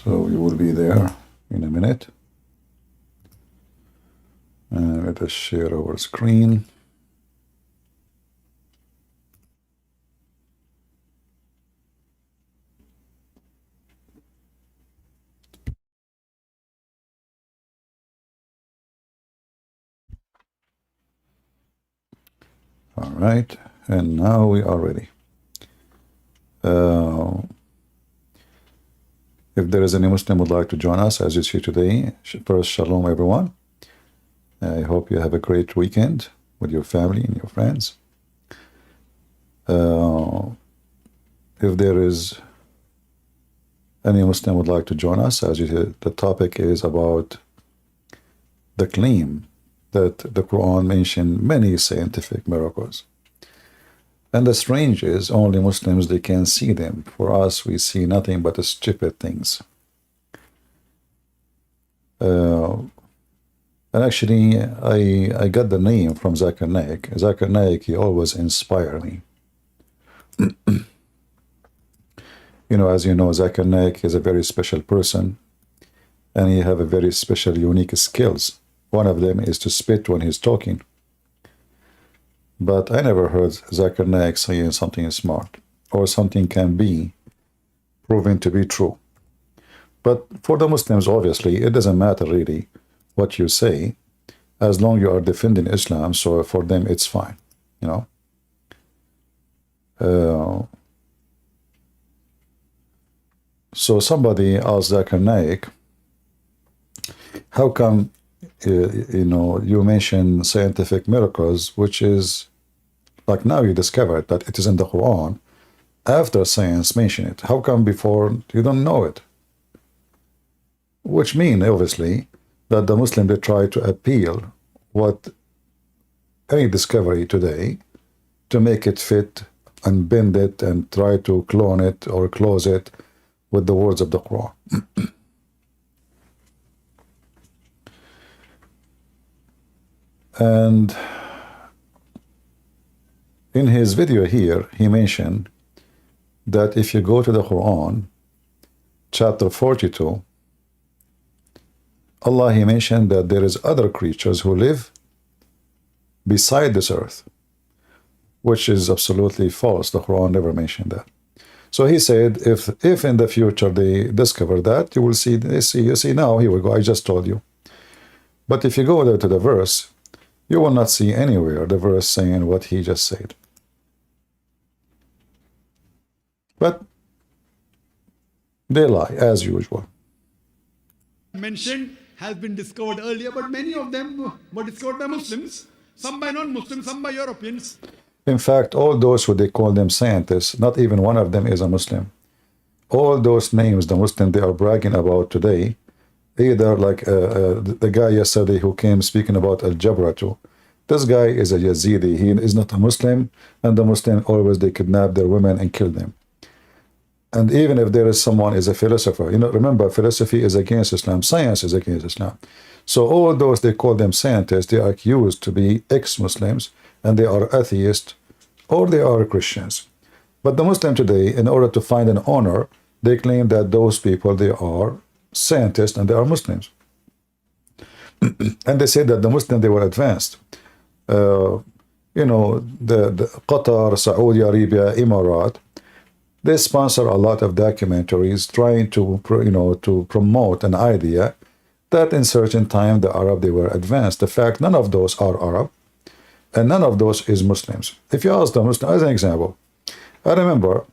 So we will be there in a minute. Let us share our screen. All right, and now we are ready. If there is any Muslim would like to join us, as you see today, first, shalom everyone. I hope you have a great weekend with your family and your friends. If there is any Muslim would like to join us, as you see, the topic is about the claim that the Quran mentioned many scientific miracles. And the strange is, only Muslims, they can see them. For us, we see nothing but the stupid things. And actually, I got the name from Zakir Naik. Zakir Naik, he always inspired me. As you know, Zakir Naik is a very special person, and he have a very special, unique skills. One of them is to spit when he's talking. But I never heard Zakir Naik saying something smart or something can be proven to be true. But for the Muslims, obviously, it doesn't matter really what you say, as long you are defending Islam. So for them, it's fine, So somebody asked Zakir Naik, how come you mention scientific miracles, which is like now you discovered that it is in the Quran after science mentioned it. How come before you don't know it? Which means, obviously, that the Muslim, they try to appeal what any discovery today to make it fit and bend it and try to clone it or close it with the words of the Quran. And in his video here, he mentioned that if you go to the Quran, chapter 42, Allah, he mentioned that there is other creatures who live beside this earth, which is absolutely false. The Quran never mentioned that. So he said, if in the future they discover that, you will see, you see now, here we go, I just told you. But if you go there to the verse, you will not see anywhere the verse saying what he just said. But they lie, as usual. Mentioned has been discovered earlier, but many of them were discovered by Muslims, some by non-Muslims, some by Europeans. In fact, all those who they call them scientists, not even one of them is a Muslim. All those names, the Muslim, they are bragging about today, either like the guy yesterday who came speaking about Al-Jabra too. This guy is a Yazidi. He is not a Muslim, and the Muslim always, they kidnap their women and kill them. And even if there is someone is a philosopher, remember, philosophy is against Islam, science is against Islam. So all those, they call them scientists, they are accused to be ex-Muslims, and they are atheists, or they are Christians. But the Muslim today, in order to find an honor, they claim that those people, they are scientists and they are Muslims. And they say that the Muslims, they were advanced. The Qatar, Saudi Arabia, Emirat, they sponsor a lot of documentaries trying to, to promote an idea that in certain time the Arab, they were advanced. The fact, none of those are Arab, and none of those is Muslims. If you ask the Muslim, as an example, I remember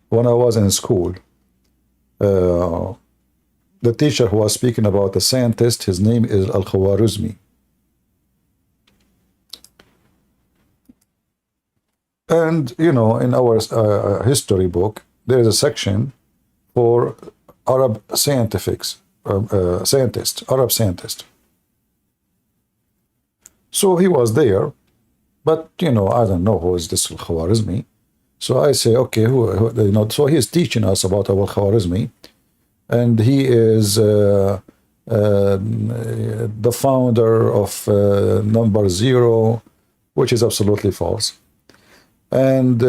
when I was in school, the teacher who was speaking about the scientist, his name is Al-Khwarizmi. And, in our history book, there is a section for Arab scientists, Arab scientists. So he was there, but, I don't know who is this Al-Khwarizmi. So I say, okay, so he is teaching us about Al-Khwarizmi, and he is the founder of number 0, which is absolutely false. and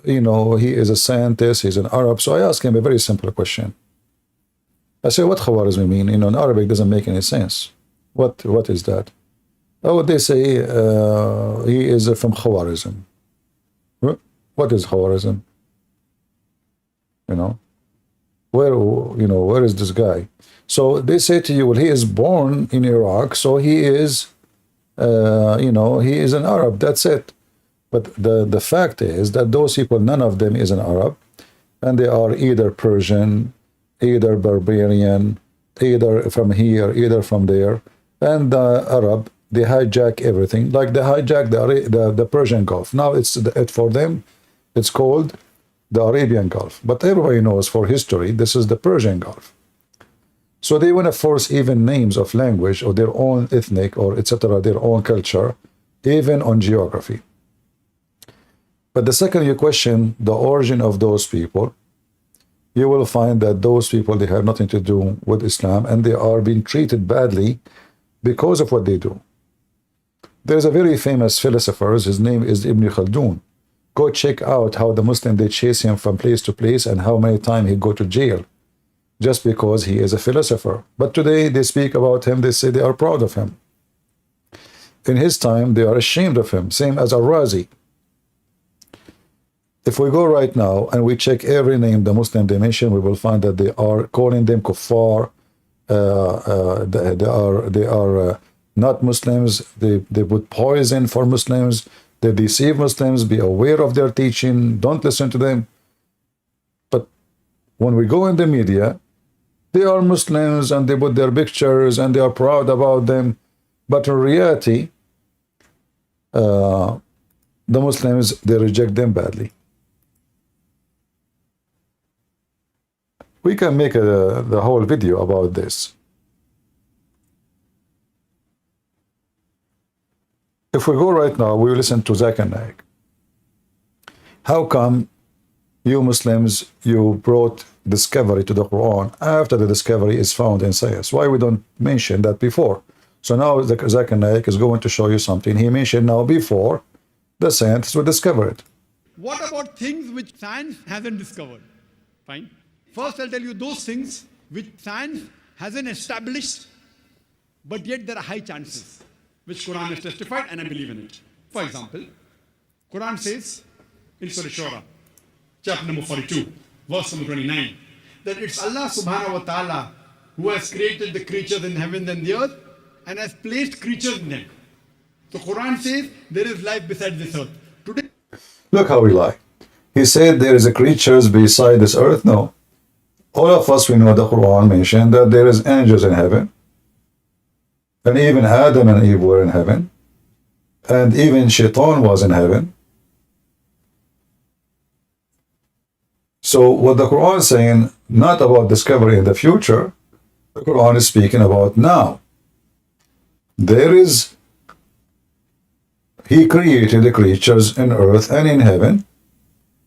you know, he is a scientist, he's an Arab. So I asked him a very simple question. I say, what Khawarizmi mean? You know, in Arabic doesn't make any sense. What is that? Oh, they say he is from Khawarizm. What is Khawarizm? You know, where is this guy? So they say to you, well, he is born in Iraq, so he is, you know, he is an Arab. That's it. But the fact is that those people, none of them is an Arab, and they are either Persian, either barbarian, either from here, either from there. And the Arab, they hijack everything, like they hijack the Persian Gulf. Now for them, it's called the Arabian Gulf. But everybody knows for history, this is the Persian Gulf. So they want to force even names of language or their own ethnic or etc., their own culture, even on geography. But the second you question the origin of those people, you will find that those people, they have nothing to do with Islam, and they are being treated badly because of what they do. There's a very famous philosopher, his name is Ibn Khaldun. Go check out how the Muslim, they chase him from place to place and how many times he go to jail just because he is a philosopher. But today they speak about him, they say they are proud of him. In his time, they are ashamed of him, same as Al-Razi. If we go right now and we check every name the Muslim they mention, we will find that they are calling them kuffar. They are not Muslims. They put poison for Muslims. They deceive Muslims. Be aware of their teaching. Don't listen to them. But when we go in the media, they are Muslims and they put their pictures and they are proud about them. But in reality, the Muslims, they reject them badly. We can make the whole video about this. If we go right now, we listen to Zakir Naik. How come you Muslims, you brought discovery to the Quran after the discovery is found in science? Why we don't mention that before? So now Zakir Naik is going to show you something he mentioned now before the scientists will discover it. What about things which science hasn't discovered? Fine. First, I'll tell you those things which science hasn't established, but yet there are high chances, which Quran has testified, and I believe in it. For example, Quran says in Surah Shura, chapter number 42, verse number 29, that it's Allah subhanahu wa ta'ala who has created the creatures in heaven and the earth and has placed creatures in them. So Quran says there is life beside this earth. Today, look how we lie. He said there is a creatures beside this earth. No. All of us, we know the Quran mentioned that there is angels in heaven. And even Adam and Eve were in heaven. And even Shaitan was in heaven. So what the Quran is saying, not about discovery in the future, the Quran is speaking about now. There is, He created the creatures in earth and in heaven.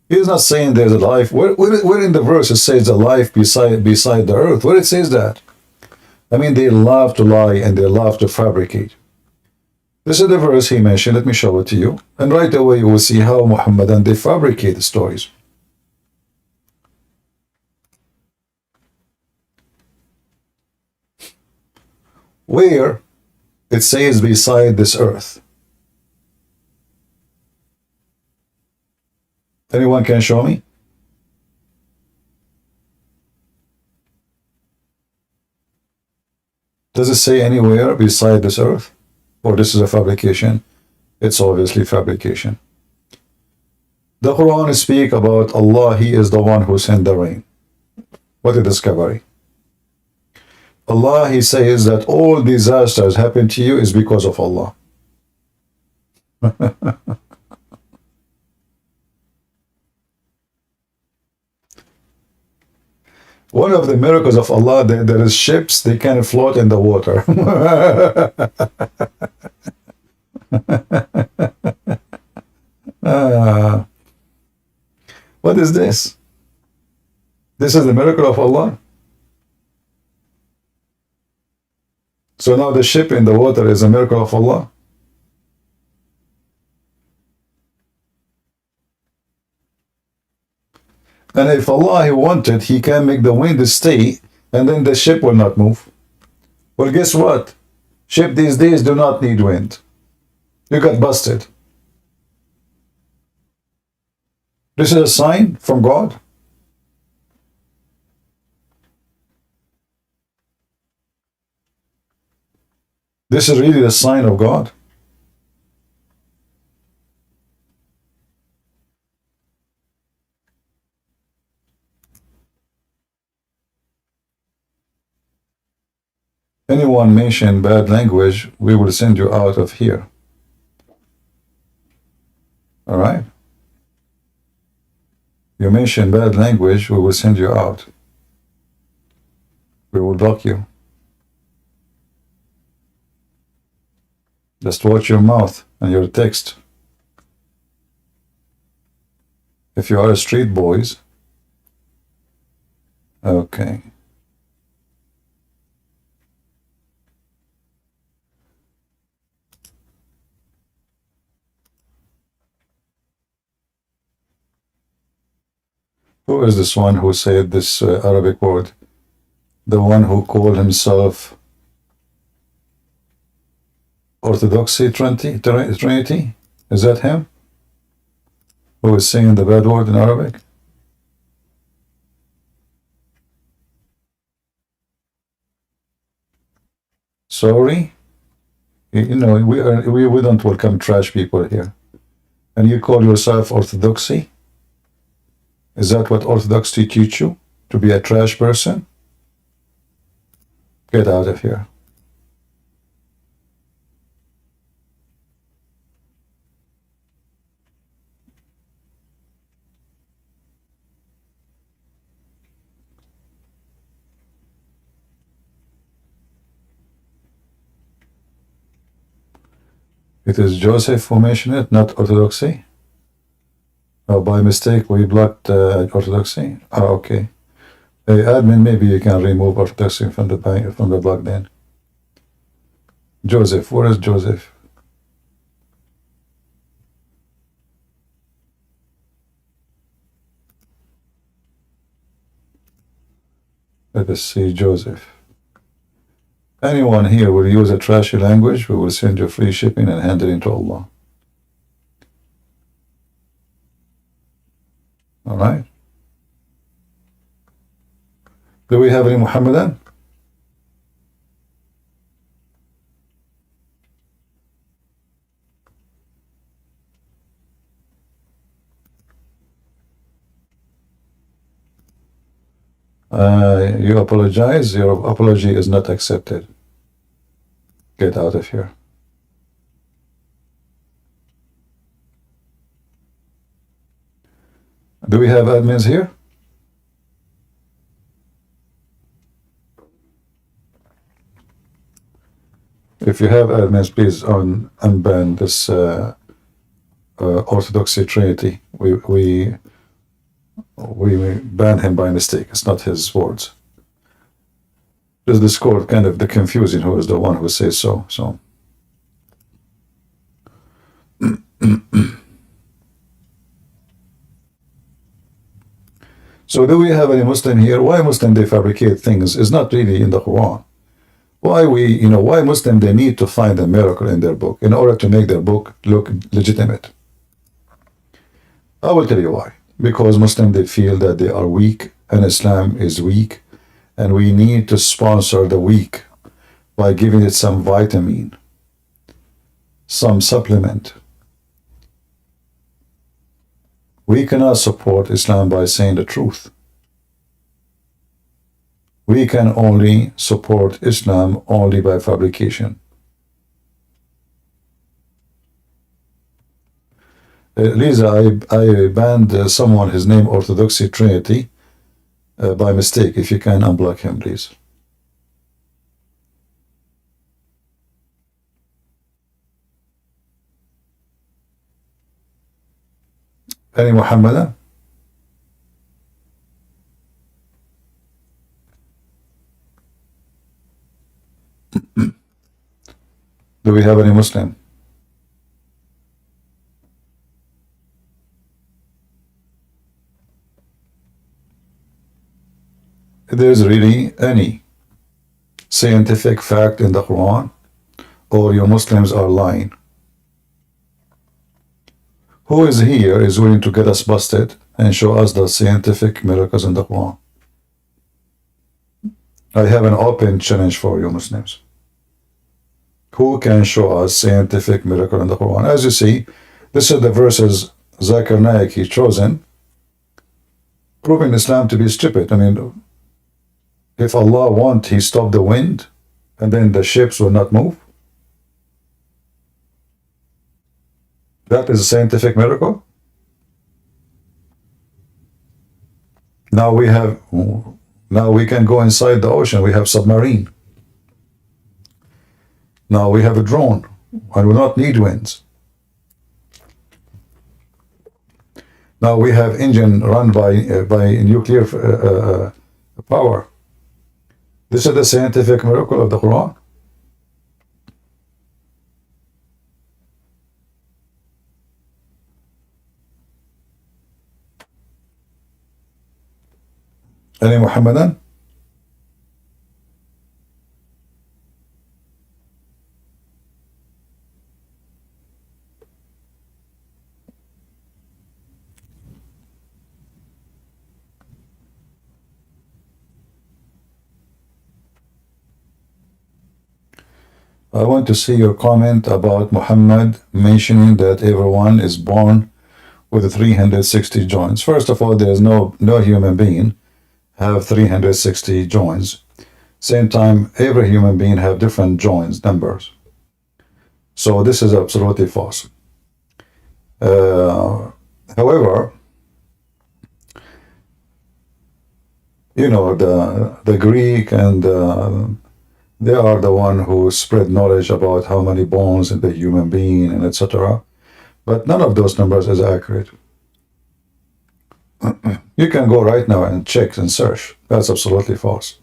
He's not saying there's a life. Where in the verse it says a life beside the earth? Where it says that? I mean, they love to lie and they love to fabricate. This is the verse he mentioned. Let me show it to you. And right away you will see how Muhammadan, they fabricate the stories. Where it says beside this earth. Anyone can show me? Does it say anywhere beside this earth? Or this is a fabrication? It's obviously fabrication. The Quran speaks about Allah, He is the one who sent the rain. What a discovery. Allah, He says that all disasters happen to you is because of Allah. One of the miracles of Allah, there is ships, they can float in the water. What is this? This is the miracle of Allah. So now the ship in the water is a miracle of Allah. And if Allah wanted, He can make the wind stay, and then the ship will not move. Well, guess what? Ship these days do not need wind. You got busted. This is a sign from God. This is really the sign of God. Anyone mention bad language, we will send you out of here. All right? You mention bad language, we will send you out. We will block you. Just watch your mouth and your text. If you are street boys, okay. Who is this one who said this Arabic word? The one who called himself Orthodoxy Trinity? Is that him? Who is saying the bad word in Arabic? Sorry? You know, we don't welcome trash people here. And you call yourself Orthodoxy? Is that what Orthodoxy teach you? To be a trash person? Get out of here. It is Joseph who mentioned it, not Orthodoxy. Oh, by mistake we blocked Orthodoxy. Ah, okay. Hey, admin, maybe you can remove Orthodoxy from the block then. Joseph, where is Joseph? Let us see Joseph. Anyone here will use a trashy language, we will send you free shipping and hand it into Allah. All right? Do we have any Muhammadan? You apologize, your apology is not accepted. Get out of here. Do we have admins here? If you have admins, please unban this Orthodoxy Trinity. We banned him by mistake. It's not his words. This Discord kind of the confusing who is the one who says so. So so do we have any Muslim here? Why Muslim they fabricate things is not really in the Quran. Why Muslim they need to find a miracle in their book in order to make their book look legitimate. I will tell you why. Because Muslims they feel that they are weak and Islam is weak, and we need to sponsor the weak by giving it some vitamin, some supplement. We cannot support Islam by saying the truth. We can only support Islam only by fabrication. Lisa, I banned someone, his name Orthodoxy Trinity, by mistake. If you can unblock him, please. Any Muhammadan? Do we have any Muslim? there's really any scientific fact in the Quran, or you Muslims are lying. Who is here is willing to get us busted and show us the scientific miracles in the Quran? I have an open challenge for you Muslims. Who can show us scientific miracle in the Quran? As you see, this is the verses Zakir Naik he chosen, proving Islam to be stupid. I mean, if Allah want, he stopped the wind, and then the ships will not move. That is a scientific miracle. Now we can go inside the ocean. We have submarine. Now we have a drone, and we not need winds. Now we have engine run by nuclear power. This is the scientific miracle of the Quran. Any Muhammadan? I want to see your comment about Muhammad mentioning that everyone is born with 360 joints. First of all, there is no human being have 360 joints. Same time, every human being have different joints, numbers. So this is absolutely false. However, you know, the Greek and they are the one who spread knowledge about how many bones in the human being and etc. But none of those numbers is accurate. You can go right now and check and search. That's absolutely false.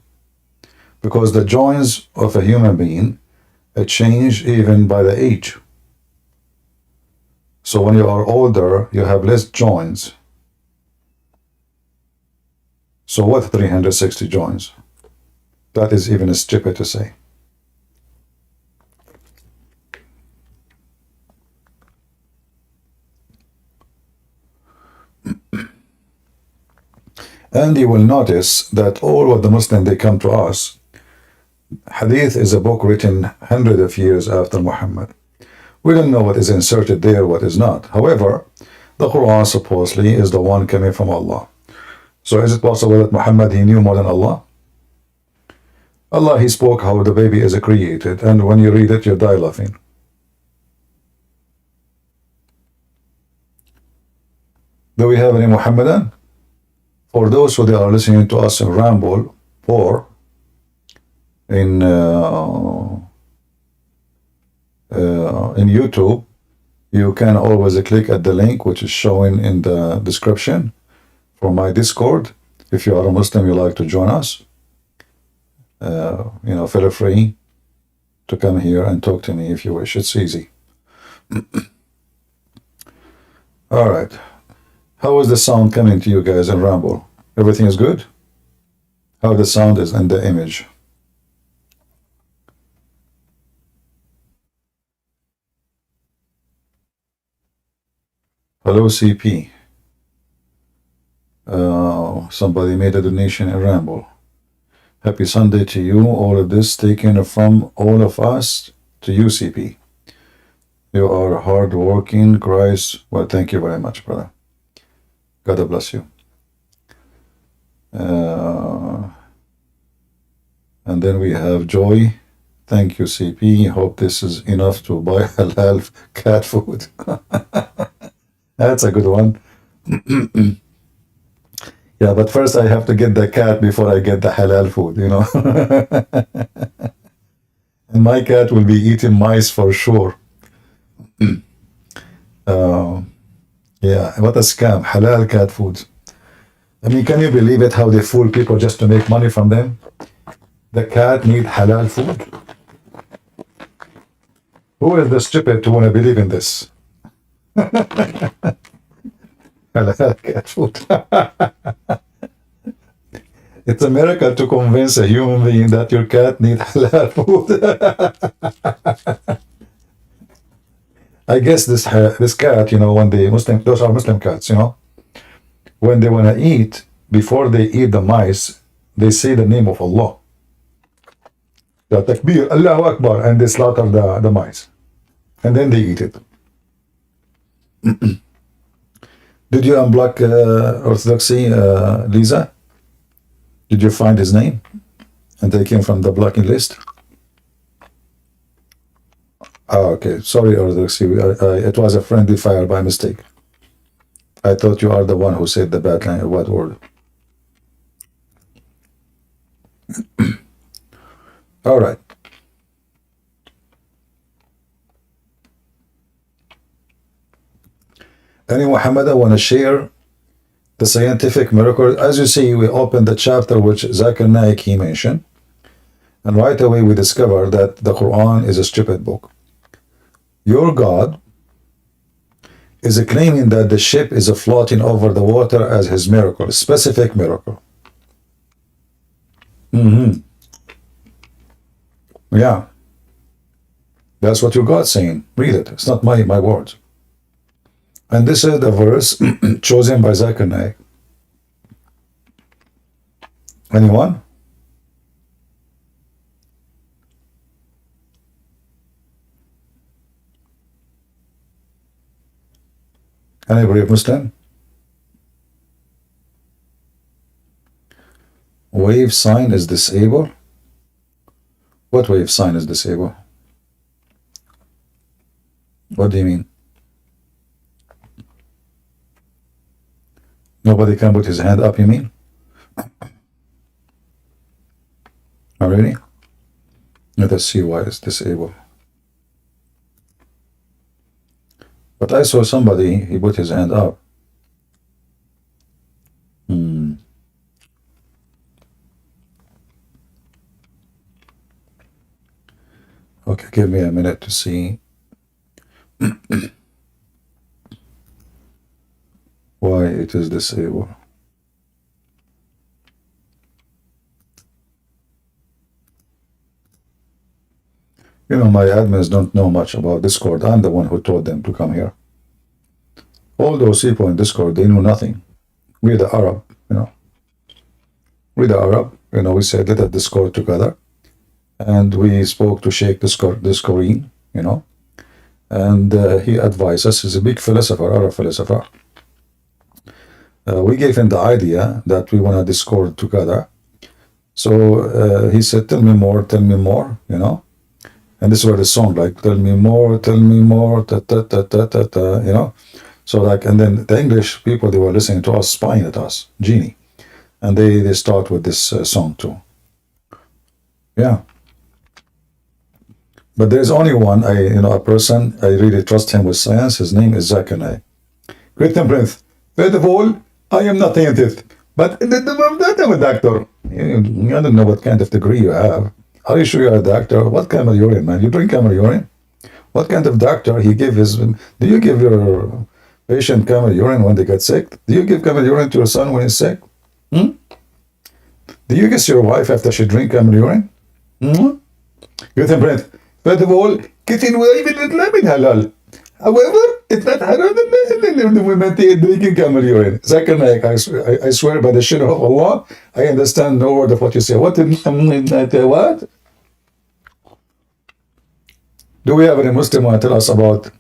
Because the joints of a human being change even by the age. So when you are older, you have less joints. So what 360 joints? That is even stupid to say. And you will notice that all of the Muslims, they come to us. Hadith is a book written hundreds of years after Muhammad. We don't know what is inserted there, what is not. However, the Quran supposedly is the one coming from Allah. So is it possible that Muhammad, he knew more than Allah? Allah, he spoke how the baby is created, and when you read it, you die laughing. Do we have any Muhammadan? For those who are listening to us in Ramble or in YouTube, you can always click at the link which is showing in the description for my Discord. If you are a Muslim, you like to join us, you know, feel free to come here and talk to me if you wish. It's easy. All right. How is the sound coming to you guys in Ramble? Everything is good? How the sound is in the image? Hello, CP. Somebody made a donation in Ramble. Happy Sunday to you. All of this taken from all of us to you, CP. You are hardworking, Christ. Well, thank you very much, brother. God bless you. And then we have Joy. Thank you, CP. Hope this is enough to buy halal cat food. That's a good one. Yeah, but first I have to get the cat before I get the halal food, you know. And my cat will be eating mice for sure. Yeah, what a scam. Halal cat food. I mean, can you believe it, how they fool people just to make money from them? The cat need halal food? Who is the stupid to want to believe in this? Halal cat food. It's a miracle to convince a human being that your cat needs halal food. I guess this cat, when those are Muslim cats, when they want to eat, before they eat the mice, they say the name of Allah. The takbir, Allahu Akbar, and they slaughter the mice. And then they eat it. Did you unblock Orthodoxy, Lisa? Did you find his name and take him from the blocking list? Oh, okay. Sorry, Orthodoxy. It was a friendly fire by mistake. I thought you are the one who said the bad word. All right. Any Muhammad, I want to share the scientific miracle. As you see, we opened the chapter which Zakir Naik he mentioned, and right away we discover that the Quran is a stupid book. Your God is claiming that the ship is floating over the water as his miracle, a specific miracle. Yeah. That's what your God's saying. Read it. It's not my words. And this is the verse chosen by Zakir Naik. Anyone? Any brave Muslim? Wave sign is disabled? What wave sign is disabled? What do you mean? Nobody can put his hand up, you mean? Already? Let us see why it's disabled. But I saw somebody, he put his hand up. Okay, give me a minute to see why it is disabled. My admins don't know much about Discord. I'm the one who told them to come here. All those people in Discord, they know nothing. We're the Arab, We're the Arab, we said let us Discord together. And we spoke to Sheikh Discourine, and he advised us. He's a big philosopher, Arab philosopher. We gave him the idea that we want to Discord together. So he said, tell me more, And this is where the song, like, tell me more, ta, ta, ta, ta, ta, ta, So and then the English people, they were listening to us, spying at us, Genie. And they start with this song too. Yeah. But there's only one, a person, I really trust him with science. His name is Zakir Naik. Great Prince. First of all, I am not scientist, but I'm a doctor. I don't know what kind of degree you have. Are you sure you're a doctor? What camel urine, man? You drink camel urine? What kind of doctor he give his... Do you give your patient camel urine when they get sick? Do you give camel urine to your son when he's sick? Do you kiss your wife after she drink camel urine? Great Prince. First of all, kissing even Islam is halal. However, it's not halal than the women drinking camel urine. Zakir Naik, I swear by the shit of Allah, I understand no word of what you say. What? Do we have any Muslim who tell us about?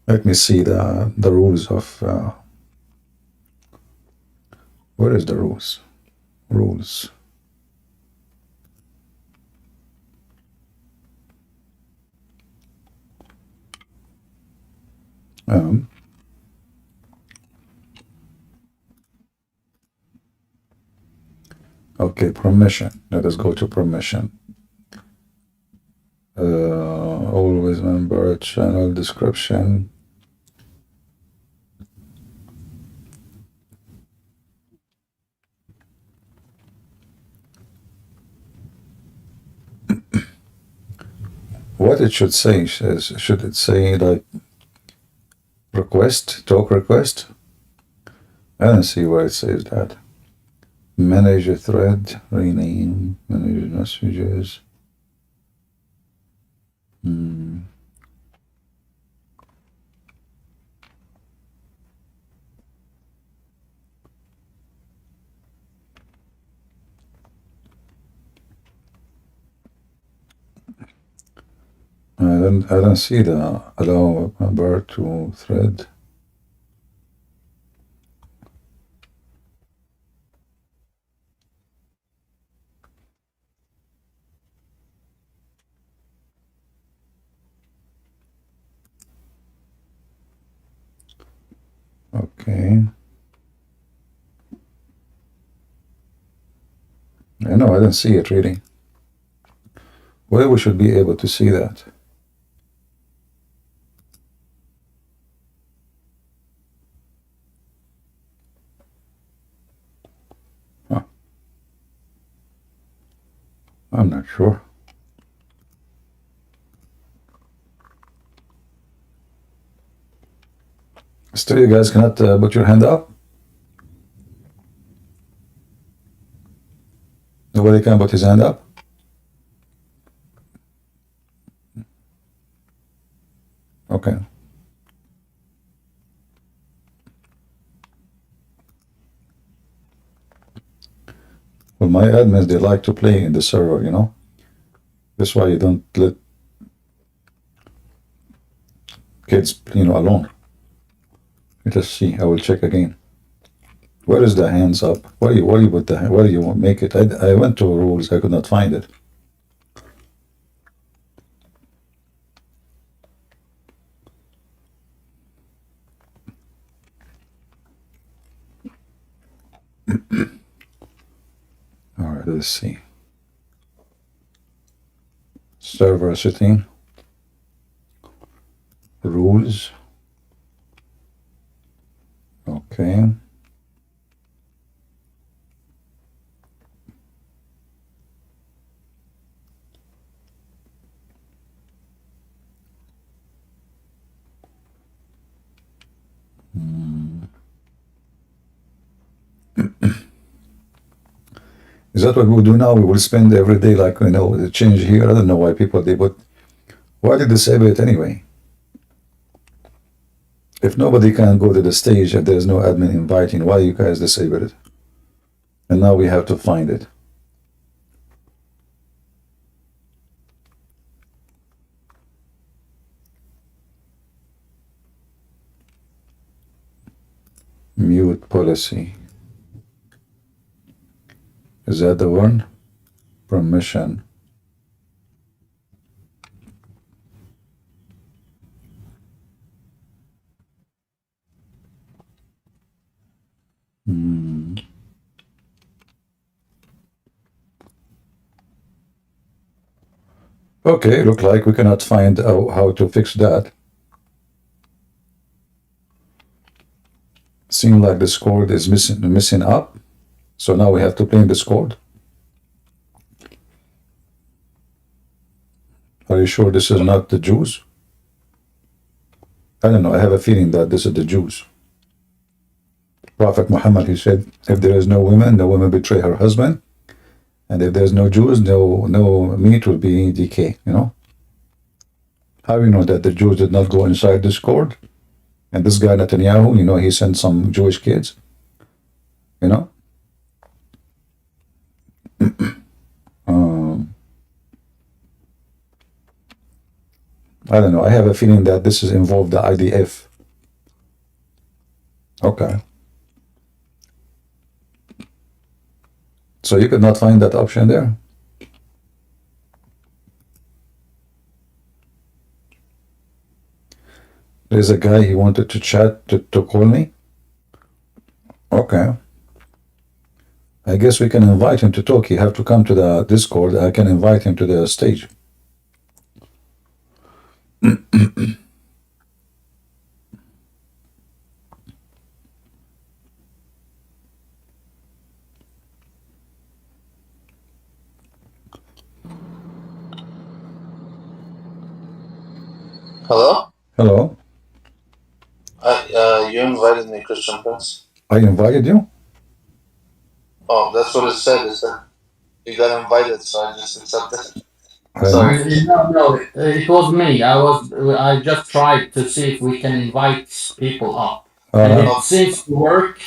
Let me see the rules of. Where is the rules? Rules. Okay, permission. Let us go to permission. Always remember channel description. What it should say is, should it say like request, talk request? I don't see where it says that. Manage a thread, rename, manage messages. I don't see the allow member to thread. Okay. I know I don't see it really. Where we should be able to see that? Huh. I'm not sure. Still, you guys cannot put your hand up? Nobody can put his hand up? Okay. Well, my admins, they like to play in the server, you know? That's why you don't let kids, alone. Let us see. I will check again. Where is the hands up? Where do you put the, where do you make it? I went to rules. I could not find it. All right, let's see. Server setting. Rules. Okay. Is that what we'll do now? We will spend every day like, the change here. I don't know why people they put. Why did they disable it anyway? If nobody can go to the stage, if there's no admin inviting, why you guys disable it? And now we have to find it. Mute policy. Is that the one? Permission. Okay, look like we cannot find how to fix that. Seems like the score is missing up. So now we have to play in Discord. Are you sure this is not the Jews? I don't know. I have a feeling that this is the Jews. Prophet Muhammad, he said, if there is no woman, the woman betray her husband. And if there's no Jews, no meat will be decay, How do you know that the Jews did not go inside Discord? And this guy Netanyahu, he sent some Jewish kids, I don't know. I have a feeling that this is involved the IDF. Okay. So you could not find that option there? There's a guy, he wanted to chat, to call me? Okay. I guess we can invite him to talk. He have to come to the Discord. I can invite him to the stage. Hello? Hello? You invited me, Christian Prince. I invited you? Oh, that's what it said. Is that you got invited, so I just accepted. I Sorry. No, it was me. I just tried to see if we can invite people up, and Uh, it seems to work.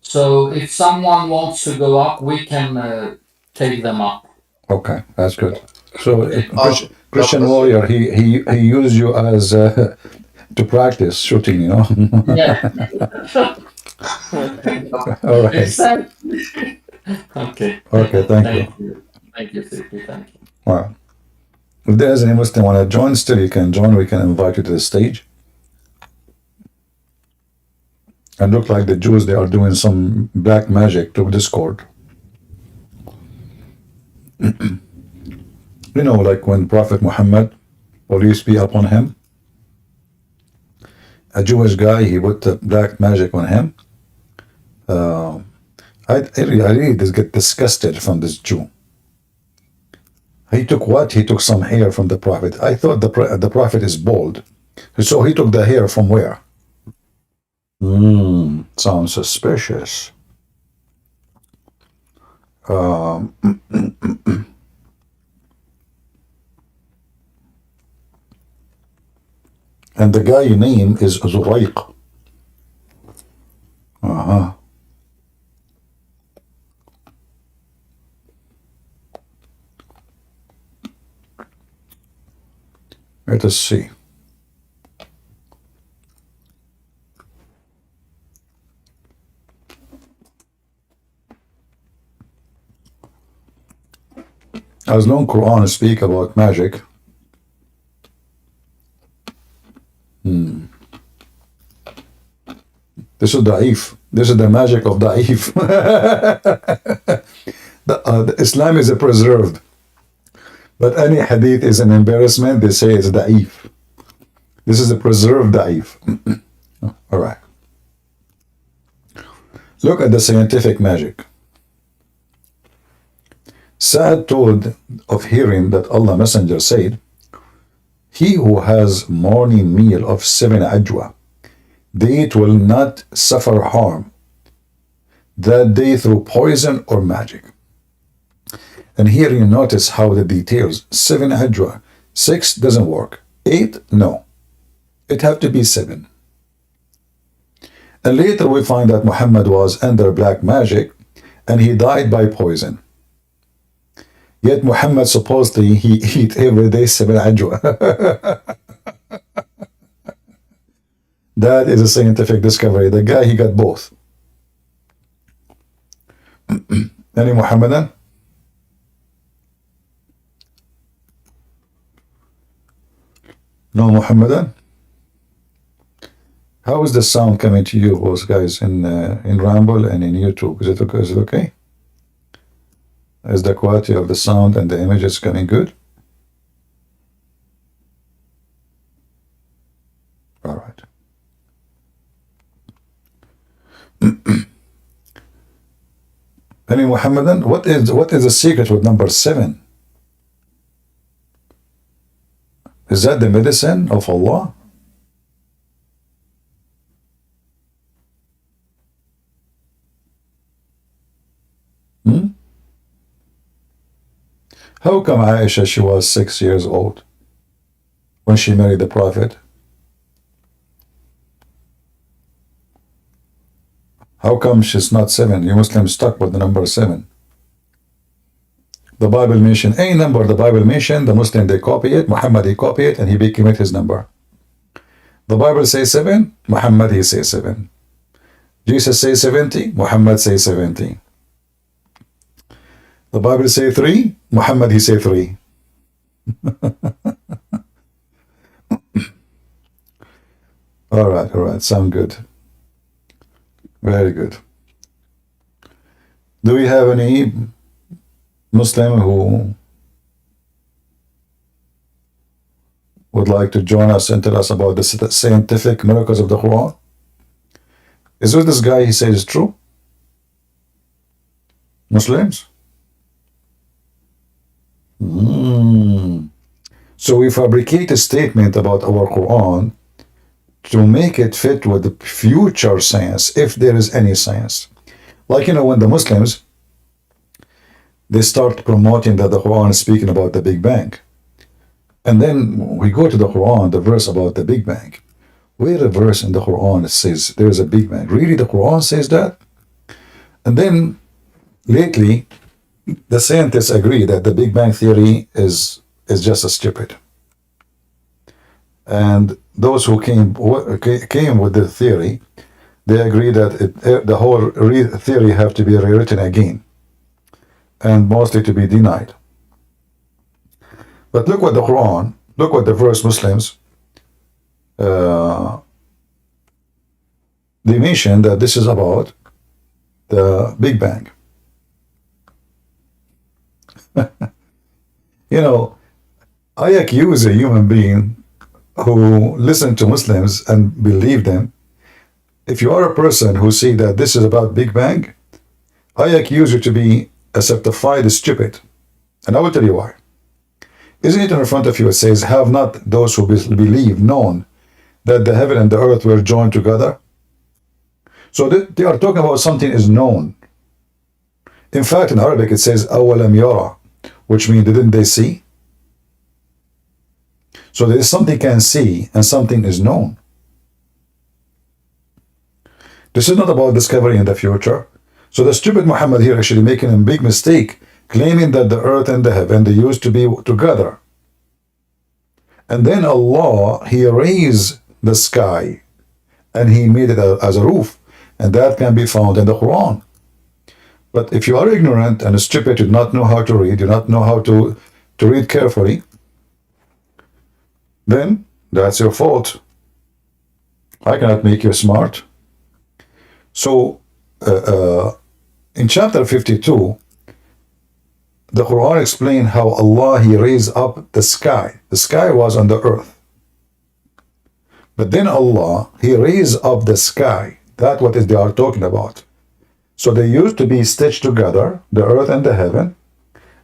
So if someone wants to go up, we can take them up. okay, that's good. So God Christian bless you. Warrior, he used you as to practice shooting, you know. Yeah, All right. exactly. Okay. Okay, thank you. Thank you, Siki. Thank you. Wow. If there's any Muslim want to join, still you can join. We can invite you to the stage. And look like the Jews, they are doing some black magic to Discord. You know, like when Prophet Muhammad, peace be upon him, a Jewish guy, he put the black magic on him. I really just get disgusted from this Jew. He took what? He took some hair from the Prophet. I thought the Prophet is bald. So he took the hair from where? Sounds suspicious. And the guy name is Zuraiq. Uh-huh. Let us see. As long Quran speak about magic, this is Da'if. This is the magic of Da'if. The Islam is a preserved. But any hadith is an embarrassment, they say it's Da'if. This is a preserved Da'if. All right. Look at the scientific magic. Sa'ad told of hearing that Allah Messenger said, he who has morning meal of 7 ajwa, it will not suffer harm that day through poison or magic. And here you notice how the details, 7 ajwa, 6 doesn't work, 8, no. It have to be 7. And later we find that Muhammad was under black magic and he died by poison. Yet Muhammad supposedly he eat every day 7 ajwa. That is a scientific discovery. The guy, he got both. Any Muhammadan? No Muhammadan? How is the sound coming to you, both guys, in Rumble and in YouTube? Is it okay? Is it okay? Is the quality of the sound and the images coming good? All right. Any Muhammadan? What is the secret with number 7? Is that the medicine of Allah? How come Aisha, she was 6 years old when she married the Prophet? How come she's not 7? You Muslims stuck with the number 7. The Bible mention any number, the Bible mention, the Muslim they copy it, Muhammad he copy it, and he became it his number. The Bible says 7, Muhammad he says 7. Jesus says 70, Muhammad says 70. The Bible say 3, Muhammad he say 3. All right, sound good. Very good. Do we have any Muslim who would like to join us and tell us about the scientific miracles of the Quran? Is what this guy he said is true? Muslims? So we fabricate a statement about our Quran to make it fit with the future science, if there is any science. Like, when the Muslims, they start promoting that the Quran is speaking about the Big Bang. And then we go to the Quran, the verse about the Big Bang. Where a verse in the Quran says there is a Big Bang? Really, the Quran says that? And then lately, the scientists agree that the Big Bang theory is just a stupid. And those who came with the theory, they agree that the whole theory have to be rewritten again, and mostly to be denied. But look what the Quran, look what the verse Muslims, they mention that this is about the Big Bang. I accuse a human being who listen to Muslims and believe them. If you are a person who see that this is about Big Bang, I accuse you to be a certified stupid. And I will tell you why. Isn't it in front of you it says, have not those who believe known that the heaven and the earth were joined together? So they are talking about something is known. In fact, in Arabic it says, أَوَلَمْ يَرَى, which means didn't they see? So there is something can see and something is known. This is not about discovery in the future. So the stupid Muhammad here actually making a big mistake, claiming that the earth and the heaven, they used to be together. And then Allah, He raised the sky and He made it as a roof. And that can be found in the Quran. But if you are ignorant and stupid, you do not know how to read, you do not know how to read carefully, then that's your fault. I cannot make you smart. So, in chapter 52, the Quran explained how Allah, He raised up the sky. The sky was on the earth. But then Allah, He raised up the sky. That's what they are talking about. So they used to be stitched together, the earth and the heaven.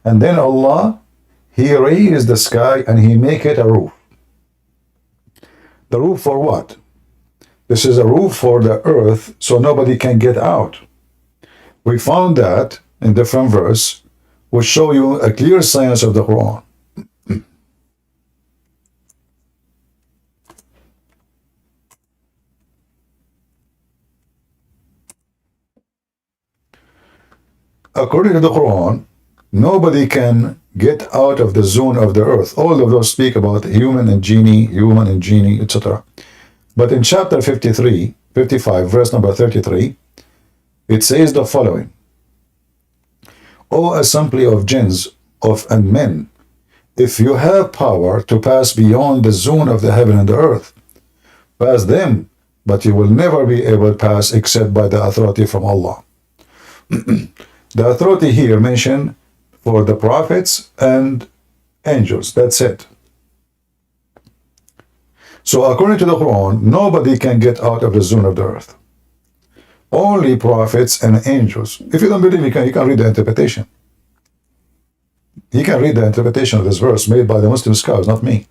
And then Allah, He raised the sky and He make it a roof. The roof for what? This is a roof for the earth so nobody can get out. We found that in different verse, which show you a clear science of the Quran. According to the Quran, nobody can get out of the zone of the earth. All of those speak about human and genie, etc. But in chapter 55, verse number 33, it says the following: O assembly of jinns and men, if you have power to pass beyond the zone of the heaven and the earth, pass them, but you will never be able to pass except by the authority from Allah. The authority here mentioned for the prophets and angels. That's it. So according to the Quran, nobody can get out of the zone of the earth. Only prophets and angels. If you don't believe, you can read the interpretation. You can read the interpretation of this verse made by the Muslim scholars, not me.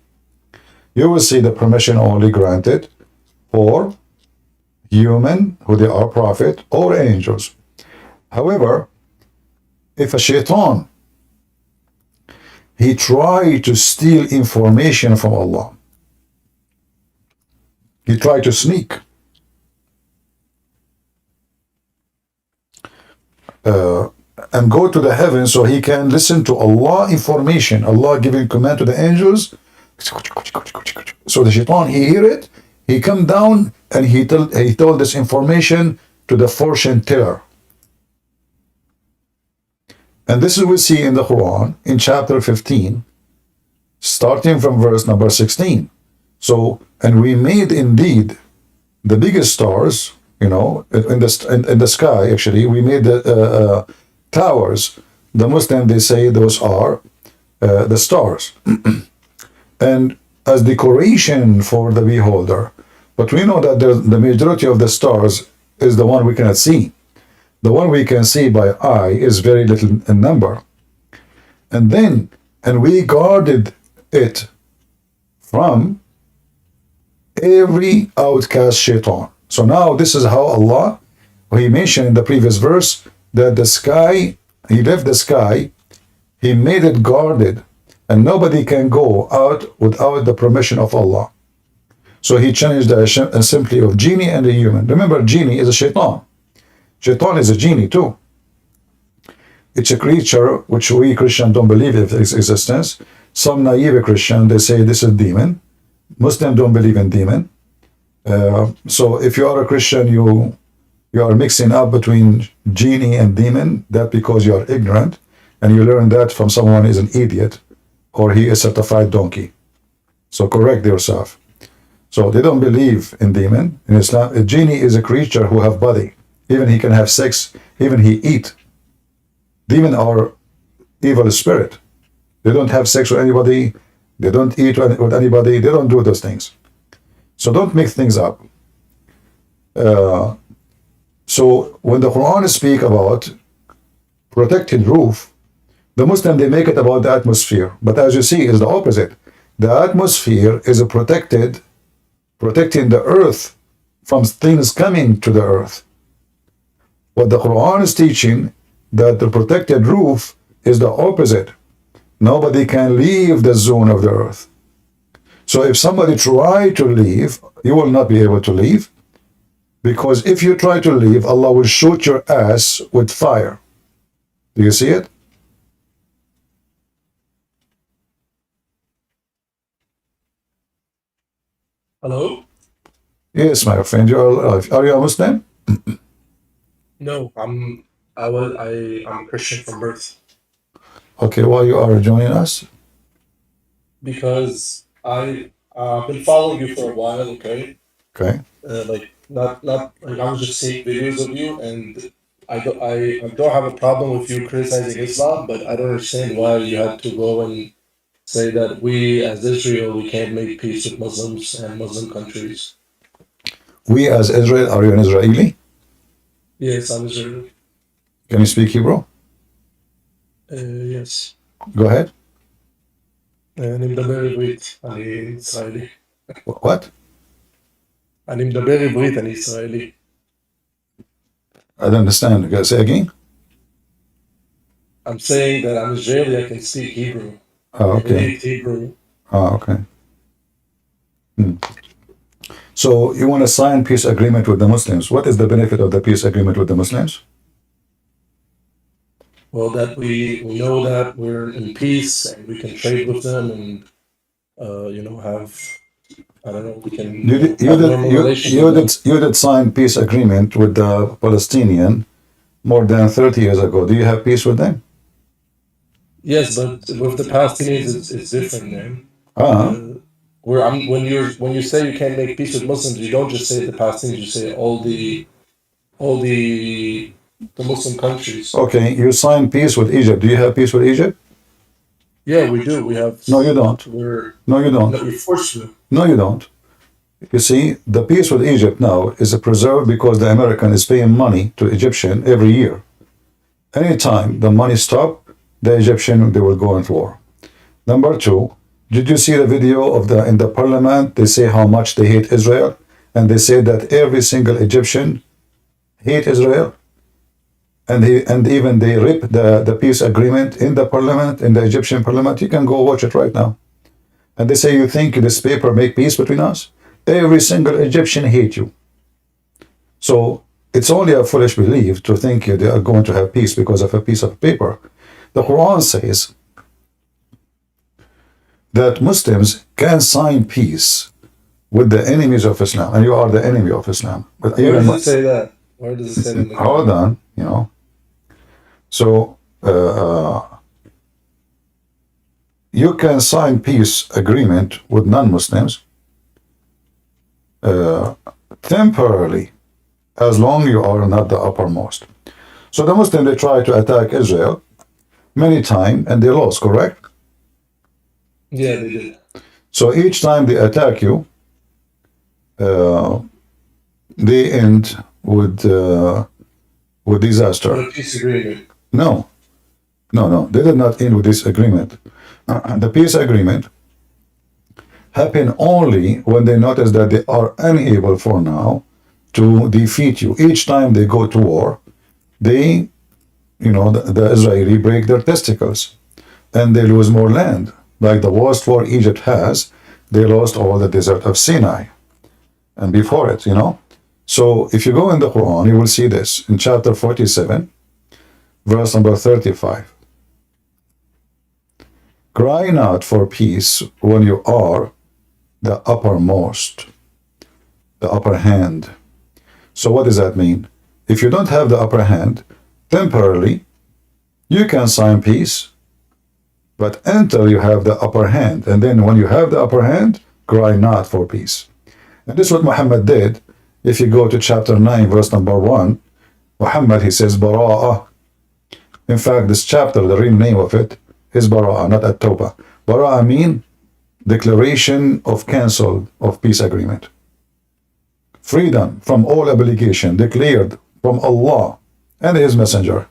You will see the permission only granted for human, who they are prophet, or angels. However, if a shaitan, he tried to steal information from Allah, he tried to sneak, and go to the heavens so he can listen to Allah information, Allah giving command to the angels. So the shaitan, he hear it, he come down and he told this information to the fortune teller. And this is we see in the Quran in chapter 15, starting from verse number 16. So, and we made indeed the biggest stars, in the sky. Actually, we made the towers. The Muslims, they say those are the stars, and as decoration for the beholder. But we know that the majority of the stars is the one we cannot see. The one we can see by eye is very little in number. And we guarded it from every outcast shaitan. So now this is how Allah, he mentioned in the previous verse that the sky, he left the sky, he made it guarded, and nobody can go out without the permission of Allah. So he changed the assembly of genie and a human. Remember, genie is a shaitan. Shaitan is a genie too. It's a creature which we Christians don't believe in its existence. Some naive Christian, they say this is demon. Muslims don't believe in demon. So if you are a Christian, you are mixing up between genie and demon. That because you are ignorant, and you learn that from someone who is an idiot, or he is a certified donkey. So correct yourself. So they don't believe in demon. In Islam, a genie is a creature who have body. Even he can have sex. Even he eat. Demon are evil spirit. They don't have sex with anybody. They don't eat with anybody. They don't do those things. So don't mix things up. So when the Quran speak about protected roof, the Muslim, they make it about the atmosphere. But as you see, it's the opposite. The atmosphere is a protecting the earth from things coming to the earth. What the Quran is teaching, that the protected roof is the opposite. Nobody can leave the zone of the earth. So if somebody try to leave, you will not be able to leave, because if you try to leave, Allah will shoot your ass with fire. Do you see it? Hello? Yes, my friend, you are alive. Are you a Muslim? No, I'm Christian from birth Okay, why you are joining us? because I've been following you for a while. Okay, Okay. like not like I was just seeing videos of you, and I don't have a problem with you criticizing Islam, but I don't understand why you had to go and say that we as Israel we can't make peace with Muslims and Muslim countries. We as Israel, are you an Israeli? Yes, I'm Israeli. Can you speak Hebrew? Yes. Go ahead. אני מדבר עברית, אני ישראלי. What? אני מדבר עברית, אני ישראלי. I don't understand. Can I say again? I'm saying that I'm Israeli, I can speak Hebrew. Oh, I okay. read Hebrew. Oh, okay. So you want to sign peace agreement with the Muslims. What is the benefit of the peace agreement with the Muslims? Well, that we know that we're in peace and we can trade with them and, have, I don't know, we can have normal relations with them. You did sign peace agreement with the Palestinian more than 30 years ago. Do you have peace with them? Yes, but with the Palestinians, it's different, man. Uh-huh. When you say you can't make peace with Muslims, you don't just say the Palestinians, you say all the Muslim countries. Okay, you signed peace with Egypt. Do you have peace with Egypt? Yeah, we do. We have. No, you don't. No, you don't. No, you're forced to. No, you don't. You see, the peace with Egypt now is preserved because the American is paying money to Egyptian every year. Anytime the money stop, the Egyptian, they will go into war. Number two, did you see the video of in the parliament? They say how much they hate Israel, and they say that every single Egyptian hate Israel, and even they rip the peace agreement in the parliament, in the Egyptian parliament. You can go watch it right now. And they say, you think this paper make peace between us? Every single Egyptian hate you. So it's only a foolish belief to think they are going to have peace because of a piece of paper. The Quran says that Muslims can sign peace with the enemies of Islam, and you are the enemy of Islam. But Where does it say that? Where does it say that? Hold on, So you can sign peace agreement with non-Muslims temporarily, as long you are not the uppermost. So the Muslims, they try to attack Israel many times, and they lost, correct? Yeah, they did. So each time they attack you, they end with disaster. A peace agreement. No, they did not end with this agreement. The peace agreement happen only when they notice that they are unable for now to defeat you. Each time they go to war, they, the Israeli break their testicles and they lose more land. Like the worst war Egypt has, they lost all the desert of Sinai and before it, So if you go in the Quran, you will see this in chapter 47, verse number 35. Cry not for peace when you are the uppermost, the upper hand. So what does that mean? If you don't have the upper hand, temporarily, you can sign peace, but until you have the upper hand, and then when you have the upper hand, cry not for peace. And this is what Muhammad did. If you go to chapter 9, verse number 1, Muhammad, he says, Bara'ah. In fact, this chapter, the real name of it, is Bara'ah, not At-Tawbah. Bara'ah mean declaration of cancel of peace agreement. Freedom from all obligation declared from Allah and His Messenger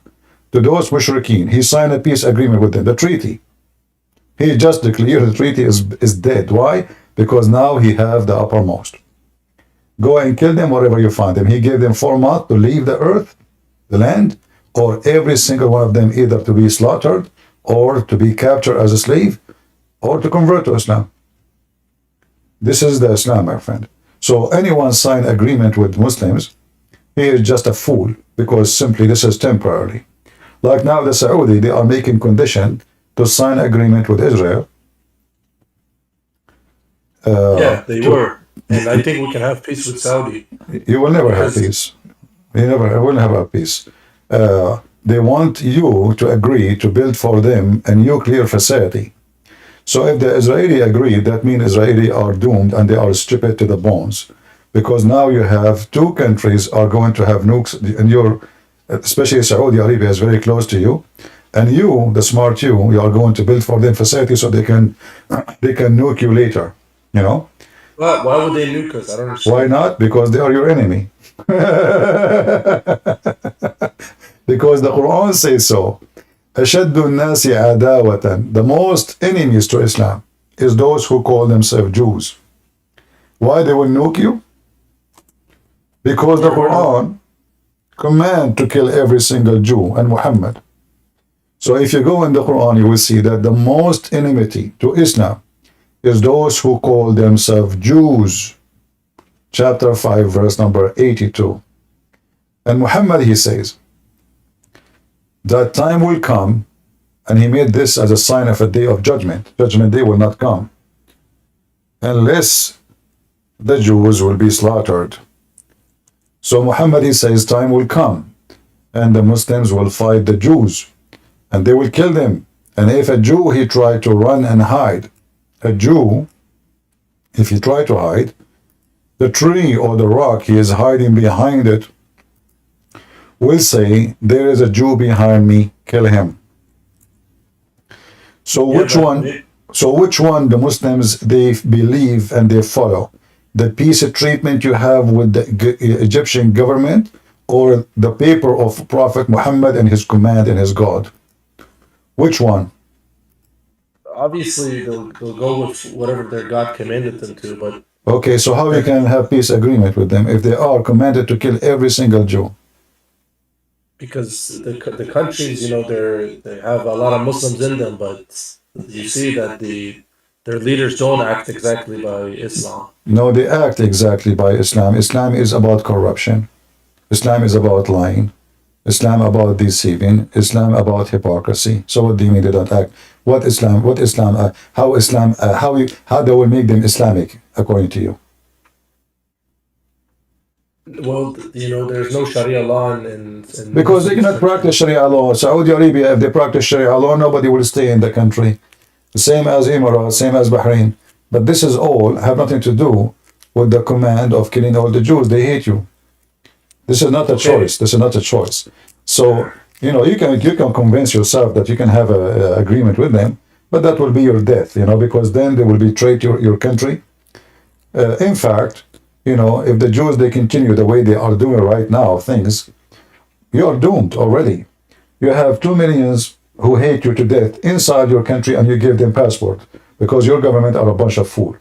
to those mushrikeen. He signed a peace agreement with them, the treaty. He just declared the treaty is dead. Why? Because now he have the uppermost. Go and kill them wherever you find them. He gave them 4 months to leave the earth, the land, or every single one of them either to be slaughtered or to be captured as a slave or to convert to Islam. This is the Islam, my friend. So anyone sign agreement with Muslims, he is just a fool because simply this is temporary. Like now the Saudi, they are making condition to sign agreement with Israel. Yeah, they were. And I think we can have peace with Saudi. You will never have peace. You will never have peace. They want you to agree to build for them a nuclear facility. So if the Israeli agree, that means Israeli are doomed and they are stripped to the bones. Because now you have 2 countries are going to have nukes, and especially Saudi Arabia is very close to you. And you, the smart you are going to build for them facilities so they can nuke you later, Why would they nuke us? I don't understand. Why not? Because they are your enemy. Because the Quran says so. أشد الناس عداوة. The most enemies to Islam is those who call themselves Jews. Why they will nuke you? Because the Quran command to kill every single Jew and Muhammad. So if you go in the Quran, you will see that the most enmity to Islam is those who call themselves Jews. Chapter 5, verse number 82. And Muhammad, he says, that time will come, and he made this as a sign of a day of judgment. Judgment day will not come unless the Jews will be slaughtered. So Muhammad, he says, time will come, and the Muslims will fight the Jews, and they will kill them. And if a Jew, he tried to run and hide, a Jew, if he tried to hide, the tree or the rock he is hiding behind it will say, there is a Jew behind me, kill him. So which one the Muslims, they believe and they follow? The peace treatment you have with the Egyptian government, or the paper of Prophet Muhammad and his command and his God? Which one? Obviously, they'll go with whatever their God commanded them to, but... Okay, so how you can have peace agreement with them if they are commanded to kill every single Jew? Because the countries, they have a lot of Muslims in them, but you see that their leaders don't act exactly by Islam. No, they act exactly by Islam. Islam is about corruption. Islam is about lying. Islam about deceiving. Islam about hypocrisy. So what do you mean they don't act? How they will make them Islamic according to you? Well, there's no Sharia law in because they cannot practice Sharia law. Saudi Arabia, if they practice Sharia law, nobody will stay in the country. The same as Emirates, same as Bahrain. But this is all have nothing to do with the command of killing all the Jews. They hate you. This is not a choice. This is not a choice. So, you can convince yourself that you can have an agreement with them, but that will be your death, because then they will betray your country. In fact, if the Jews, they continue the way they are doing right now, things, you are doomed already. You have 2 million who hate you to death inside your country, and you give them passport because your government are a bunch of fools.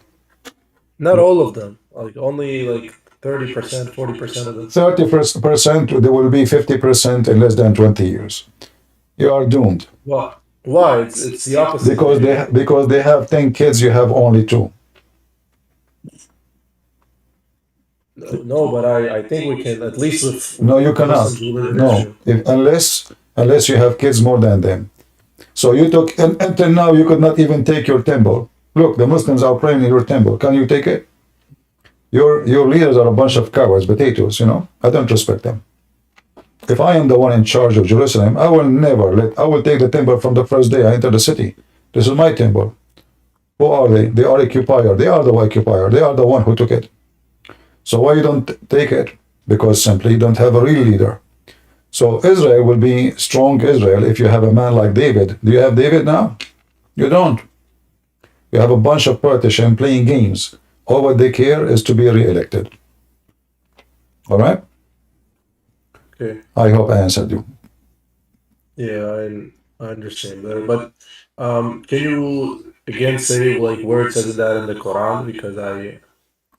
Not all of them. Like only like 30%, 40% of them. 30%, there will be 50% in less than 20 years. You are doomed. Why? Why? It's the opposite. Because they have 10 kids, you have only 2. No, but I think we can at least with No, you cannot. Muslims who live in No, Israel. unless you have kids more than them. So you took until now you could not even take your temple. Look, the Muslims are praying in your temple. Can you take it? Your leaders are a bunch of cowards, potatoes. You know, I don't respect them. If I am the one in charge of Jerusalem, I will never let. I will take the temple from the first day I enter the city. This is my temple. Who are they? They are occupier. They are the occupier. They are the one who took it. So why you don't take it? Because simply you don't have a real leader. So Israel will be strong Israel if you have a man like David. Do you have David now? You don't. You have a bunch of politicians playing games. All what they care is to be re-elected. All right? Okay. I hope I answered you. Yeah, I understand better. But can you again say like where it says that in the Quran? Because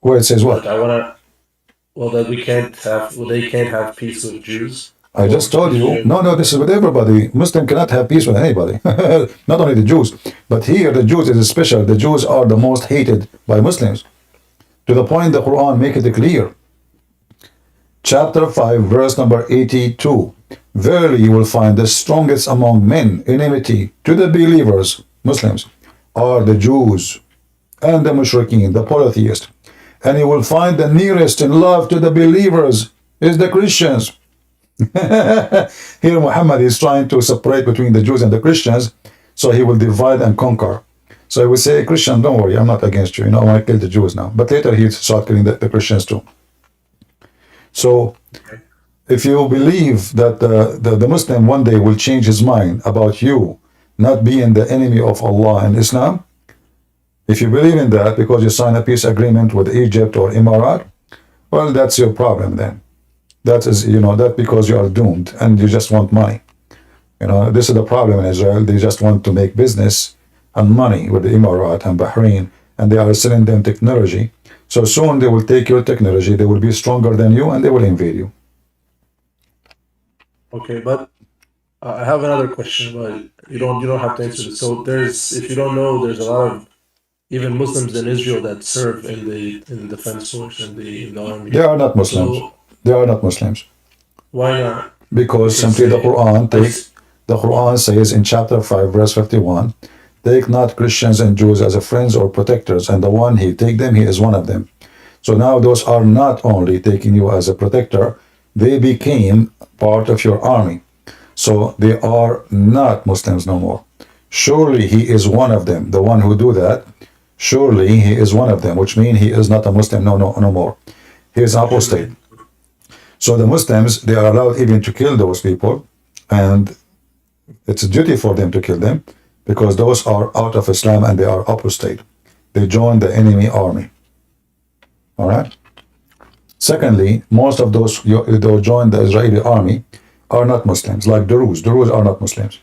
Where it says what? I wanna that we can't have they can't have peace with Jews. I just told you. No, this is with everybody. Muslim cannot have peace with anybody. Not only the Jews. But here the Jews is special. The Jews are the most hated by Muslims. To the point the Quran make it clear. Chapter 5, verse number 82. Verily you will find the strongest among men enmity to the believers, Muslims, are the Jews and the Mushrikeen, the polytheists. And you will find the nearest in love to the believers is the Christians. Here Muhammad is trying to separate between the Jews and the Christians, so he will divide and conquer. So he will say, Christian, don't worry, I'm not against you. You know, I want to kill the Jews now. But later he started killing the Christians too. So if you believe that the Muslim one day will change his mind about you not being the enemy of Allah and Islam, if you believe in that because you sign a peace agreement with Egypt or Emirat, well, that's your problem then. That is, you know, that because you are doomed and you just want money. You know, this is the problem in Israel. They just want to make business and money with the Emirat and Bahrain, and they are selling them technology. So soon they will take your technology, they will be stronger than you, and they will invade you. Okay, but I have another question, but you don't have to answer this. So if you don't know, there's a lot of even Muslims in Israel that serve in the defense force and in the army. They are not Muslims. So, they are not Muslims. Why not? Because simply the Quran says in chapter 5, verse 51, take not Christians and Jews as friends or protectors, and the one he take them, he is one of them. So now those are not only taking you as a protector, they became part of your army. So they are not Muslims no more. Surely he is one of them, the one who do that. Surely he is one of them, which means he is not a Muslim no more. He is apostate. So the Muslims, they are allowed even to kill those people, and it's a duty for them to kill them, because those are out of Islam and they are apostate. They join the enemy army. All right? Secondly, most of those who join the Israeli army are not Muslims, like Druze. Druze are not Muslims.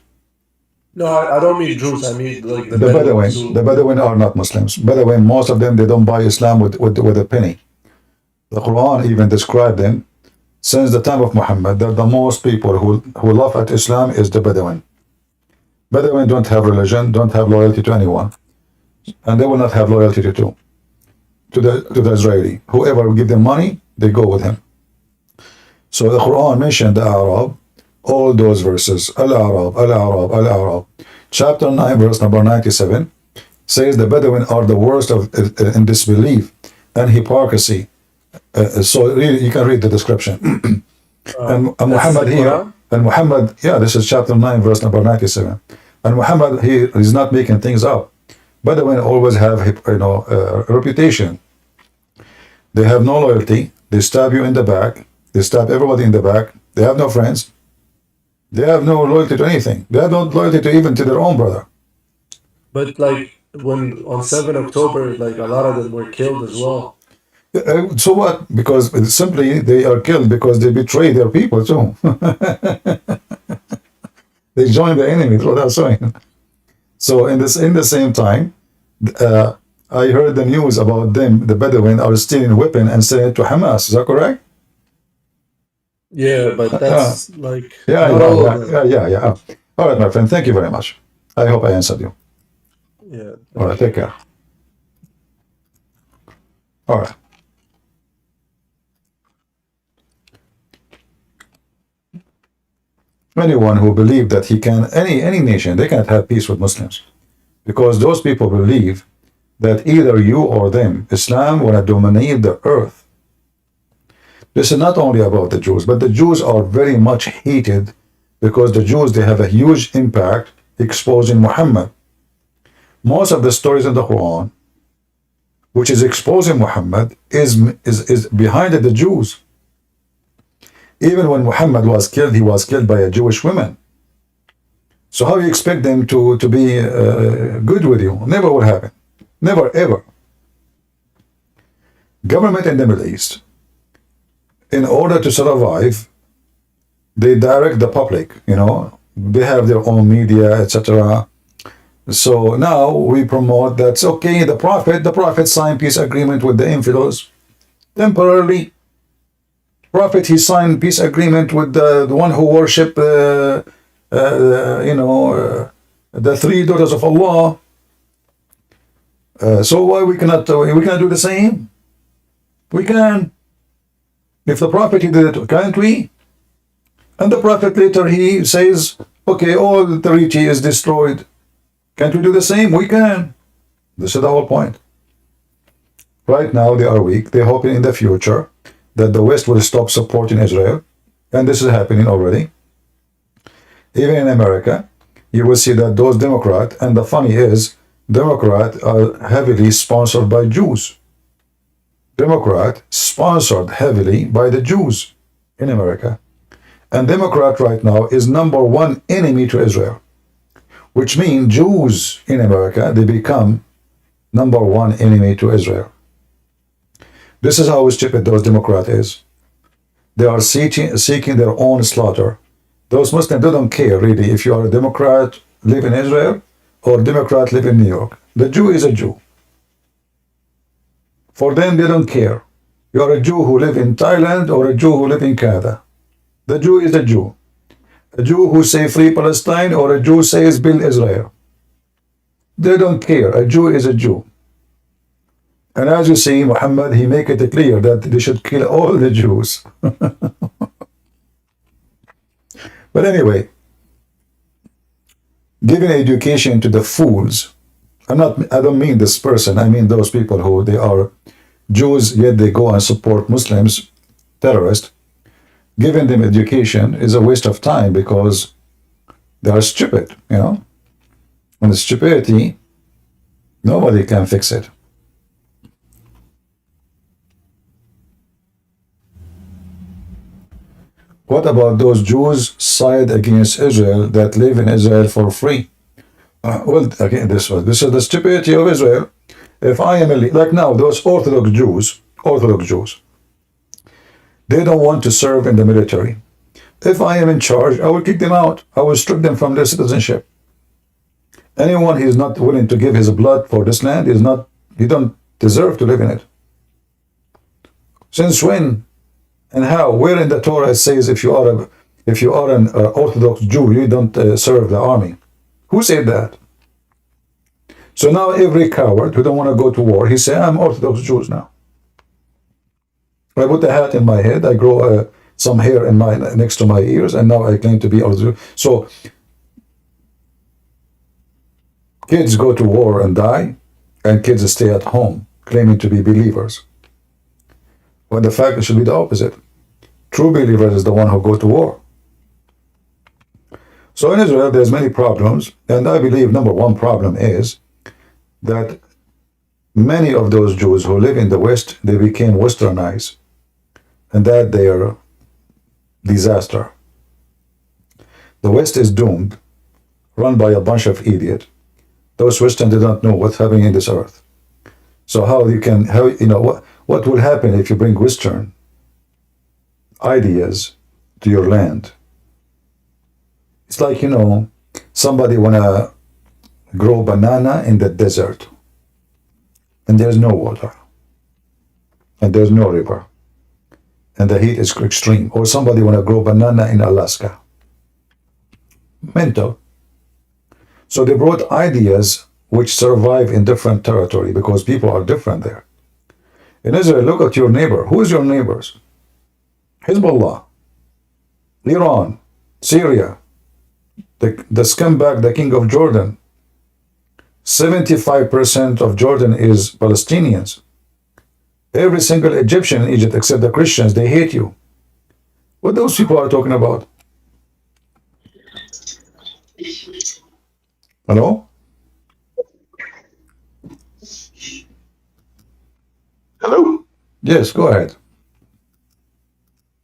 No, I don't mean Jews. I mean like the Bedouin. The Bedouin are not Muslims. Bedouin, most of them, they don't buy Islam with a penny. The Quran even described them since the time of Muhammad, that the most people who laugh at Islam is the Bedouin. Bedouin don't have religion, don't have loyalty to anyone, and they will not have loyalty to the Israeli. Whoever will give them money, they go with him. So the Quran mentioned the Arab, all those verses, Al-Arab, Al-Arab, Al-Arab. Chapter 9, verse number 97, says the Bedouin are the worst in disbelief and hypocrisy. So really, you can read the description. And Muhammad here, this is chapter 9, verse number 97. And Muhammad, he is not making things up. Bedouin always have, a reputation. They have no loyalty. They stab you in the back. They stab everybody in the back. They have no friends. They have no loyalty to anything. They have no loyalty to even to their own brother. But like when on 7 October, like a lot of them were killed as well. So what? Because simply they are killed because they betray their people too. They join the enemy. That's what I'm saying. So in the same time, I heard the news about them, the Bedouin are stealing weapon and selling it to Hamas. Is that correct? Yeah, but that's like Yeah, not all of them. yeah. All right, my friend. Thank you very much. I hope I answered you. Yeah. All right, take care. All right. Anyone who believe that he can, any nation, they can't have peace with Muslims, because those people believe that either you or them, Islam want to dominate the earth. This is not only about the Jews, but the Jews are very much hated because the Jews, they have a huge impact exposing Muhammad. Most of the stories in the Quran, which is exposing Muhammad, is behind the Jews. Even when Muhammad was killed, he was killed by a Jewish woman. So how do you expect them to be good with you? Never will happen. Never, ever. Government in the Middle East, in order to survive, they direct the public, you know. They have their own media, etc. So now we promote that's okay, the Prophet signed peace agreement with the infidels temporarily. Prophet, he signed peace agreement with the one who worship, the three daughters of Allah. So why we cannot do the same? We can. If the Prophet he did it, can't we? And the Prophet later he says, okay, all the treaty is destroyed. Can't we do the same? We can. This is the whole point. Right now they are weak. They're hoping in the future that the West will stop supporting Israel. And this is happening already. Even in America, you will see that those Democrats, and the funny is, Democrats are heavily sponsored by Jews. Democrat sponsored heavily by the Jews in America. And Democrat right now is #1 enemy to Israel, which means Jews in America, they become #1 enemy to Israel. This is how stupid those Democrats is. They are seeking their own slaughter. Those Muslims, they don't care really if you are a Democrat, live in Israel, or Democrat, live in New York. The Jew is a Jew. For them, they don't care. You are a Jew who live in Thailand or a Jew who live in Canada. The Jew is a Jew. A Jew who say free Palestine or a Jew says build Israel. They don't care. A Jew is a Jew. And as you see, Muhammad, he make it clear that they should kill all the Jews. But anyway, giving education to the fools, I don't mean this person, I mean those people who they are Jews, yet they go and support Muslims, terrorists. Giving them education is a waste of time because they are stupid, you know. And stupidity, nobody can fix it. What about those Jews side against Israel that live in Israel for free? Well, again, this is the stupidity of Israel. If I am like now, those Orthodox Jews, they don't want to serve in the military. If I am in charge, I will kick them out. I will strip them from their citizenship. Anyone who is not willing to give his blood for this land he don't deserve to live in it. Since when and how? Where in the Torah it says if you are an Orthodox Jew, you don't serve the army? Who said that? So now every coward who don't want to go to war, he say, I'm Orthodox Jews now. I put a hat in my head, I grow some hair in next to my ears, and now I claim to be Orthodox. So kids go to war and die, and kids stay at home claiming to be believers. When the fact it should be the opposite. True believers is the one who go to war. So in Israel, there's many problems, and I believe #1 problem is that many of those Jews who live in the West, they became westernized, and that they are disaster. The West is doomed, run by a bunch of idiots. Those Western, they don't know what's happening in this earth. So what will happen if you bring Western ideas to your land? It's like, somebody wanna grow banana in the desert. and there's no water, and there's no river, and the heat is extreme, or somebody want to grow banana in Alaska. Mental. So they brought ideas which survive in different territory because people are different there. In Israel, look at your neighbor. Who is your neighbors? Hezbollah, Iran, Syria, the scumbag, the king of Jordan. 75% of Jordan is Palestinians. Every single Egyptian in Egypt, except the Christians, they hate you. What those people are talking about? Hello? Hello. Yes, go ahead.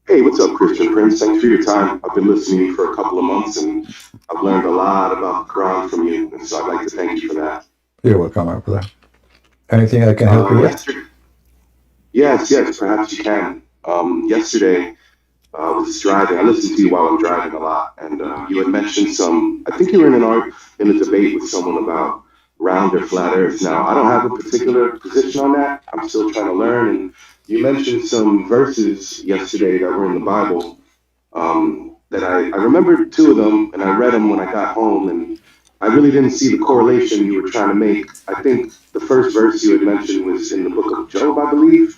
Hey, what's up, Christian Prince? Thanks for your time. I've been listening for a couple of months, and I've learned a lot about the Quran from you, and so I'd like to thank you for that. You're welcome, my brother. Anything I can help you with? Yes, perhaps you can. Yesterday, I was driving. I listen to you while I'm driving a lot, and you had mentioned some. I think you were in a debate with someone about round or flat Earth. Now, I don't have a particular position on that. I'm still trying to learn, and you mentioned some verses yesterday that were in the Bible. That I remembered two of them, and I read them when I got home, and I really didn't see the correlation you were trying to make. I think the first verse you had mentioned was in the book of Job, I believe.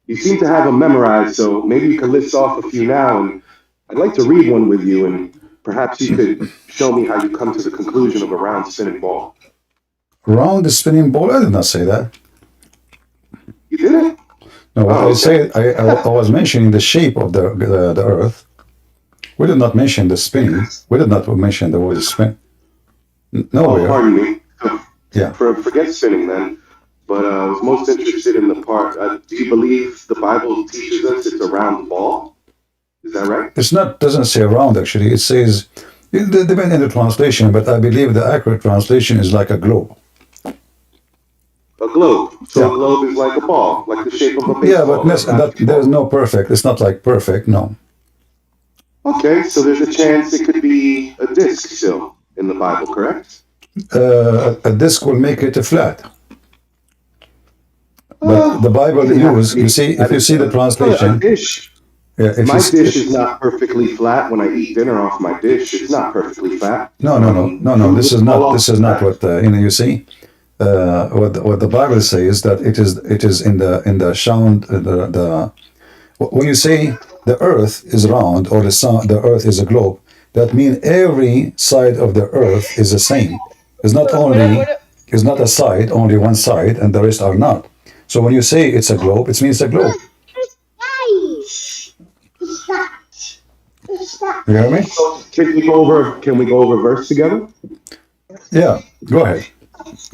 You seem to have them memorized, so maybe you could list off a few now, and I'd like to read one with you, and perhaps you could show me how you come to the conclusion of a round spinning ball. Round spinning ball? I did not say that. You didn't? No, what I said, I was mentioning the shape of the Earth. We did not mention the spinning. We did not mention the word spin. Nowhere. Pardon me. Yeah. Forget spinning then. But I was most interested in the part. Do you believe the Bible teaches us it's a round ball? Is that right? It's not. Doesn't say round actually. It says. It depends on the translation, but I believe the accurate translation is like a globe. A globe. So Yeah. a globe is like a ball, like the shape of a baseball. Yeah, but there's no perfect. It's not like perfect. No. Okay, so there's a chance it could be a disc still in the Bible, correct? A disc will make it a flat. But the Bible use, you see, if you see the A translation, dish. yeah, if My you, dish is not perfectly flat. When I eat dinner off my dish, it's not perfectly flat. no. This is not what you see. What the Bible says that it is in the sound when you say the Earth is round or the Earth is a globe, that means every side of the Earth is the same. It's not a side, only one side, and the rest are not. So when you say it's a globe, it means a globe. You hear me? Can we go over a verse together? Yeah. Go ahead.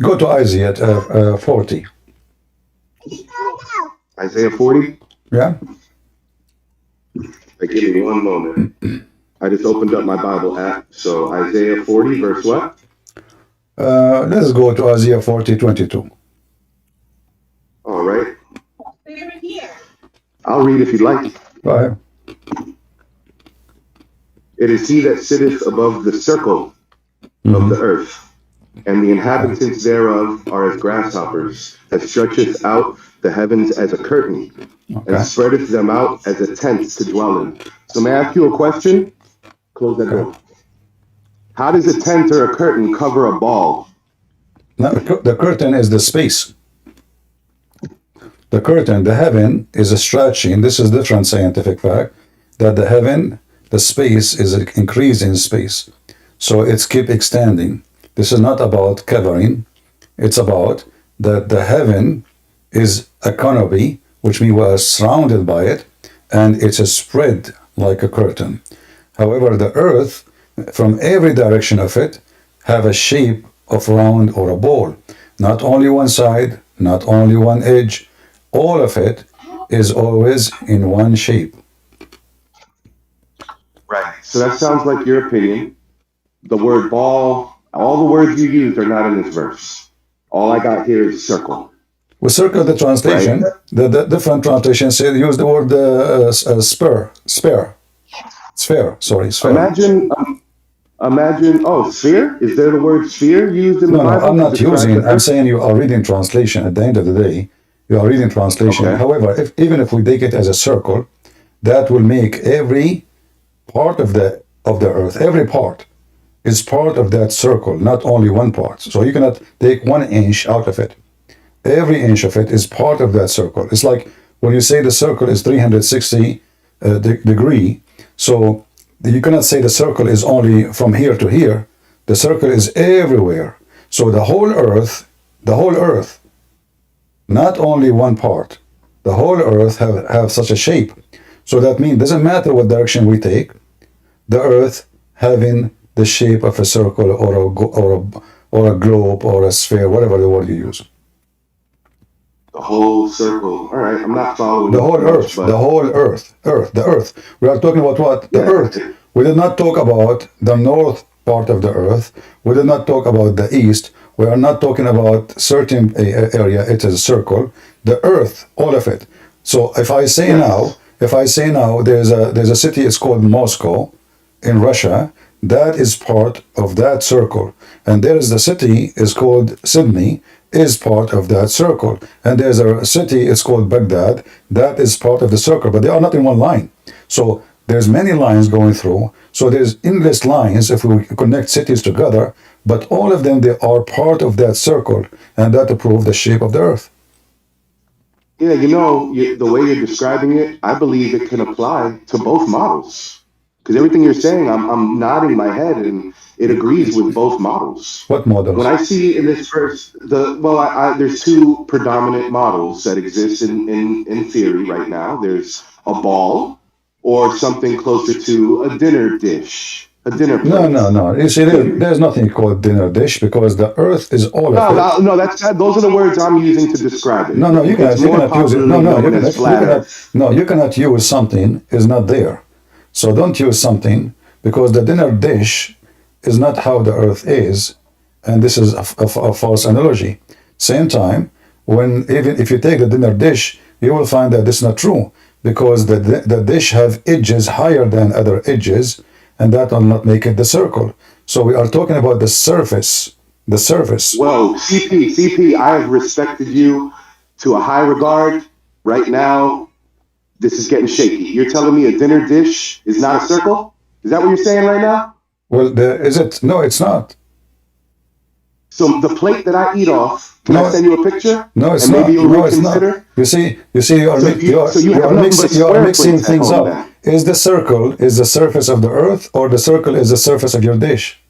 Go to Isaiah 40. Isaiah 40. Yeah. Give me one moment. I just opened up my Bible app. So Isaiah 40, verse what? Let's go to Isaiah 40:22. All right. I'll read if you'd like. Go ahead. It is he that sitteth above the circle of the earth, and the inhabitants thereof are as grasshoppers, that stretcheth out the heavens as a curtain, Okay. and spreadeth them out as a tent to dwell in. So may I ask you a question? Close that door. How does a tent or a curtain cover a ball? Now, the curtain is the space. The curtain, the heaven, is a stretching. This is different scientific fact that the heaven, the space is increasing in space, so it's keep extending. This is not about covering. It's about that the heaven is a canopy, which means we are surrounded by it, and it's a spread like a curtain. However, the earth, from every direction of it, have a shape of round or a ball. Not only one side, not only one edge, all of it is always in one shape. Right. So that sounds like your opinion. The word ball, all the words you used are not in this verse. All I got here is circle. We circle the translation. Right. The different translations say use the imagine, oh, sphere? Is there the word sphere used in the No, Bible? I'm to not describe using. the I'm earth? saying you are reading translation. At the end of the day, you are reading translation. Okay. However, even if we take it as a circle, that will make every part of the earth, every part is part of that circle, not only one part. So you cannot take 1 inch out of it. Every inch of it is part of that circle. It's like when you say the circle is 360 degree. So you cannot say the circle is only from here to here. The circle is everywhere. So the whole earth, not only one part, the whole earth have such a shape. So that means doesn't matter what direction we take, the earth having the shape of a circle or a globe or a sphere, whatever the word you use. The whole circle. All right, I'm not following. The whole much, earth, but the whole earth, the earth. We are talking about what? The Yeah. earth. We did not talk about the north part of the earth. We did not talk about the east. We are not talking about certain area. It is a circle. The earth, all of it. So if I say now, there's a city. It's called Moscow, in Russia. That is part of that circle. And there is the city is called Sydney, is part of that circle. And there's a city, it's called Baghdad, that is part of the circle, but they are not in one line. So there's many lines going through. So there's endless lines if we connect cities together, but all of them, they are part of that circle, and that approves the shape of the earth. yeah, the way you're describing it, I believe it can apply to both models. Because everything you're saying, I'm nodding my head, and it agrees with both models. What models? When I see in this verse, there's two predominant models that exist in theory right now. There's a ball, or something closer to a dinner dish, a dinner plate. No. You see, there's nothing called dinner dish because the earth is all of it. No, those are the words I'm using to describe it. No, you cannot use it. No, you cannot use something is not there. So don't use something because the dinner dish is not how the earth is, and this is a false analogy. Same time, when even if you take the dinner dish, you will find that this is not true because the dish have edges higher than other edges, and that will not make it the circle. So we are talking about the surface. The surface. Whoa, CP, I have respected you to a high regard. Right now, this is getting shaky. You're telling me a dinner dish is not a circle? Is that what you're saying right now? Well, is it? No, it's not. So the plate that I eat off, can I send you a picture? No, it's and not. Maybe you'll No, it's reconsider? not. You see, you are you mixing things up. Is the circle is the surface of the earth, or the circle is the surface of your dish?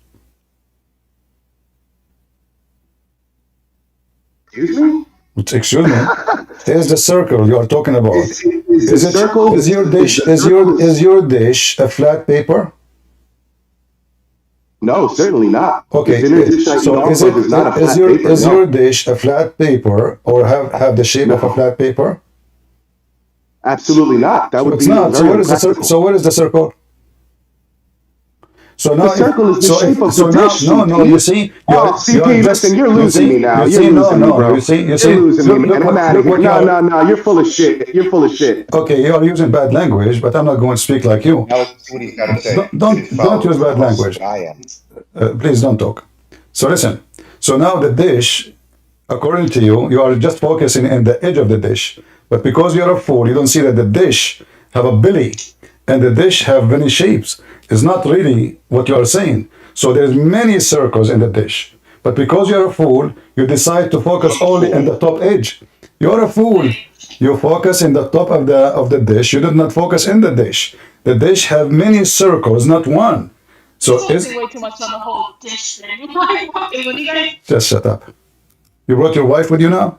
Excuse me? Excuse me. Is the circle you are talking about? Is your dish a flat paper? No, certainly not. Okay. So is your dish a flat paper or have the shape of a flat paper? Absolutely not. That would It's be not. So what is the circle? So what is the circle? So now, the circle is the shape of the dish. No. You see, CP, listen, you're losing me now. You're losing me, bro. You see, you're losing me, man. I'm out of here. No. You're full of shit. You're full of shit. Okay, you are using bad language, but I'm not going to speak like you. Now let's see what he's got to say. Don't use bad language. I am. Please don't talk. So listen. So now the dish, according to you, you are just focusing on the edge of the dish. But because you're a fool, you don't see that the dish have a belly and the dish have many shapes. It's not really what you are saying. So there's many circles in the dish. But because you're a fool, you decide to focus only in the top edge. You're a fool. You focus in the top of the dish. You did not focus in the dish. The dish have many circles, not one. So It's way too much on the whole dish thing. Like, what do you guys? Just shut up. You brought your wife with you now?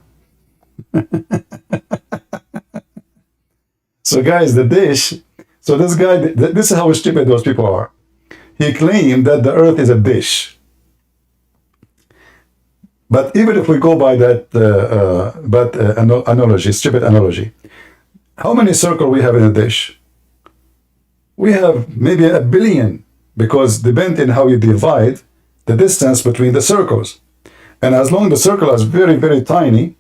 So guys, the dish. So this guy, this is how stupid those people are. He claimed that the earth is a dish. But even if we go by that analogy, stupid analogy, how many circles we have in a dish? We have maybe 1 billion, because depending how you divide the distance between the circles. And as long as the circle is very, very tiny,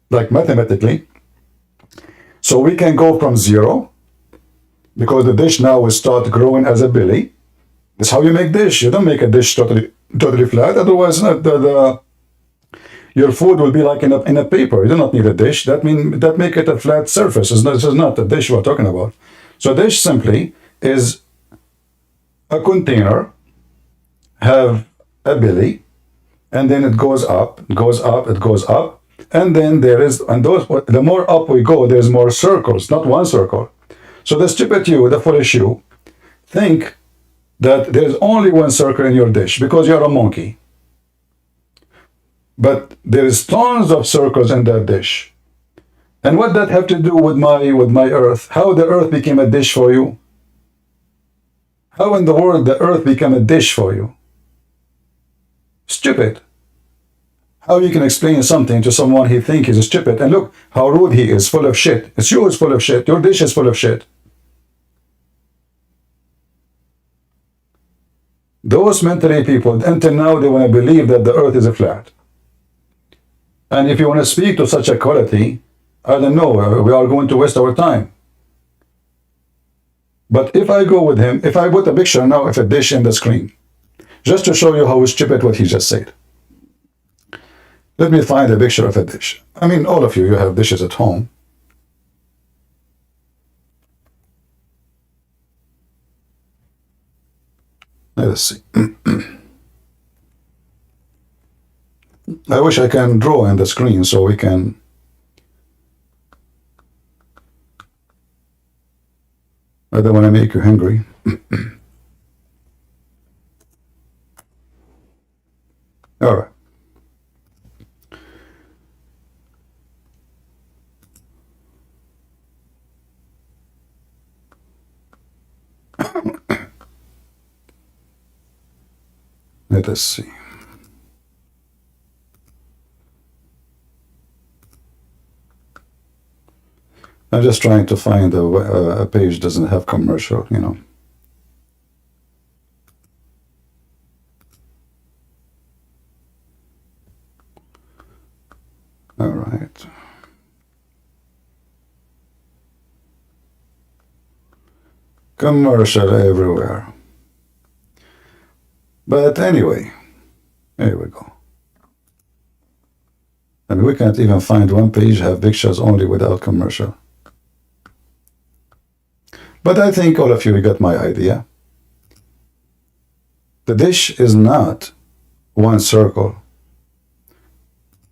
like mathematically, so we can go from 0, because the dish now will start growing as a belly, That's how you make dish. You don't make a dish totally flat. Otherwise, your food will be like in a paper. You do not need a dish. That make it a flat surface. This is not a dish we're talking about. So a dish simply is a container, have a belly, and then it goes up, it goes up, it goes up, and then the more up we go, there's more circles, not one circle. So the stupid you, the foolish you, think that there's only one circle in your dish because you're a monkey. But there is tons of circles in that dish. And what that have to do with my earth? How the earth became a dish for you? How in the world the earth became a dish for you? Stupid. How you can explain something to someone he thinks is stupid, and look how rude he is, full of shit. It's yours full of shit. Your dish is full of shit. Those mentally people, until now, they want to believe that the earth is a flat. And if you want to speak to such a quality, I don't know, we are going to waste our time. But if I go with him, if I put a picture now of a dish in the screen, just to show you how stupid what he just said. Let me find a picture of a dish. I mean, all of you have dishes at home. Let's see. I wish I can draw in the screen so we can. I don't want to make you hungry. All right. Let us see. I'm just trying to find a page doesn't have commercial, you know. All right. Commercial everywhere. But anyway, here we go. And we can't even find one page have pictures only without commercial. But I think all of you got my idea. The dish is not one circle.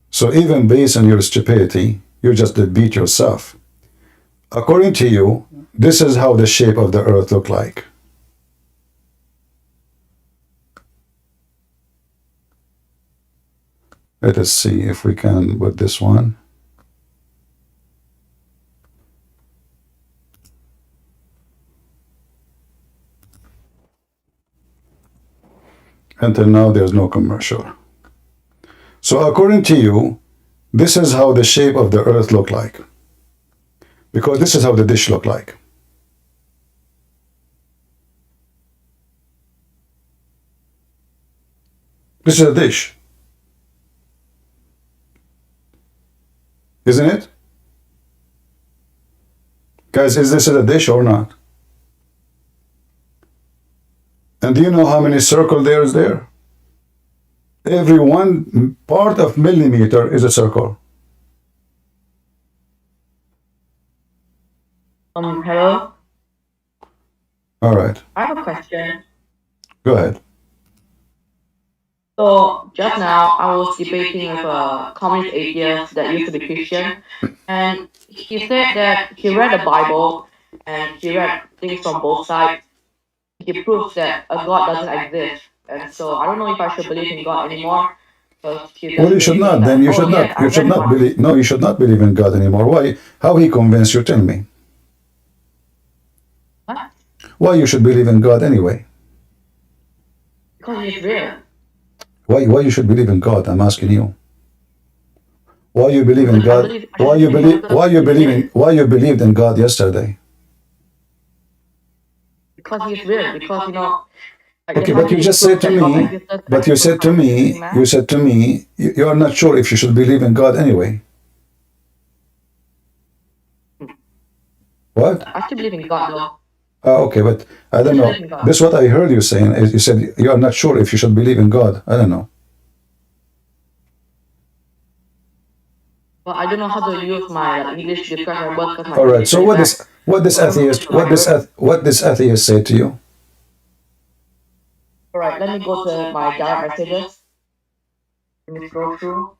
So even based on your stupidity, you just did beat yourself. According to you, this is how the shape of the earth look like. Let us see if we can with this one. Until now, there's no commercial. So according to you, this is how the shape of the earth look like. Because this is how the dish look like. This is a dish. Isn't it? Guys, is this a dish or not? And do you know how many circles there is there? Every one part of millimeter is a circle. Hello? All right. I have a question. Go ahead. So, just now, I was debating with a communist atheist that used to be Christian, and he said that he read the Bible, and he read things from both sides. He proves that a God doesn't exist. And so, I don't know if I should believe in God anymore. Well, you should not. Then you should not. You should not believe. No, you should not believe in God anymore. Why? How he convinced you? Tell me. What? Why you should believe in God anyway? Because he's real. Why you should believe in God? I'm asking you. Why you believe in God? Why you believed in God yesterday? Because he's real. Because Okay, but you just said to me. But you said to me. You said to me. You are not sure if you should believe in God anyway. What? I still believe in God though. Okay, but I don't know. This is what I heard you saying. Is you said you are not sure if you should believe in God. I don't know. Well, I don't know how to use my English to describe my work. All right. So what this atheist say to you? All right, let me go to my direct messages. Let me scroll through.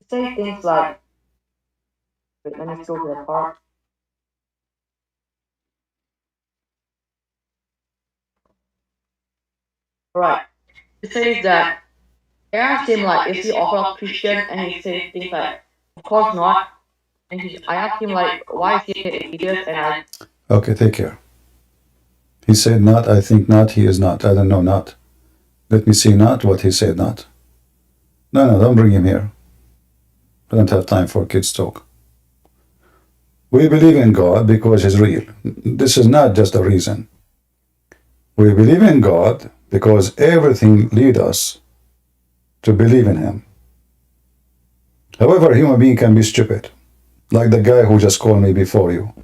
Say things like, wait, let me scroll to the part. Right. It says that I asked him like, is he Orthodox Christian? And he says things like, of course not. And I asked him like, why is he an atheist? And I. Okay, take care. He said not. I think not. He is not. I don't know not. Let me see not what he said not. No, don't bring him here. I don't have time for kids talk. We believe in God because He's real. This is not just a reason. We believe in God because everything leads us to believe in Him. However, a human being can be stupid, like the guy who just called me before you.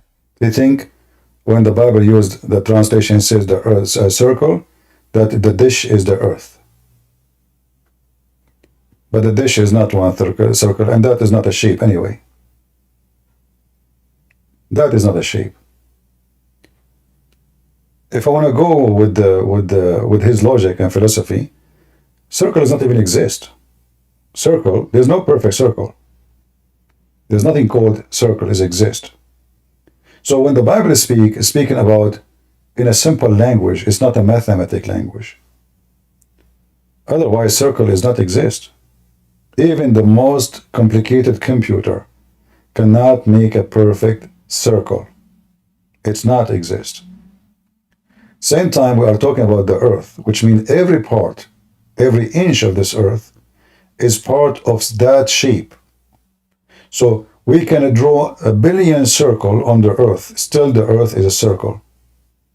They think when the Bible used the translation says the earth a circle, that the dish is the earth. But the dish is not one circle, and that is not a shape anyway. That is not a shape. If I want to go with his logic and philosophy, circle does not even exist. Circle, there's no perfect circle. There's nothing called circle is exist. So when the Bible is speaking about in a simple language, it's not a mathematic language. Otherwise, circle does not exist. Even the most complicated computer cannot make a perfect circle. It's not exist. Same time, we are talking about the earth, which means every part, every inch of this earth is part of that shape. So we can draw a billion circles on the earth. Still, the earth is a circle.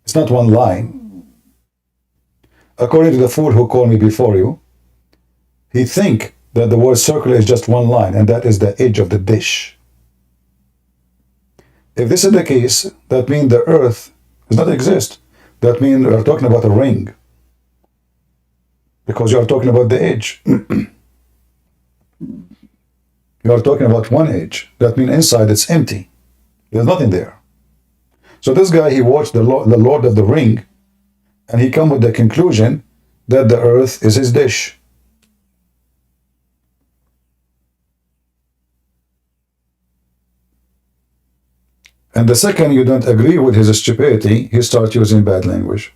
It's not one line. According to the fool who called me before you, he thinks that the word circle is just one line, and that is the edge of the dish. If this is the case, that means the earth does not exist. That means we are talking about a ring, because you are talking about the edge. You are talking about one edge. That means inside it's empty. There's nothing there. So this guy, he watched the Lord of the Ring, and he come with the conclusion that the earth is his dish. And the second you don't agree with his stupidity, he starts using bad language.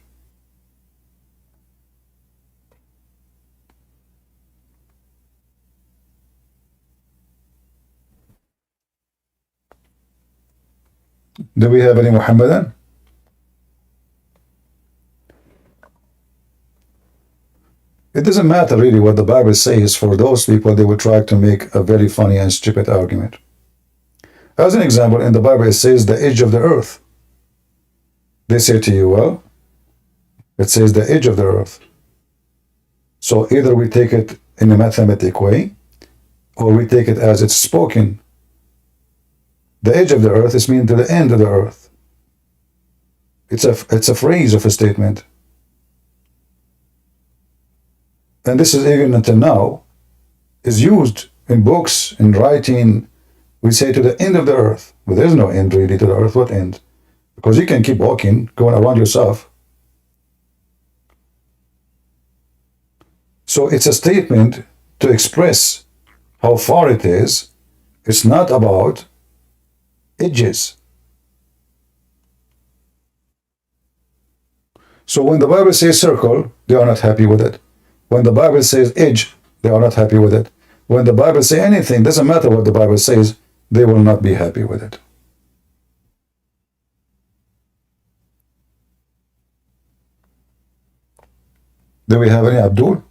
Do we have any Muhammadan? It doesn't matter really what the Bible says. For those people, they will try to make a very funny and stupid argument. As an example, in the Bible, it says the edge of the earth. They say to you, well, it says the edge of the earth. So either we take it in a mathematic way, or we take it as it's spoken. The edge of the earth is mean to the end of the earth. It's a phrase of a statement. And this is even until now, is used in books, in writing. We say to the end of the earth, but there's no end really to the earth. What end? Because you can keep walking, going around yourself. So it's a statement to express how far it is. It's not about edges. So when the Bible says circle, they are not happy with it. When the Bible says edge, they are not happy with it. When the Bible says anything, doesn't matter what the Bible says, they will not be happy with it. Do we have any Abdul?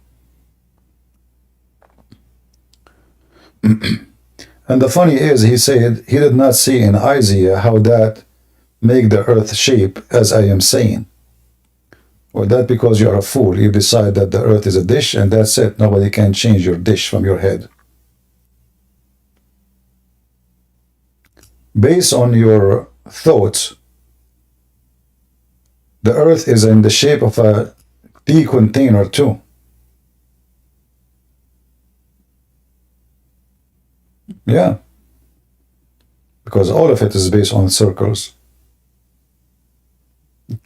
And the funny is, he said he did not see in Isaiah how that make the earth shape as I am saying. Well, that because you are a fool. You decide that the earth is a dish, and that's it. Nobody can change your dish from your head. based on your thoughts, the earth is in the shape of a tea container too. Yeah. Because all of it is based on circles.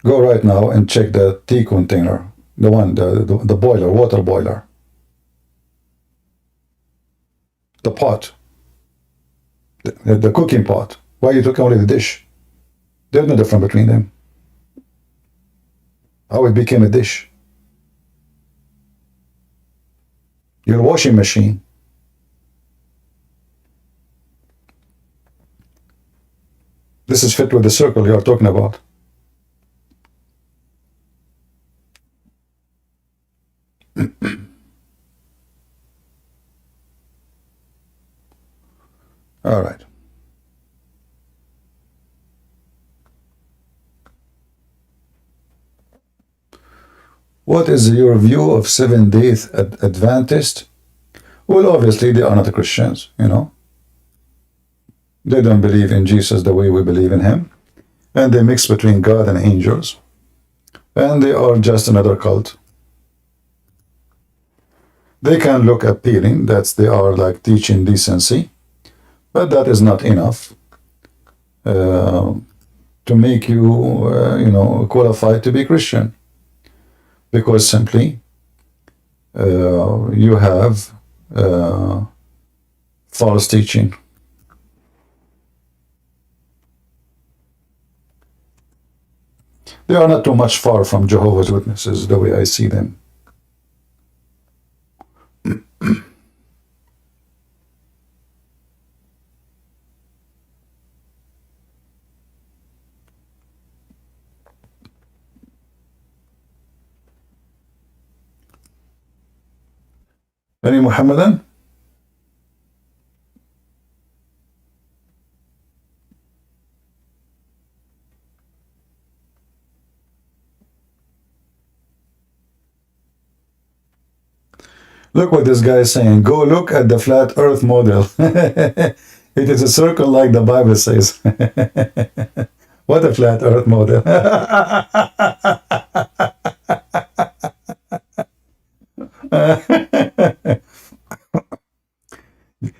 Go right now and check the tea container, the boiler, water boiler, the pot, the cooking pot. Why you took only the dish? There's no difference between them. How it became a dish. Your washing machine. This is fit with the circle you are talking about. All right. What is your view of Seventh-day Adventist? Well, obviously they are not Christians, you know. They don't believe in Jesus the way we believe in him. And they mix between God and angels. And they are just another cult. They can look appealing, that they are like teaching decency, but that is not enough to make you, qualified to be Christian. Because simply you have false teaching. They are not too much far from Jehovah's Witnesses, the way I see them. Any Muhammadan? Look what this guy is saying. Go look at the flat earth model. It is a circle like the Bible says. What a flat earth model.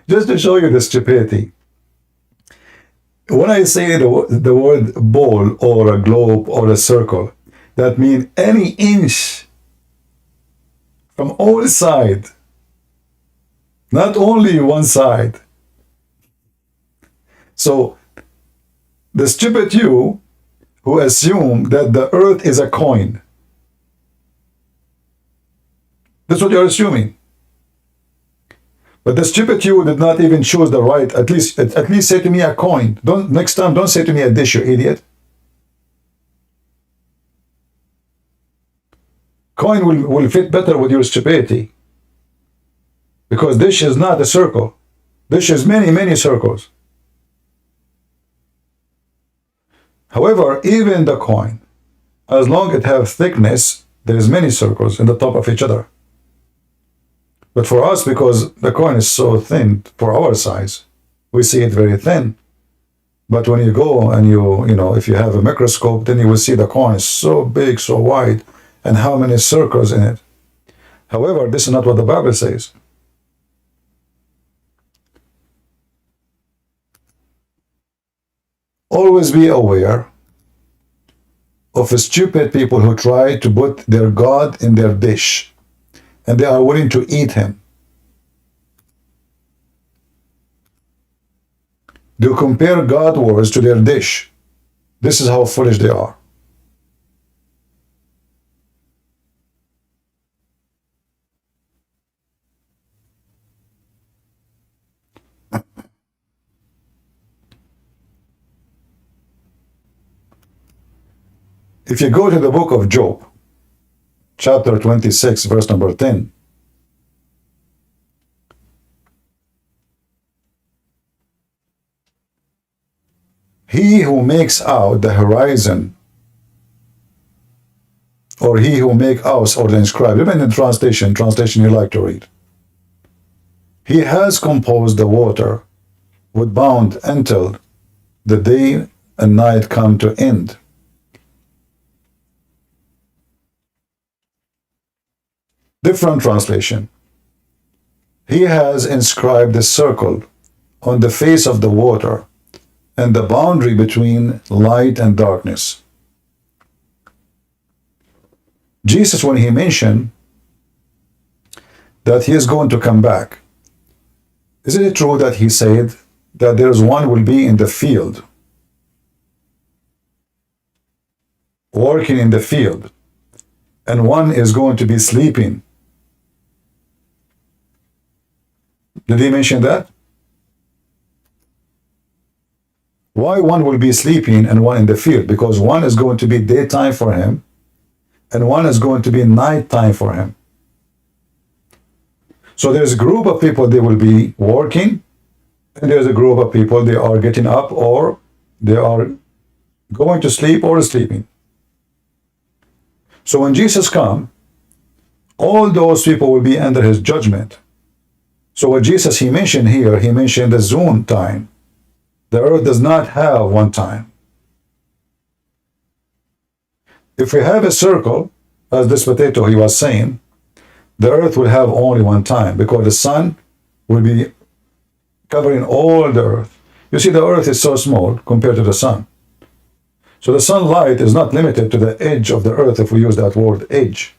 Just to show you the stupidity. When I say the word ball or a globe or a circle, that means any inch from all sides, not only one side. So the stupid you who assume that the earth is a coin, that's what you're assuming. But the stupid you did not even choose the right. At least say to me a coin. Next time don't say to me a dish, you idiot. Coin will fit better with your stupidity. Because dish is not a circle. Dish is many circles. However, even the coin, as long as it has thickness, there is many circles in the top of each other. But for us, because the coin is so thin for our size, we see it very thin. But when you go and if you have a microscope, then you will see the coin is so big, so wide, and how many circles in it. However, this is not what the Bible says. Always be aware of stupid people who try to put their God in their dish. And they are willing to eat him. They compare God words to their dish. This is how foolish they are. If you go to the book of Job, chapter 26, verse number 10. He who makes out the horizon, or he who make us, or the inscribed, even in translation you like to read. He has composed the water with bound until the day and night come to end. Different translation. He has inscribed a circle on the face of the water and the boundary between light and darkness. Jesus, when he mentioned that he is going to come back, isn't it true that he said that there's one will be in the field, working in the field, and one is going to be sleeping? Did he mention that? Why one will be sleeping and one in the field? Because one is going to be daytime for him and one is going to be nighttime for him. So there's a group of people, they will be working, and there's a group of people, they are getting up or they are going to sleep or sleeping. So when Jesus comes, all those people will be under his judgment. So what Jesus, he mentioned here, he mentioned the zone time. The earth does not have one time. If we have a circle, as this potato he was saying, the earth will have only one time because the sun will be covering all the earth. You see, the earth is so small compared to the sun. So the sunlight is not limited to the edge of the earth, if we use that word edge.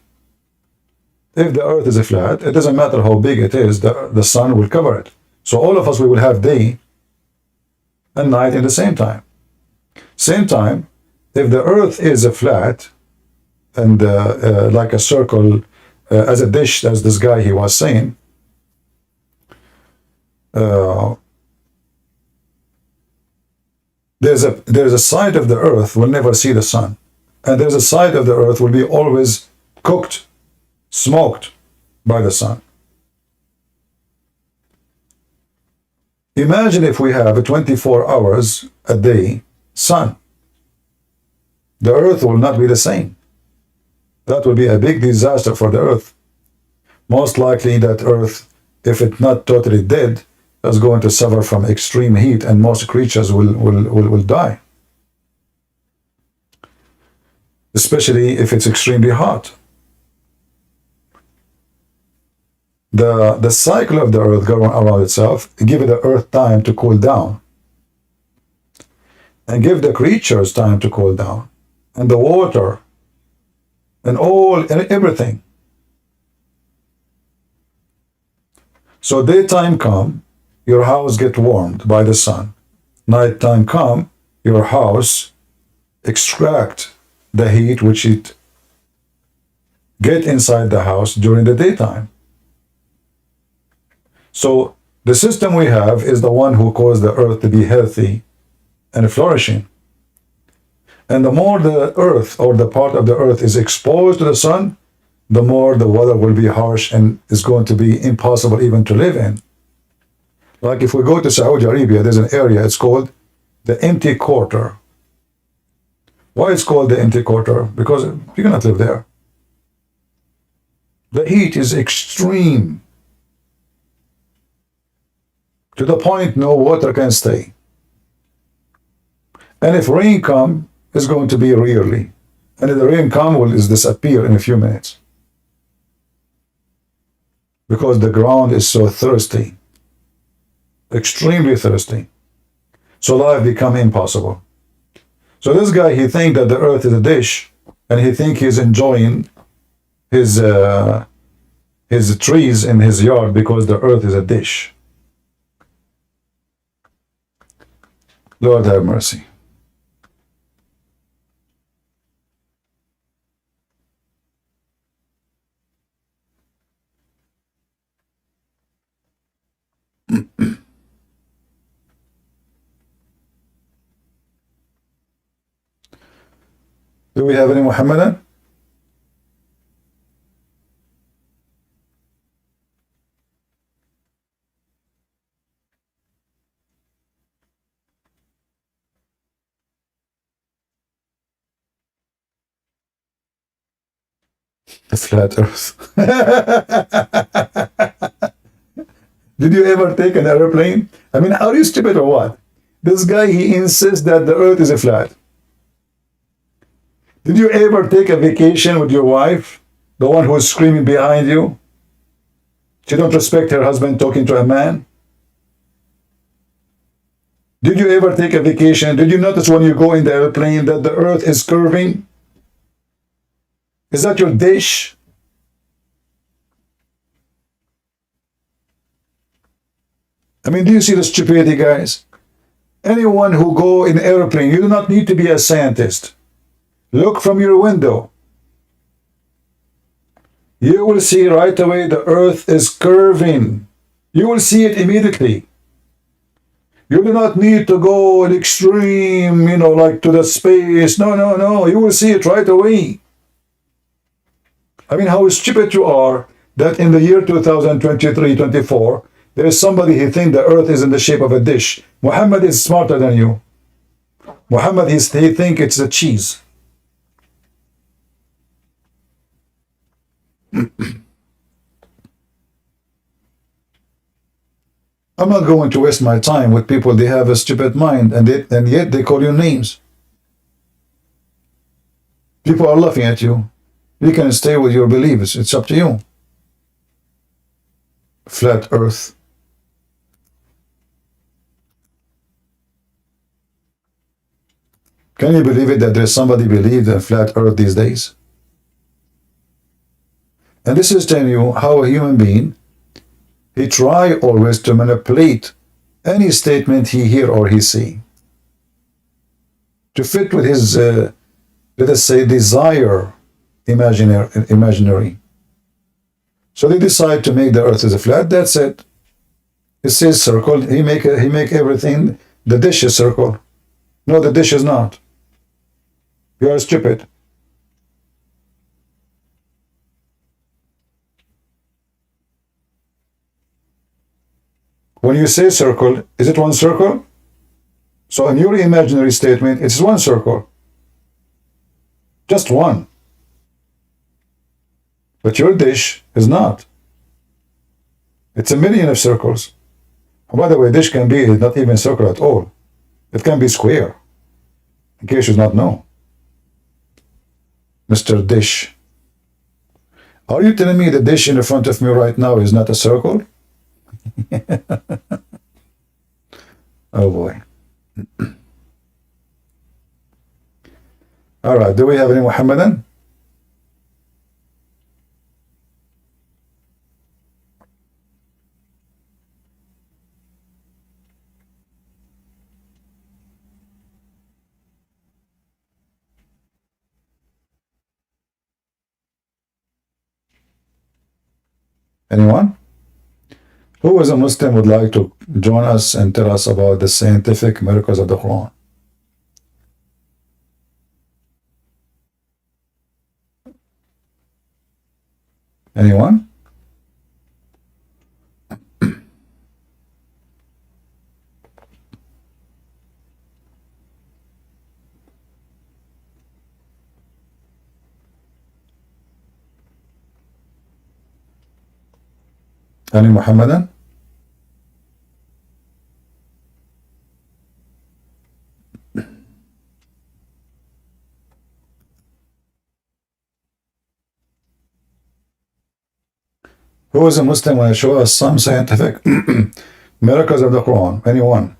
If the earth is flat, it doesn't matter how big it is, the sun will cover it. So all of us, we will have day and night in the same time. Same time, if the earth is flat and like a circle, as a dish, as this guy he was saying, there's a side of the earth will never see the sun, and there's a side of the earth will be always cooked, smoked by the sun. Imagine if we have 24 hours a day sun. The earth will not be the same. That will be a big disaster for the earth. Most likely that earth, if it's not totally dead, is going to suffer from extreme heat and most creatures will die. Especially if it's extremely hot. The cycle of the earth going around itself, give the earth time to cool down. And give the creatures time to cool down. And the water. And everything. So daytime come, your house get warmed by the sun. Nighttime come, your house extract the heat which it get inside the house during the daytime. So the system we have is the one who caused the earth to be healthy and flourishing. And the more the earth or the part of the earth is exposed to the sun, the more the weather will be harsh and is going to be impossible even to live in. Like if we go to Saudi Arabia, there's an area, it's called the empty quarter. Why it's called the empty quarter? Because you cannot live there. The heat is extreme. To the point no water can stay. And if rain come, it's going to be rarely. And if the rain come, will disappear in a few minutes. Because the ground is so thirsty. Extremely thirsty. So life become impossible. So this guy, he think that the earth is a dish, and he think he's enjoying his trees in his yard because the earth is a dish. Lord have mercy. Do we have any Muhammadan? The flat earth. Did you ever take an airplane? I mean, are you stupid or what? This guy, he insists that the earth is a flat. Did you ever take a vacation with your wife? The one who is screaming behind you? She don't respect her husband talking to a man? Did you ever take a vacation? Did you notice when you go in the airplane that the earth is curving? Is that your dish? I mean, do you see the stupidity, guys? Anyone who go in airplane, you do not need to be a scientist. Look from your window. You will see right away the earth is curving. You will see it immediately. You do not need to go an extreme, like to the space. No, no, no. You will see it right away. I mean, how stupid you are that in the year 2023-24, there is somebody who thinks the earth is in the shape of a dish. Muhammad is smarter than you. Muhammad, he thinks it's a cheese. I'm not going to waste my time with people, they have a stupid mind, and yet they call you names. People are laughing at you. You can stay with your beliefs. It's up to you. Flat earth. Can you believe it that there's somebody believes in flat earth these days? And this is telling you how a human being, he try always to manipulate any statement he hear or he see to fit with his, let us say, desire imaginary. So they decide to make the earth as a flat. That's it. It says circle. He make everything. The dish is circle. No, the dish is not. You are stupid. When you say circle, is it one circle? So in your imaginary statement, it's one circle. Just one. But your dish is not. It's a million of circles. And by the way, dish can be not even circle at all. It can be square. In case you do not know. Mr. Dish. Are you telling me the dish in front of me right now is not a circle? Oh boy. All right, do we have any Muhammadan? Anyone? Who is a Muslim would like to join us and tell us about the scientific miracles of the Quran? Anyone? Any Muhammadan? Who is a Muslim when I show us some scientific miracles of the Quran? Anyone?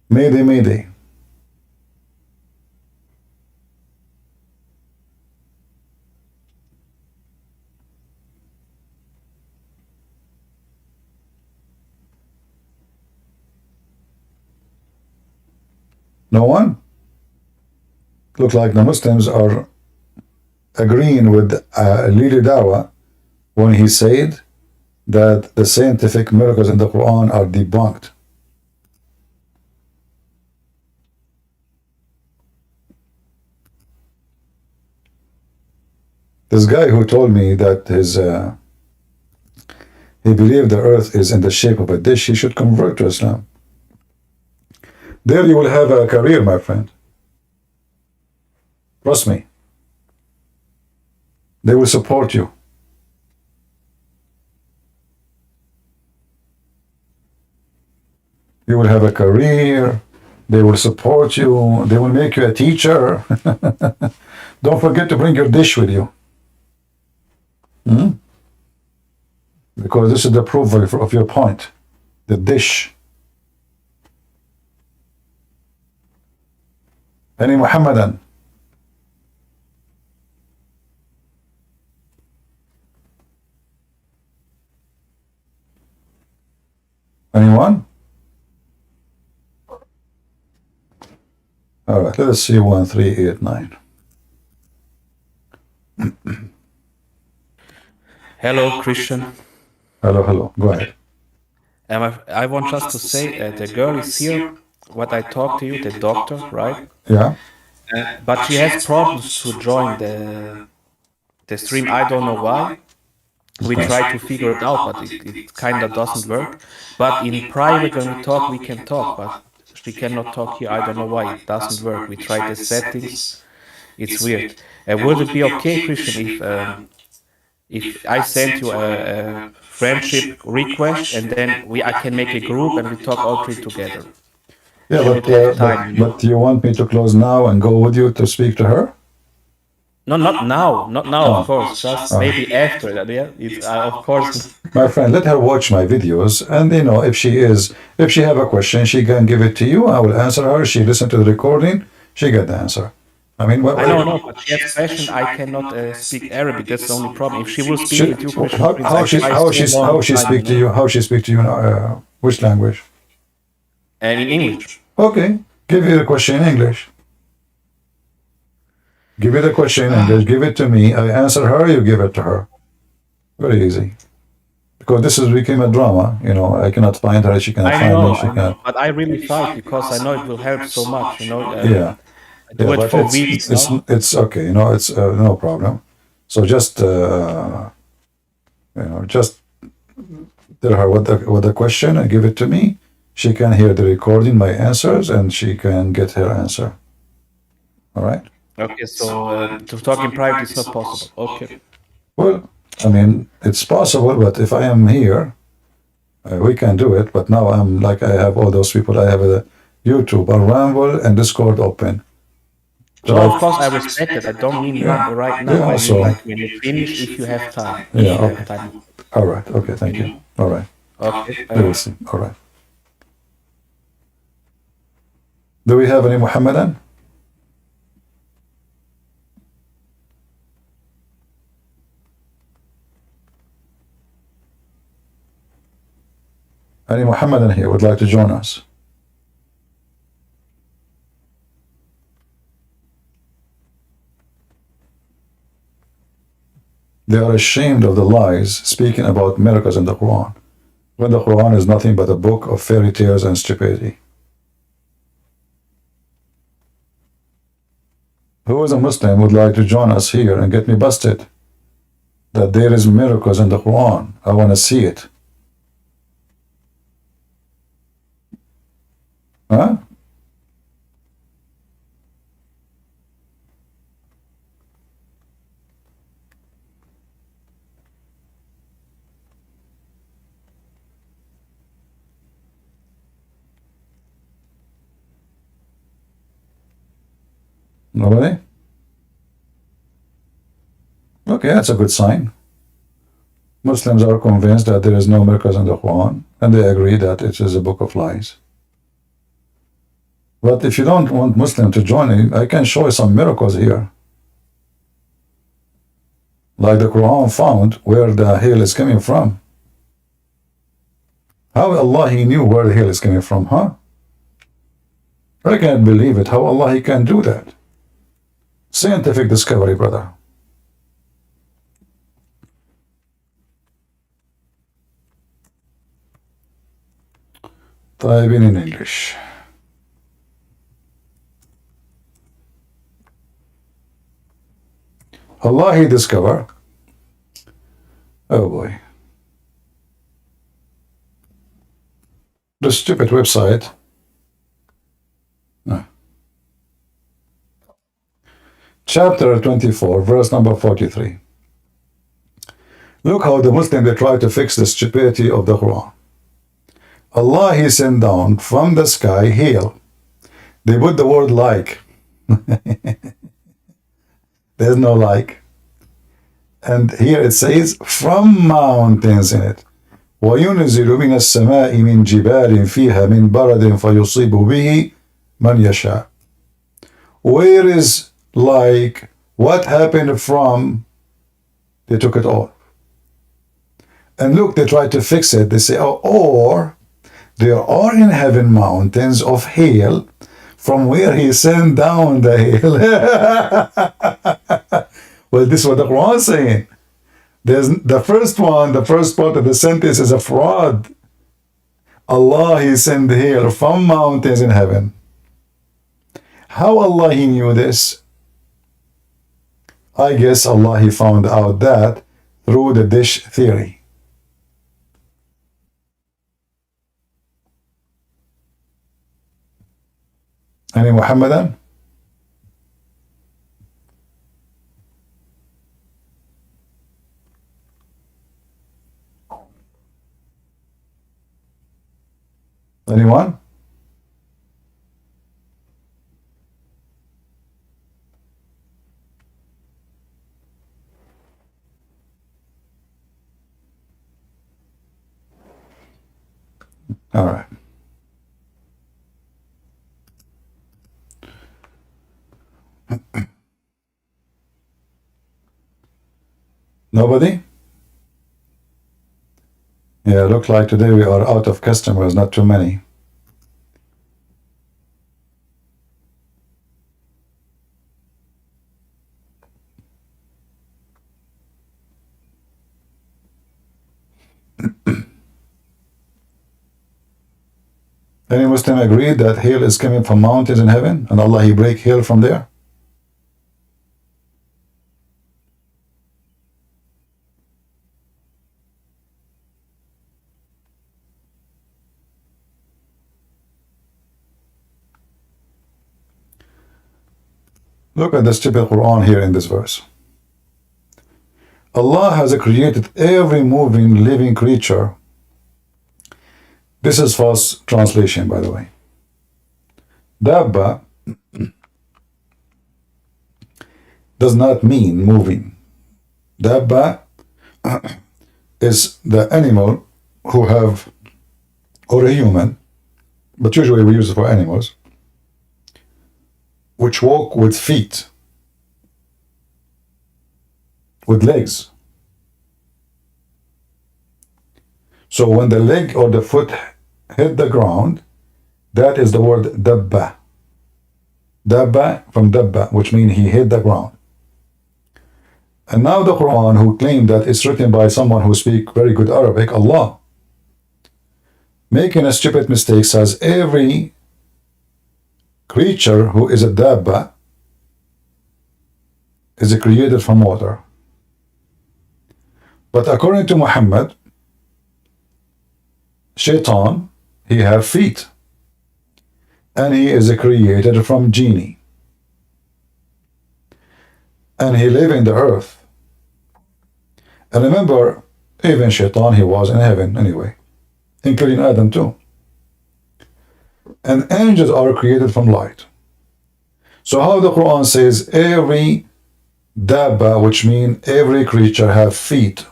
Mayday, mayday. No one? Look like the Muslims are agreeing with Lili Dawa when he said that the scientific miracles in the Quran are debunked. This guy who told me that he believed the earth is in the shape of a dish, he should convert to Islam. There you will have a career, my friend. Trust me. They will support you. You will have a career. They will support you. They will make you a teacher. Don't forget to bring your dish with you. Because this is the proof of your point. The dish. Any Muhammadan? Anyone? All right, let's see 1389. Hello, Christian. Hello. Go ahead. I want just to say the girl is here. What I talked to you, the doctor, right? Yeah. But she has problems to join the stream. I don't know why. We try to figure it out, but it kind of doesn't work. But in private, when we talk, we can talk, but she cannot talk here. I don't know why it doesn't work. We tried the settings. It's weird. Would it be okay, Christian, if I send you a friendship request and then I can make a group and we talk all three together? Yeah, but you want me to close now and go with you to speak to her? No, not now, of course. Just maybe after that. Yeah, of course. My friend, let her watch my videos, and if she have a question, she can give it to you. I will answer her. She listen to the recording. She get the answer. I mean, I know, but she has question. I cannot speak Arabic. That's the only problem. If she will speak with you, how she speak to you? How she speak to you? Which language? And in English. Okay, give you the question in English. Give you the question in English. Give it to me. I answer her. You give it to her. Very easy. Because this became a drama. I cannot find her. She cannot find me. She cannot. But I really fight because I know it will help so much. Yeah. Do it for weeks. It's okay. It's no problem. So just just tell her what the question and give it to me. She can hear the recording, my answers, and she can get her answer. All right. Okay, so to talk in private is not possible. Okay. Well, I mean, it's possible, but if I am here, we can do it. But now I'm like I have all those people. I have a YouTube, a Rumble, and Discord open. So of course I respect it. I don't mean right now. I mean like when you finish, if you have time. Yeah. Okay. All right. Okay. Thank you. All right. Okay. All right. Do we have any Muhammadan? Any Muhammadan here would like to join us? They are ashamed of the lies speaking about miracles in the Quran, when the Quran is nothing but a book of fairy tales and stupidity. Who is a Muslim would like to join us here and get me busted? That there is miracles in the Quran. I want to see it. Huh? Nobody? Okay, that's a good sign. Muslims are convinced that there is no miracles in the Quran, and they agree that it is a book of lies. But if you don't want Muslim to join in, I can show you some miracles here. Like the Quran found where the hail is coming from. How Allah He knew where the hail is coming from, huh? I can't believe it. How Allah He can do that? Scientific discovery, brother. Typing in English. Allah He discover. Oh boy. The stupid website. No. Chapter 24, verse number 43. Look how the Muslims they try to fix the stupidity of the Quran. Allah, He sent down from the sky hail. They put the word like. There's no like. And here it says from mountains in it. وَيُنْزِلُ مِنَ السَّمَاءِ مِنْ جِبَالٍ فِيهَا مِنْ بَرَدٍ فَيُصِيبُ بِهِ مَنْ يَشَاءُ. Where is like? What happened from? They took it all. And look, they tried to fix it. They say, oh, or there are in heaven mountains of hail from where He sent down the hail. Well, this is what the Quran is saying. There's the first one, the first part of the sentence is a fraud. Allah, He sent hail from mountains in heaven. How Allah, He knew this? I guess Allah, He found out that through the dish theory. Any Muhammadan? Anyone? All right. Nobody? Yeah, look like today we are out of customers, not too many. Any Muslim agree that hail is coming from mountains in heaven and Allah, He break hail from there? Look at the stupid Quran here in this verse. Allah has created every moving, living creature. This is false translation, by the way. Dabba does not mean moving. Dabba is the animal who have, or a human, but usually we use it for animals, which walk with feet, with legs. So when the leg or the foot hit the ground, that is the word dabba. Dabba from dabba, which means he hit the ground. And now the Quran, who claimed that it's written by someone who speaks very good Arabic, Allah, making a stupid mistake, says every creature who is a dabba is created from water. But according to Muhammad, Shaitan, he have feet, and he is created from genie, and he live in the earth. And remember, even Shaitan, he was in heaven anyway, including Adam too. And angels are created from light. So how the Quran says every dabba, which means every creature have feet,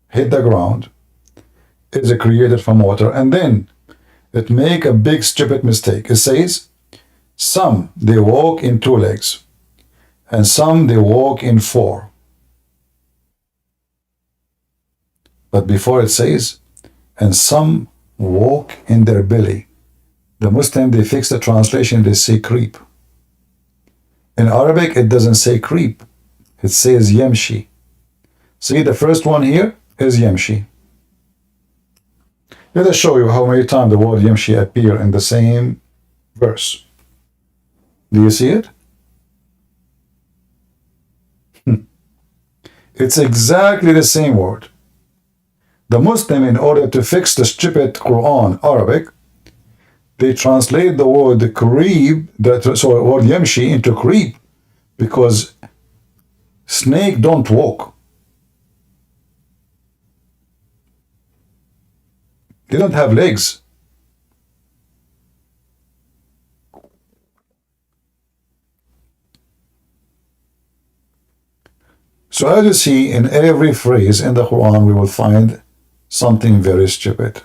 hit the ground, is created from water, and then it make a big stupid mistake. It says some they walk in 2 legs and some they walk in 4. But before it says and some walk in their belly. The Muslim, they fix the translation, they say creep. In Arabic it doesn't say creep, it says yamshi. See, the first one here is yamshi. Let us show you how many times the word yamshi appear in the same verse. Do you see it? It's exactly the same word. The Muslim, in order to fix the stupid Quran Arabic, they translate the word creep, so the word yamshi, into creep, because snake don't walk. They don't have legs. So as you see, in every phrase in the Quran, we will find something very stupid.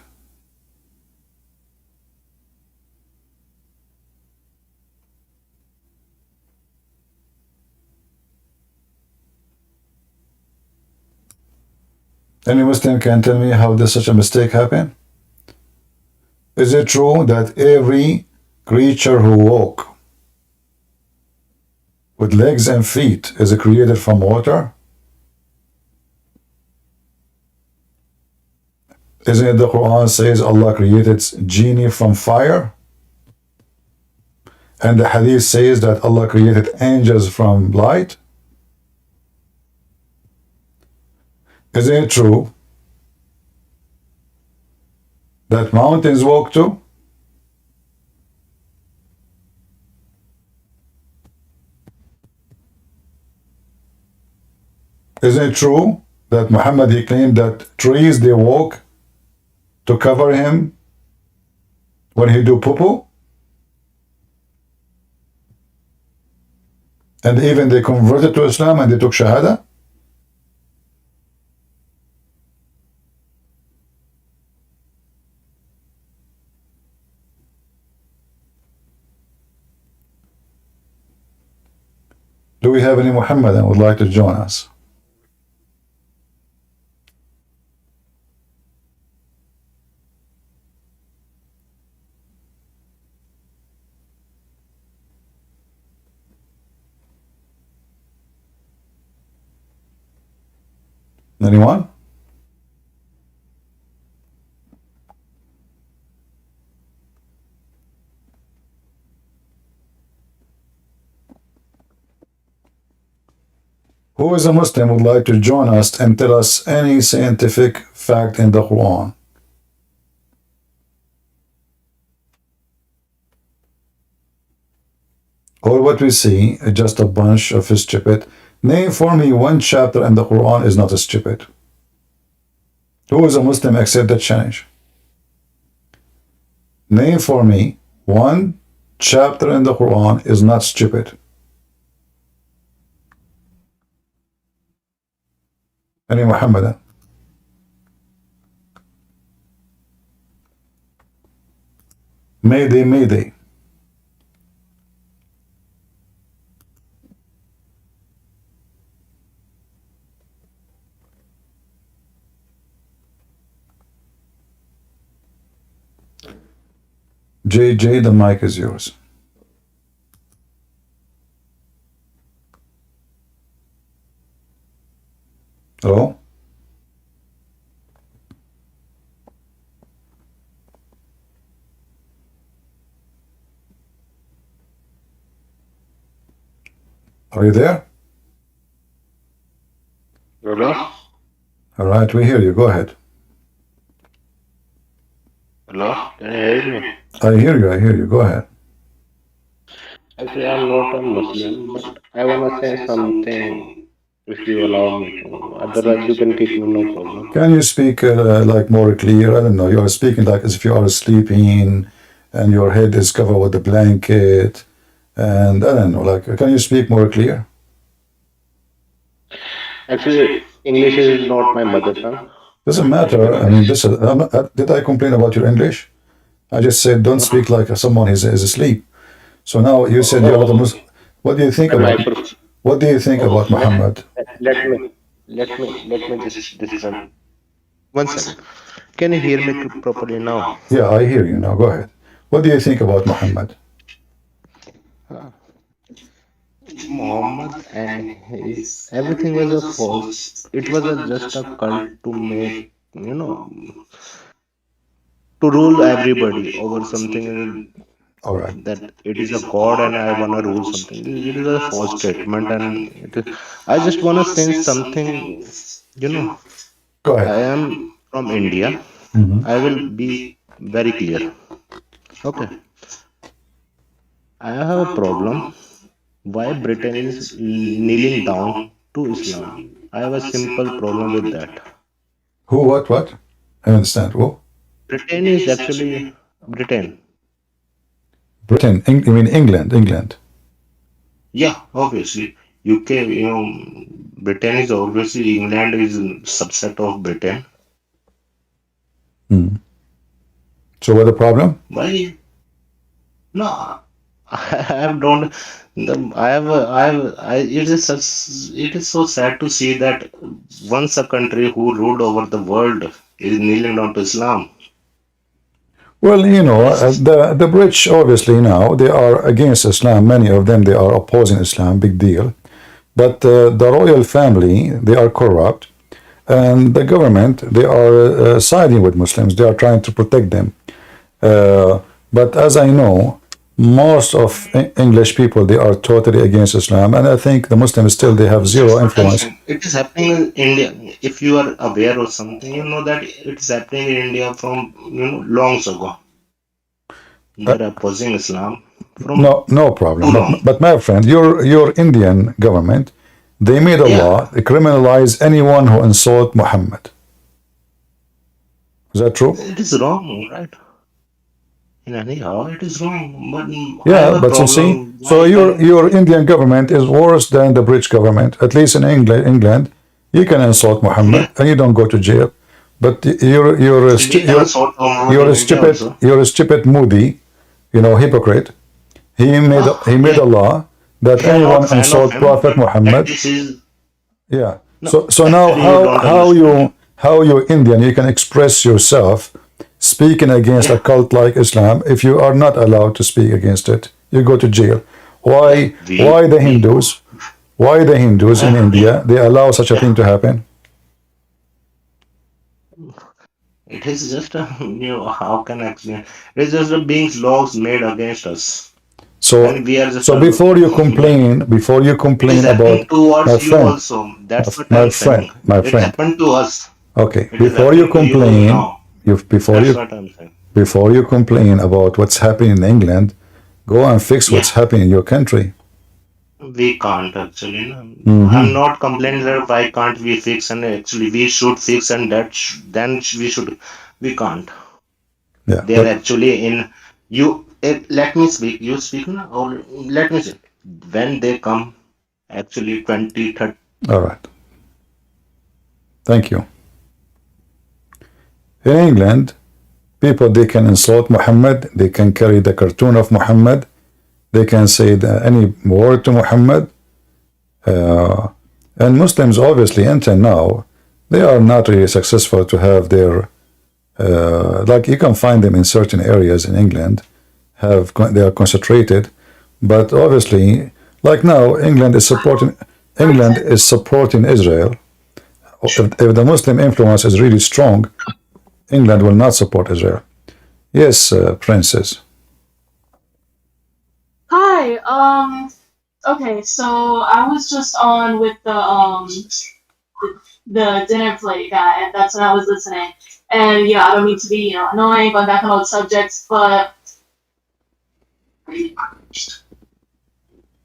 Any Muslim can tell me how does such a mistake happen? Is it true that every creature who walk with legs and feet is created from water? Isn't it the Quran says Allah created genie from fire? And the Hadith says that Allah created angels from light? Isn't it true that mountains walk too? Isn't it true that Muhammad, he claimed that trees, they walk to cover him when he do poo-poo? And even they converted to Islam and they took Shahada? Do we have any Muhammadan who would like to join us? Anyone? Who is a Muslim would like to join us and tell us any scientific fact in the Quran? Or what we see is just a bunch of stupid. Name for me one chapter in the Quran is not stupid. Who is a Muslim accept that challenge? Name for me one chapter in the Quran is not stupid. Any Muhammadan? Mayday, Mayday. JJ, the mic is yours. Hello? Are you there? Hello? All right, we hear you. Go ahead. Hello? Can you hear me? I hear you. Go ahead. Actually, I'm not a Muslim, but I want to say something if you allow me to. Otherwise, you can kick me, no problem. Can you speak like more clear? I don't know. You are speaking like as if you are sleeping and your head is covered with a blanket. And I don't know, like, can you speak more clear? Actually, English is not my mother tongue. Doesn't matter. I mean, this is, did I complain about your English? I just said don't speak like someone is asleep. So now you said you're not a Muslim. What do you think about? What do you think about Muhammad? Let me this one. One second. Can you hear me properly now? Yeah, I hear you now. Go ahead. What do you think about Muhammad? Muhammad and his everything was a false. It was just a cult to make, to rule everybody over something. All right. That it is a god and I want to rule something. It is a false statement, and I just want to say something. Go ahead. I am from India. I will be very clear. Okay. I have a problem. Why Britain is kneeling down to Islam? I have a simple problem with that. Who? What? I understand. Who? Britain is actually Britain. Britain, you mean England? England. Yeah, obviously. UK, Britain is obviously England is a subset of Britain. So what's the problem? Why? No, I don't. It is so sad to see that once a country who ruled over the world is kneeling down to Islam. Well, the British obviously now they are against Islam. Many of them they are opposing Islam. Big deal. But the royal family they are corrupt, and the government they are siding with Muslims. They are trying to protect them. But as I know, most of English people they are totally against Islam, and I think the Muslims still they have zero influence. It is happening in India. If you are aware of something, you know that it is happening in India from long ago. They are opposing Islam. No problem. But my friend, your Indian government, they made a law to criminalize anyone who insult Muhammad. Is that true? It is wrong, right? Anyhow, it is wrong. But but you see, so your Indian government is worse than the British government. At least in England, you can insult Muhammad and you don't go to jail. But you're a stupid Moody, hypocrite. He made a law that anyone insult Prophet Muhammad. Yeah. So now how you Indian you can express yourself speaking against a cult like Islam if you are not allowed to speak against it. You go to jail. Why the Hindus? Why the Hindus in India they allow such a thing to happen? It is just how can I explain? It is just being laws made against us. So before you complain about my friend, also. That's what my friend. It happened to us. Okay, before you complain, before you complain about what's happening in England, go and fix what's happening in your country. We can't actually. I'm not complaining that why can't we fix, and actually we should fix, and then we should. We can't. Yeah, they're actually in you. Let me speak. You speak now, or let me say when they come. Actually, 2030. All right. Thank you. In England, people they can insult Muhammad. They can carry the cartoon of Muhammad. They can say any word to Muhammad. And Muslims, obviously, until now, they are not really successful to have their, like you can find them in certain areas in England, they are concentrated. But obviously, like now, England is supporting Israel. If the Muslim influence is really strong, England will not support Israel. Yes, Princess. Hi. Okay, so I was just on with the dinner plate guy, and that's when I was listening. And I don't mean to be annoying on that kind of subjects, but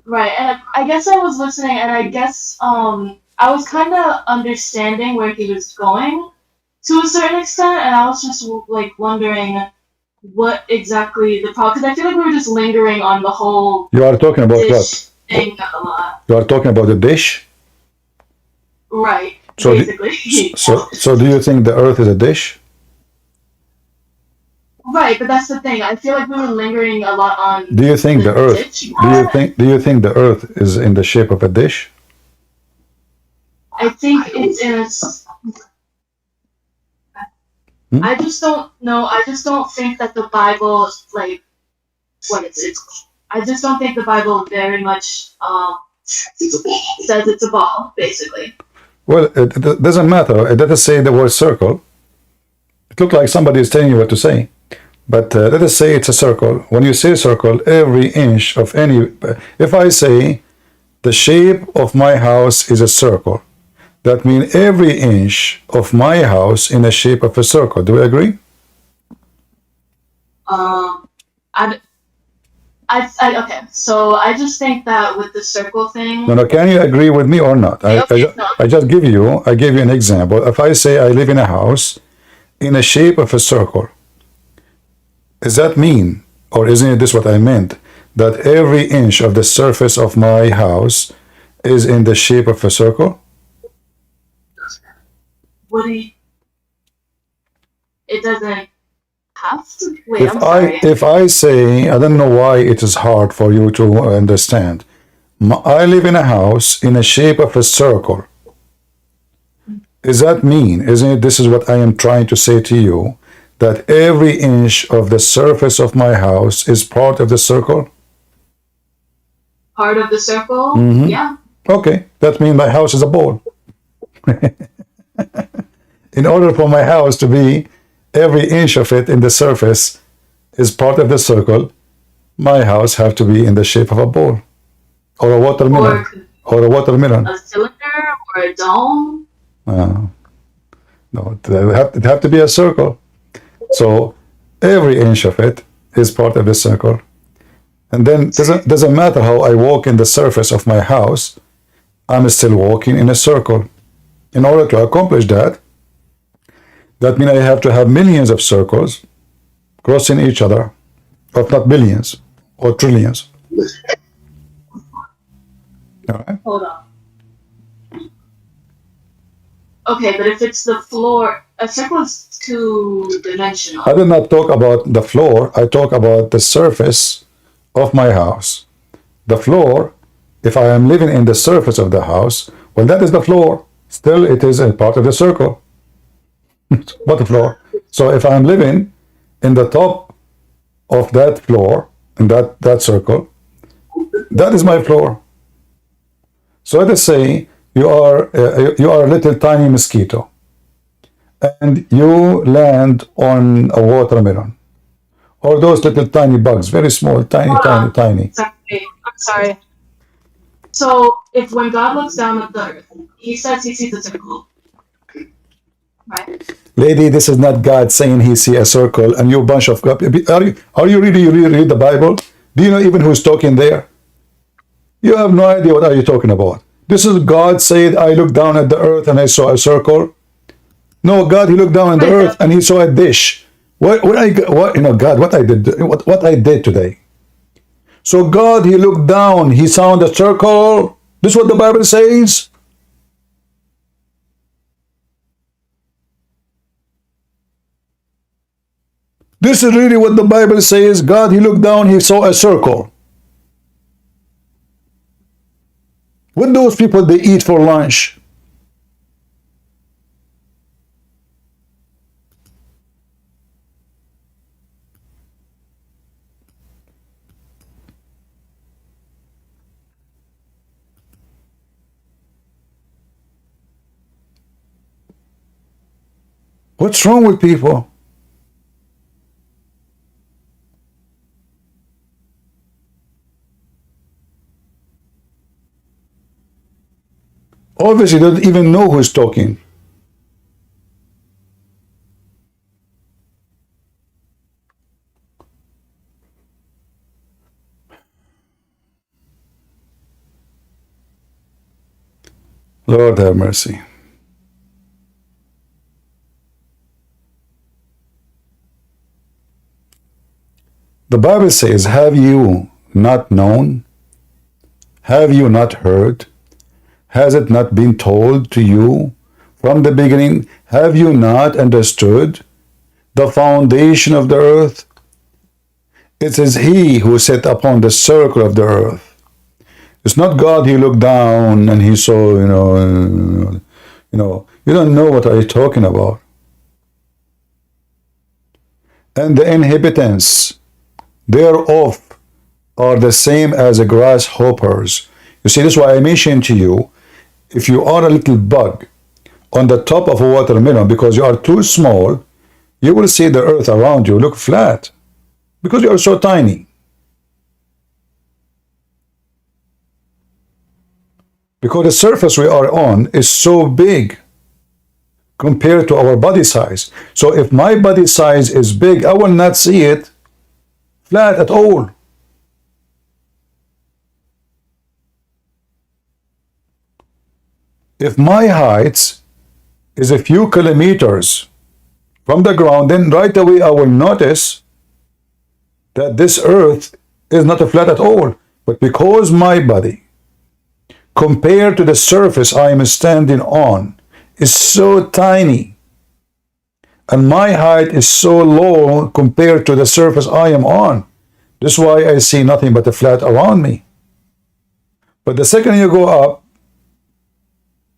right. And I guess I was listening, and I guess I was kind of understanding where he was going to a certain extent, and I was just like wondering what exactly the problem, because I feel like we were just lingering on the whole. You are talking about what? Thing a lot. You are talking about the dish? Right. So basically. So do you think the earth is a dish? Right, but that's the thing. I feel like we were lingering a lot on. Do you think the earth? Do you think the earth is in the shape of a dish? I think it's in a. I just don't know. I just don't think that the Bible, like, what it's. I just don't think the Bible very much says it's a ball, basically. Well, it doesn't matter. It doesn't say the word circle. It looks like somebody is telling you what to say. But let us say it's a circle. When you say circle, every inch of any... If I say the shape of my house is a circle, that means every inch of my house in the shape of a circle. Do we agree? Okay, so I just think that with the circle thing. No, can you agree with me or not? I just give you an example. If I say I live in a house in the shape of a circle, Does that mean, or isn't this what I meant, that every inch of the surface of my house is in the shape of a circle? What do you? It doesn't have to. Wait, I'm sorry. If I say, I don't know why it is hard for you to understand. I live in a house in a shape of a circle. Does that mean, isn't it, this is what I am trying to say to you, that every inch of the surface of my house is part of the circle? Part of the circle? Mhm. Yeah. Okay, that means my house is a ball. In order for my house to be, every inch of it in the surface is part of the circle, my house have to be in the shape of a ball. Or a watermelon. Or a watermelon. A cylinder or a dome? No, it have to be a circle. So every inch of it is part of the circle. And then doesn't matter how I walk in the surface of my house, I'm still walking in a circle. In order to accomplish that, that means I have to have millions of circles crossing each other, if not billions or trillions. All right. Hold on. Okay, but if it's the floor, a circle is two-dimensional. I did not talk about the floor. I talk about the surface of my house. The floor, if I am living in the surface of the house, well, that is the floor. Still, it is a part of the circle. What the floor? So if I'm living in the top of that floor, in that circle, that is my floor. So let us say you are a little tiny mosquito, and you land on a watermelon, or those little tiny bugs, very small, tiny. Sorry, I'm sorry. So, if when God looks down at the earth, he says he sees a circle, right? Lady, this is not God saying he see a circle, and you bunch of, are you really read the Bible? Do you know even who's talking there? You have no idea what are you talking about. This is God said, I looked down at the earth and I saw a circle. No, God, he looked down at the earth and he saw a dish. God, what I did today. So God, he looked down, he saw the circle. This is what the Bible says. This is really what the Bible says. God, he looked down, he saw a circle. What those people they eat for lunch? What's wrong with people? Obviously, they don't even know who's talking. Lord have mercy. The Bible says, have you not known? Have you not heard? Has it not been told to you from the beginning? Have you not understood the foundation of the earth? It is he who sat upon the circle of the earth. It's not God, he looked down and he saw, you don't know what are you talking about. And the inhabitants thereof are the same as the grasshoppers. You see, this is why I mentioned to you, if you are a little bug on the top of a watermelon because you are too small, you will see the earth around you look flat because you are so tiny. Because the surface we are on is so big compared to our body size. So if my body size is big, I will not see it flat at all. If my height is a few kilometers from the ground, then right away I will notice that this earth is not a flat at all. But because my body, compared to the surface I am standing on, is so tiny, and my height is so low compared to the surface I am on, this is why I see nothing but a flat around me. But the second you go up,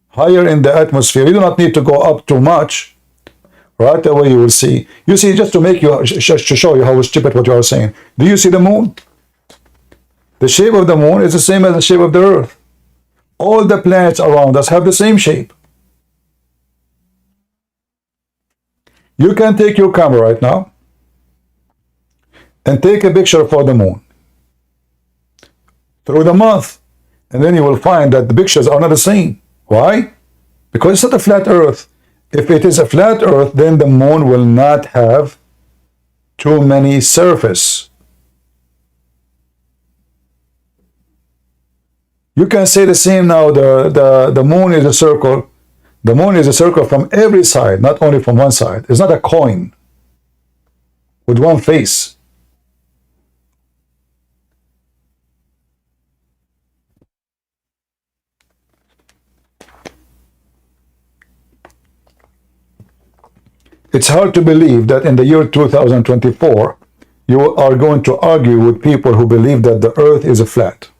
higher in the atmosphere, you do not need to go up too much. Right away you will see. You see, just to make you, to show you how stupid what you are saying. Do you see the moon? The shape of the moon is the same as the shape of the earth. All the planets around us have the same shape. You can take your camera right now and take a picture for the moon through the month, and then you will find that the pictures are not the same. Why? Because it's not a flat earth. If it is a flat earth, then the moon will not have too many surface. You can say the same now. The moon is a circle. The moon is a circle from every side, not only from one side. It's not a coin with one face. It's hard to believe that in the year 2024, you are going to argue with people who believe that the earth is a flat.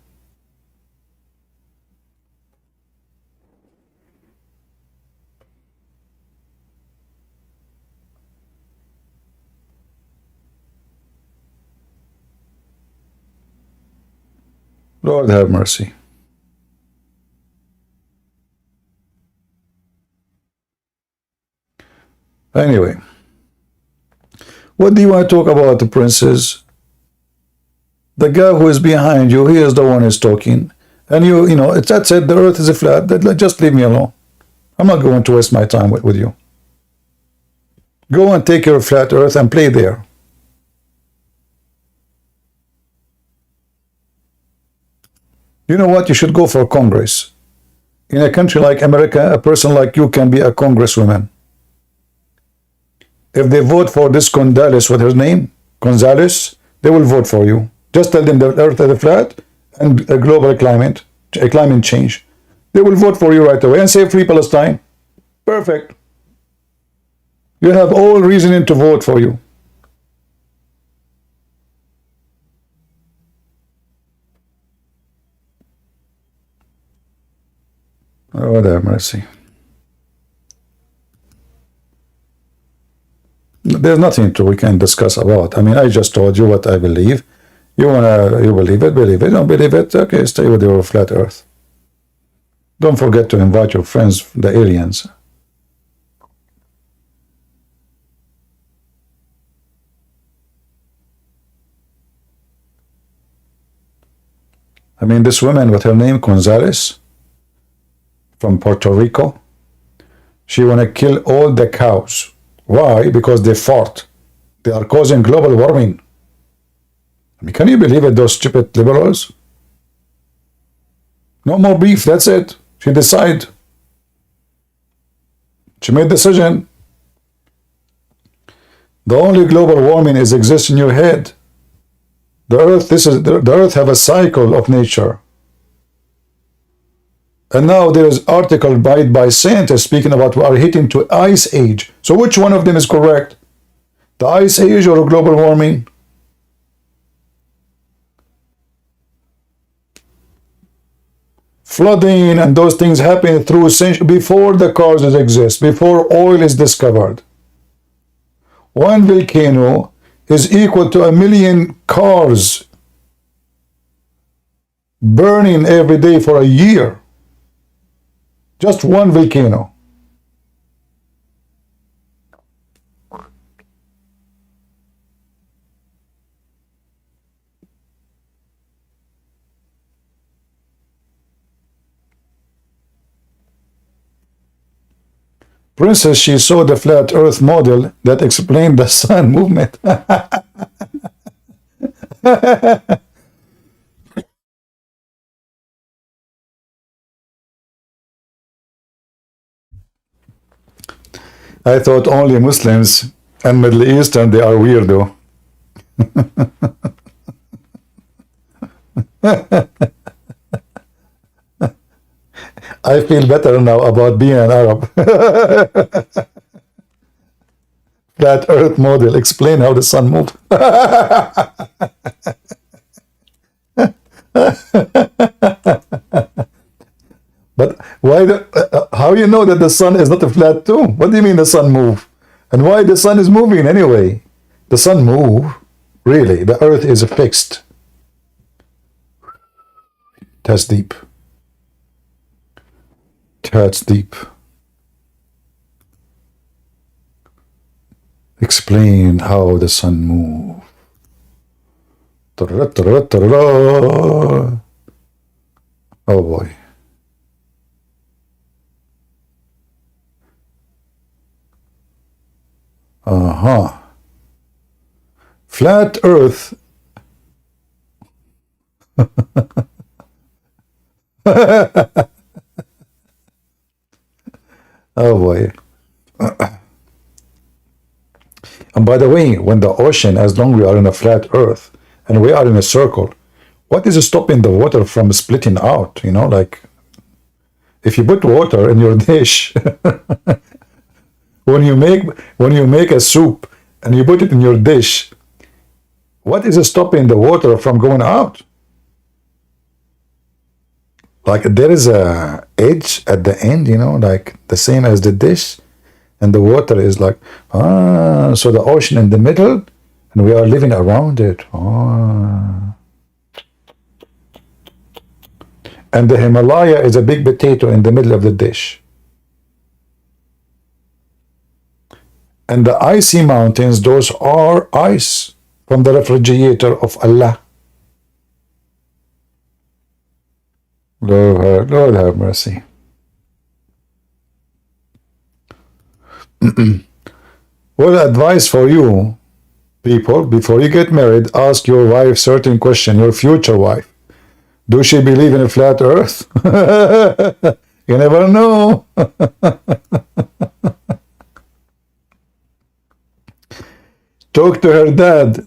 Lord have mercy. Anyway, what do you want to talk about, the princes? The guy who is behind you, he is the one who is talking. And you know, that's it, the earth is a flat. Just leave me alone. I'm not going to waste my time with you. Go and take your flat earth and play there. You know what? You should go for Congress. In a country like America, a person like you can be a congresswoman. If they vote for this Gonzalez, what's her name? Gonzalez, they will vote for you. Just tell them the earth is flat and a global climate change. They will vote for you right away and say free Palestine. Perfect. You have all reasoning to vote for you. Oh, have mercy. There's nothing we can discuss about. I mean, I just told you what I believe. You believe it, believe it. Don't believe it, okay, stay with your flat earth. Don't forget to invite your friends, the aliens. I mean, this woman, with her name, Gonzalez, from Puerto Rico, she want to kill all the cows. Why? Because they fart. They are causing global warming. I mean, can you believe it, those stupid liberals? No more beef, that's it. She decided. She made a decision. The only global warming exists in your head. The earth have a cycle of nature. And now there is article by scientists speaking about we are hitting to ice age. So which one of them is correct? The ice age or global warming? Flooding and those things happen through before the cars exist, before oil is discovered. One volcano is equal to 1 million cars burning every day for a year. Just one volcano. Princess, she saw the flat earth model that explained the sun movement. I thought only Muslims and Middle Eastern, they are weirdo. I feel better now about being an Arab. Flat Earth model. Explain how the sun moves. But why? How you know that the sun is not a flat too? What do you mean the sun move? And why the sun is moving anyway? The sun move. Really, the Earth is fixed. That's deep. That's deep. Explain how the sun moves. Oh boy. Flat Earth. Oh boy. And by the way, when the ocean, as long as we are in a flat Earth and we are in a circle, what is stopping the water from splitting out? You know, like if you put water in your dish, when you make a soup and you put it in your dish, what is stopping the water from going out? Like there is a edge at the end, you know, like the same as the dish, and the water is like, so the ocean in the middle, and we are living around it. And the Himalaya is a big potato in the middle of the dish. And the icy mountains, those are ice from the refrigerator of Allah. Lord have mercy. Well, advice for you people, before you get married, ask your wife certain question, your future wife. Do she believe in a flat earth? You never know. Talk to her dad.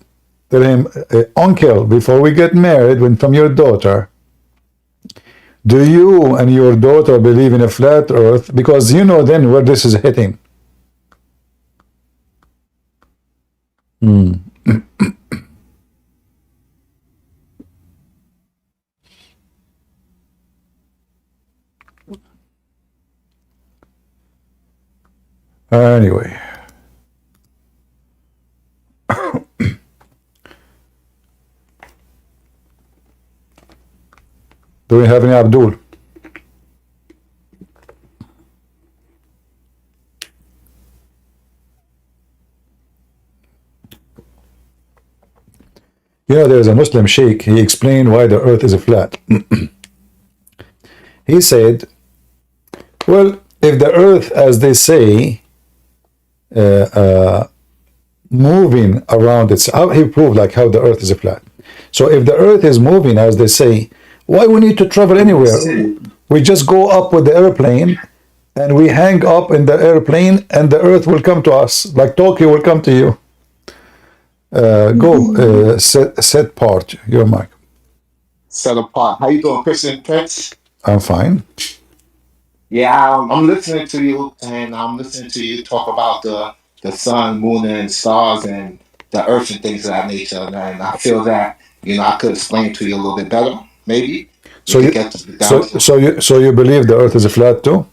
Tell him, uncle, before we get married, when from your daughter, do you and your daughter believe in a flat earth? Because you know then where this is hitting. Anyway. Do we have any Abdul? You know, there's a Muslim sheikh, he explained why the earth is flat. He said, well, if the earth, as they say, moving around itself, he proved like how the earth is flat. So if the earth is moving, as they say, why we need to travel anywhere? We just go up with the airplane and we hang up in the airplane and the earth will come to us, like Tokyo will come to you. Set part your mic. Set apart. How you doing, Christian Prince? I'm fine. Yeah, I'm listening to you, and I'm listening to you talk about the sun, moon, and stars, and the earth and things of that nature. And I feel that I could explain to you a little bit better, maybe. So you believe the earth is flat too?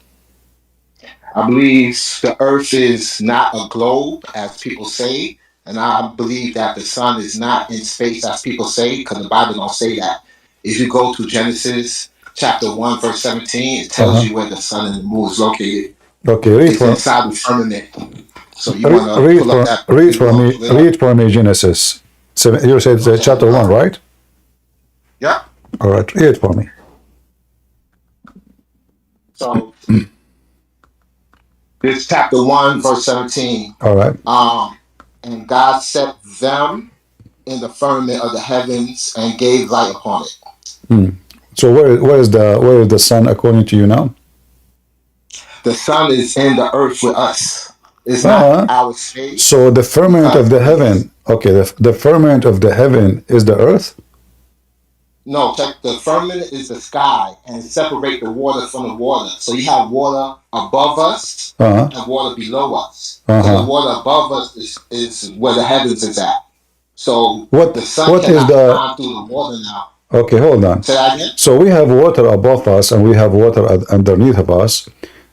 I believe the earth is not a globe, as people say, and I believe that the sun is not in space, as people say, because the Bible don't say that. If you go to Genesis chapter 1, verse 17, it tells you where the sun and the moon is located. Okay, read it's for inside the firmament. So you want to pull up that. Read for me Genesis. You said chapter 1, right? Yeah. All right, read it for me. So this chapter 1, verse 17. All right. And God set them in the firmament of the heavens and gave light upon it. So where is the sun according to you now? The sun is in the earth with us. It's not our space. So the firmament of the heaven, okay, the firmament of the heaven is the earth? No, check, the firmament is the sky, and separate the water from the water. So you have water above us and water below us. So the water above us is where the heavens is at. So the sun cannot shine through the water now. Okay, hold on. Say that again? So we have water above us and we have water underneath of us.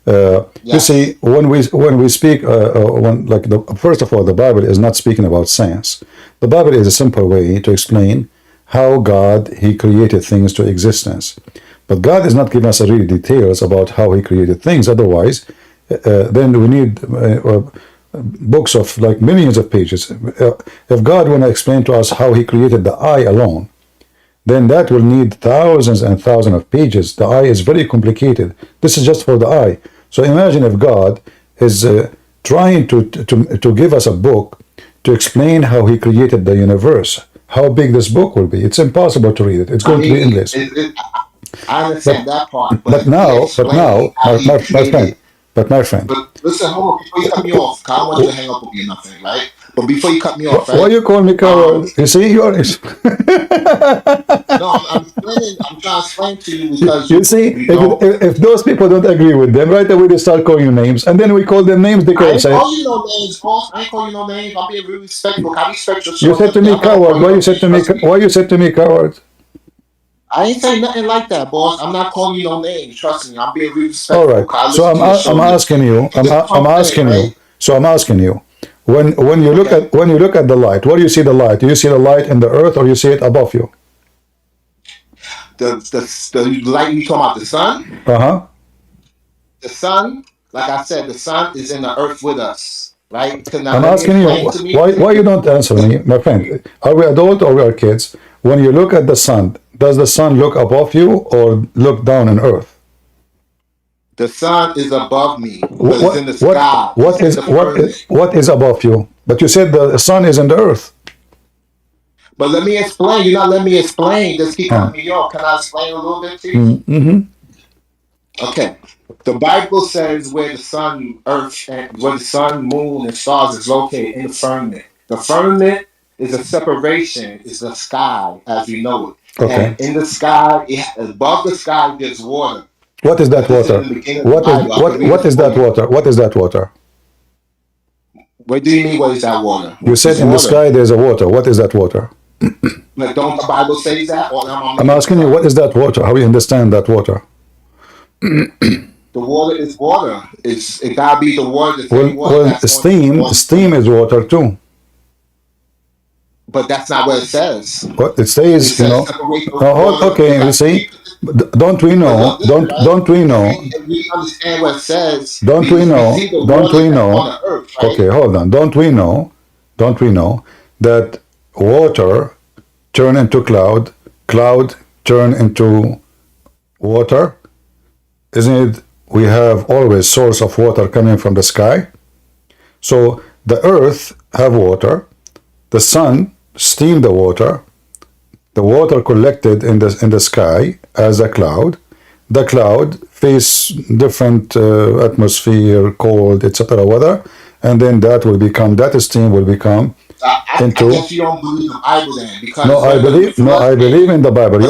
You see, when we speak, first of all, the Bible is not speaking about science. The Bible is a simple way to explain how God, He created things to existence. But God is not giving us really details about how He created things. Otherwise, then we need books of like millions of pages. If God want to explain to us how He created the eye alone, then that will need thousands and thousands of pages. The eye is very complicated. This is just for the eye. So imagine if God is trying to give us a book to explain how He created the universe. How big this book will be? It's impossible to read it. It's going to be English. I understand that part. But now, my friend. But listen, hold on, before you cut me off, I don't want you to hang up with me or nothing, right? But before you cut me off, right? Why you call me coward? You see, you are. No, I'm trying to explain to you because you see, if those people don't agree with them, right away they start calling you names, and then we call them names. They I ain't call you no names, boss. I ain't call you no names. I'm being really respectful. I respect your You said to me coward. Why you said to me? Why you said to me coward? I ain't saying nothing like that, boss. I'm not calling you no names. Trust me. I'm being really respectful. All right. So I'm asking you. I'm asking you. So I'm asking you. When you look at the light, where do you see the light? Do you see the light in the earth, or you see it above you? The light you talking about the sun? The sun, like I said, the sun is in the earth with us, right? I'm asking you, why you don't answer me, my friend? Are we adult or we are kids? When you look at the sun, does the sun look above you or look down on earth? The sun is above me, but it's in the sky. What is above you? But you said the sun is in the earth. But let me explain. You're not letting me explain. Just keep cutting me off. Can I explain a little bit to you? Okay. The Bible says where the sun, earth, and where the sun, moon, and stars is located in the firmament. The firmament is a separation. It's the sky as we know it. Okay. And in the sky, above the sky, there's water. What is that water? What is that water? What is that water? What do you mean, what is that water? You said in the sky there's a water. What is that water? But don't the Bible say that? I'm asking you, what is that water? How do you understand that water? The water is water. It gotta be the water. Well, steam is water too. But that's not what it says. What it says, you know. Okay, you see. Don't we know? Don't we know? We understand what it says. Don't we know? Don't we know? Okay, hold on. Don't we know? Don't we know that water turn into cloud, cloud turn into water? Isn't it? We have always source of water coming from the sky. So the earth have water, the sun steam the water collected in the sky as a cloud. The cloud face different atmosphere, cold, etc. weather, and then that steam will become into. I guess you don't believe the Bible then, because I believe in the Bible.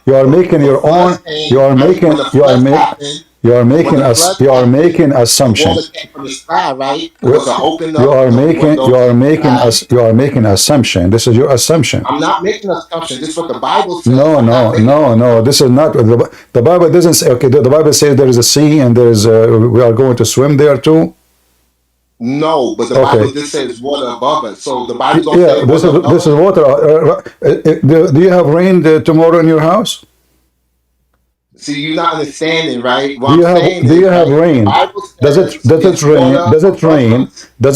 You are making your own. You are making assumptions. You are making assumption. This is your assumption. I'm not making an assumption. This is what the Bible says. No. This is not the Bible doesn't say. Okay, the Bible says there is a sea and there is we are going to swim there too. No, but the Bible just says water above us. So the Bible don't say water. This is water. Do you have rain tomorrow in your house? See, you're not understanding, right? Do you have rain? Does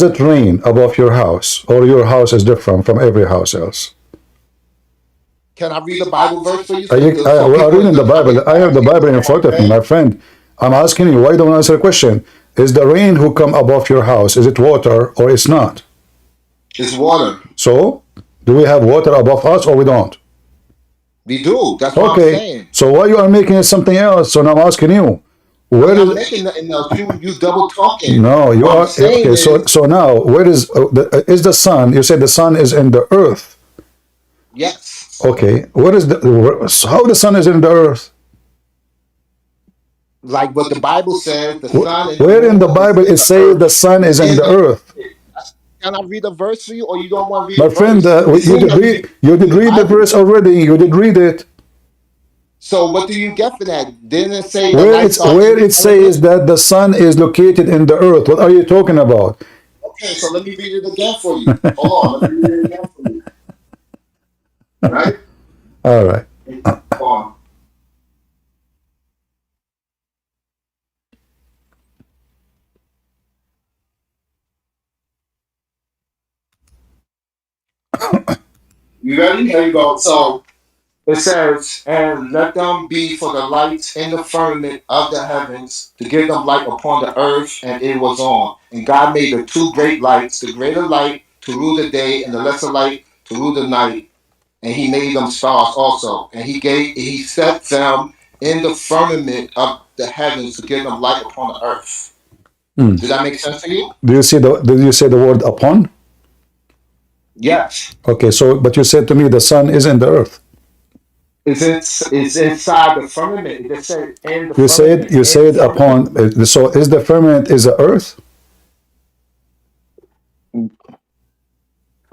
it rain above your house, or your house is different from every house else? Can I read the Bible verse for you? I'm reading the Bible. I have the Bible in front of me, my friend. I'm asking you, why don't you answer the question? Is the rain who come above your house, is it water or it's not? It's water. So, do we have water above us or we don't? We do. That's what I'm saying. So why you are making it something else? So now I'm asking you, Where I'm not is making nothing else. You double talking. no? You What are I'm saying okay. So is so now where is the sun? You said the sun is in the earth. yes. Okay, what is the how the sun is in the earth? Like what the Bible says, the sun and the Where in the moon is Bible in it the says the earth. sun is in In the the earth? Can I read a verse for you, or you don't want to read My a friend, verse? It you seems did like read you in did the read the Bible. verse already. You did read it. So what do you get for that? Didn't it say the lights are in Where the it says firmament? that the sun is located in the earth. What are you talking about? Okay, so let me read it again for you. Hold on, let me read it again for you. Right? All right. Hold on. You ready? Here you go. So it says, and let them be for the lights in the firmament of the heavens to give them light upon the earth, and it was on. And God made the two great lights, the greater light to rule the day, and the lesser light to rule the night. And he made them stars also. And he set them in the firmament of the heavens to give them light upon the earth. Hmm. Did that make sense to you? Did you say the word upon? Yes. Okay, so but you said to me the sun is in the earth. It's inside the firmament. It just said in the You said firmament. In the upon. firmament. So is the firmament is the earth?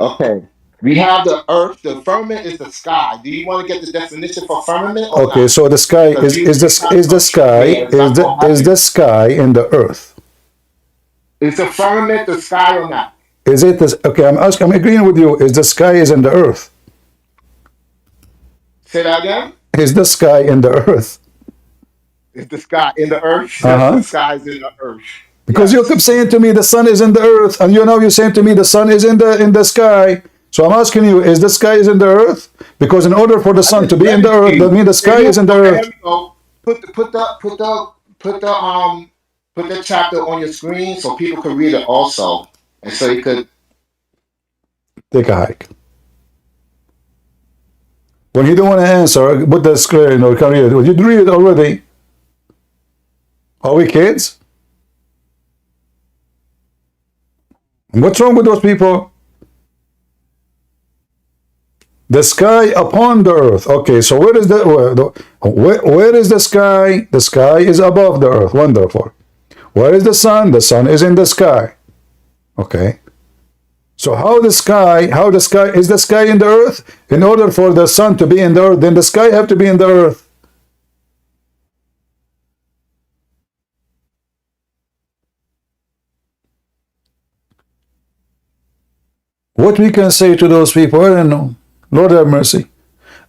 Okay. We have the earth. The firmament is the sky. Do you want to get the definition for firmament or Okay, not? so the sky Because is you trying to go trick me, and it's not gonna is the happen. sky in the earth? Is the firmament the sky or not? Is it this, okay? I'm agreeing with you. Is the sky is in the earth? Say that again. Is the sky in the earth? Is the sky in the earth? Uh Yes, the huh. sky is in the earth. Because you keep Yes. saying to me the sun is in the earth, and you're saying to me the sun is in the sky. So I'm asking you, is the sky is in the earth? Because in order for the I sun to just be in read the it to earth, that you. means the sky is in the Okay, earth. here we go. Put the chapter on your screen so people can read it also, and so you could. Take a hike. When you don't want to answer, put the screen or can read it. You read it already. Are we kids? What's wrong with those people? The sky upon the earth. Okay, so where is where is the sky? The sky is above the earth. Wonderful. Where is the sun? The sun is in the sky. Okay. So how the sky is the sky in the earth? In order for the sun to be in the earth, then the sky have to be in the earth. What we can say to those people, I don't know. Lord have mercy.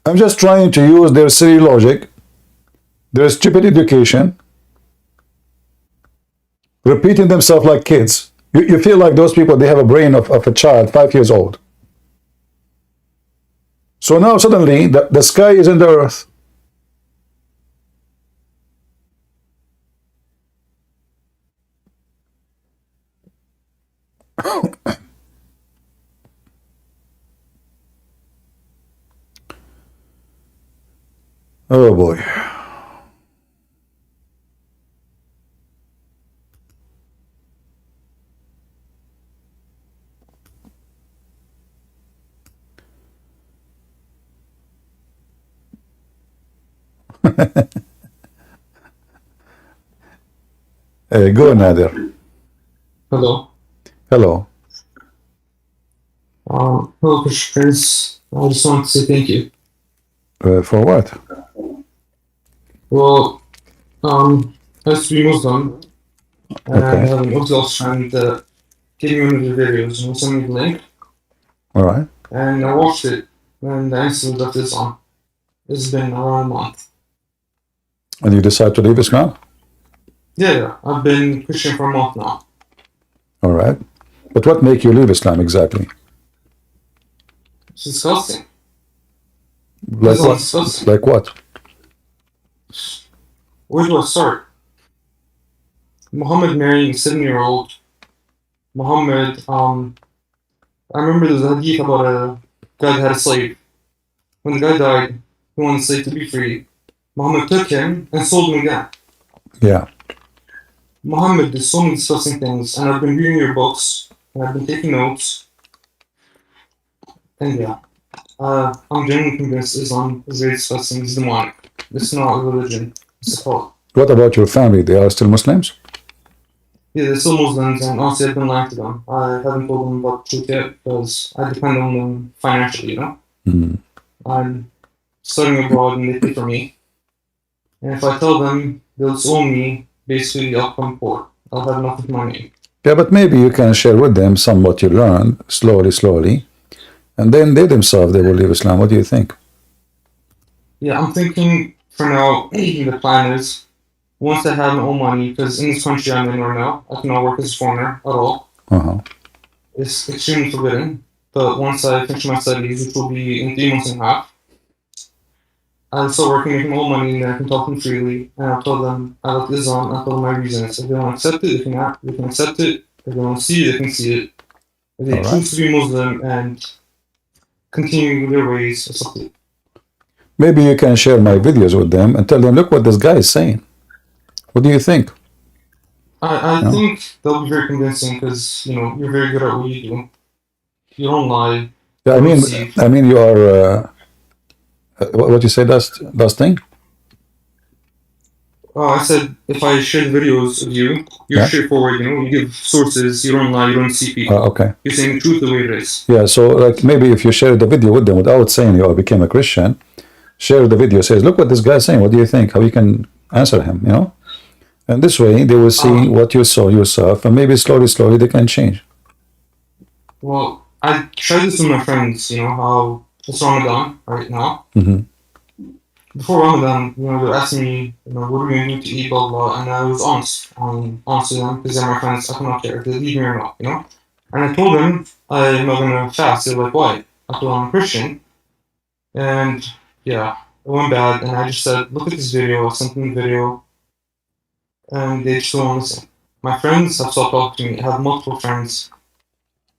I'm just trying to use their silly logic, their stupid education, repeating themselves like kids. You feel like those people, they have a brain of a child, 5 years old. So now suddenly the sky is in the earth. Oh boy. Go Nader. Hello. Hello. Hello, Prince. I just want to say thank you. For what? Well, I used to be Muslim, and I Okay. have an Orthodox friend that gave me one of your videos and sent me the link, All right. and I watched it, and I instantly left Islam. It's been around a month. And you decide to leave Islam? Yeah, I've been Christian for a month now. All right. But what make you leave Islam exactly? It's disgusting. Like Islam what? is disgusting. Like what? Where do I start? Muhammad marrying a 7-year-old. Muhammad, I remember there's a hadith about a guy that had a slave. When the guy died, he wanted the slave to be free. Muhammad took him and sold him again. Yeah. Muhammad did so many disgusting things, and I've been reading your books, and I've been taking notes, and yeah, I'm genuinely convinced Islam is very disgusting. It's demonic. It's not a religion. It's a cult. What about your family? They are still Muslims? Yeah, they're still Muslims, and honestly, I've been lying to them. I haven't told them about the truth yet because I depend on them financially, you know? Mm. I'm studying abroad and they pay for me. And if I tell them, they'll disown me, basically, I'll come poor. I'll have nothing to my name. Yeah, but maybe you can share with them some what you learn slowly, and then they themselves, they will leave Islam. What do you think? Yeah, I'm thinking for now, the plan is once I have my own money, because in this country I'm in right now, I cannot work as a foreigner at all. Uh-huh. It's extremely forbidden. But once I finish my studies, which will be in 3 months and a half, I'll start working, making my own money, and then I can talk to them freely. And I'll tell them I like Islam, I'll tell them my reasons. If they want to accept it, they can accept it. If they want to see it, they can see it. If they choose to be Muslim and continue with their ways, it's up to them. Maybe you can share my videos with them and tell them, look what this guy is saying. What do you think? I think they'll be very convincing because, you know, you're very good at what you do. You don't lie. Yeah, I mean, you are. What you say last thing? I said if I share videos of you, you're straightforward. You know, you give sources. You don't lie. You don't deceive people. Okay. You're saying the truth the way it is. Yeah. So, like, maybe if you share the video with them without saying you became a Christian, share the video. Says, look what this guy is saying. What do you think? How you can answer him? You know. And this way, they will see what you saw yourself, and maybe slowly they can change. Well, I tried this with my friends. You know how it's Ramadan right now. Mm-hmm. Before Ramadan, you know, they were asking me, you know, what are we going to do to eat, blah, blah, and I was honest. Honest with them, because they're my friends, I cannot care if they leave me or not, you know? And I told them I'm not going to fast. They're like, why? I told them I'm a Christian. And, yeah, it went bad, and I just said, look at this video, I sent them the video, and they just don't listen. My friends have stopped talking to me. I have multiple friends.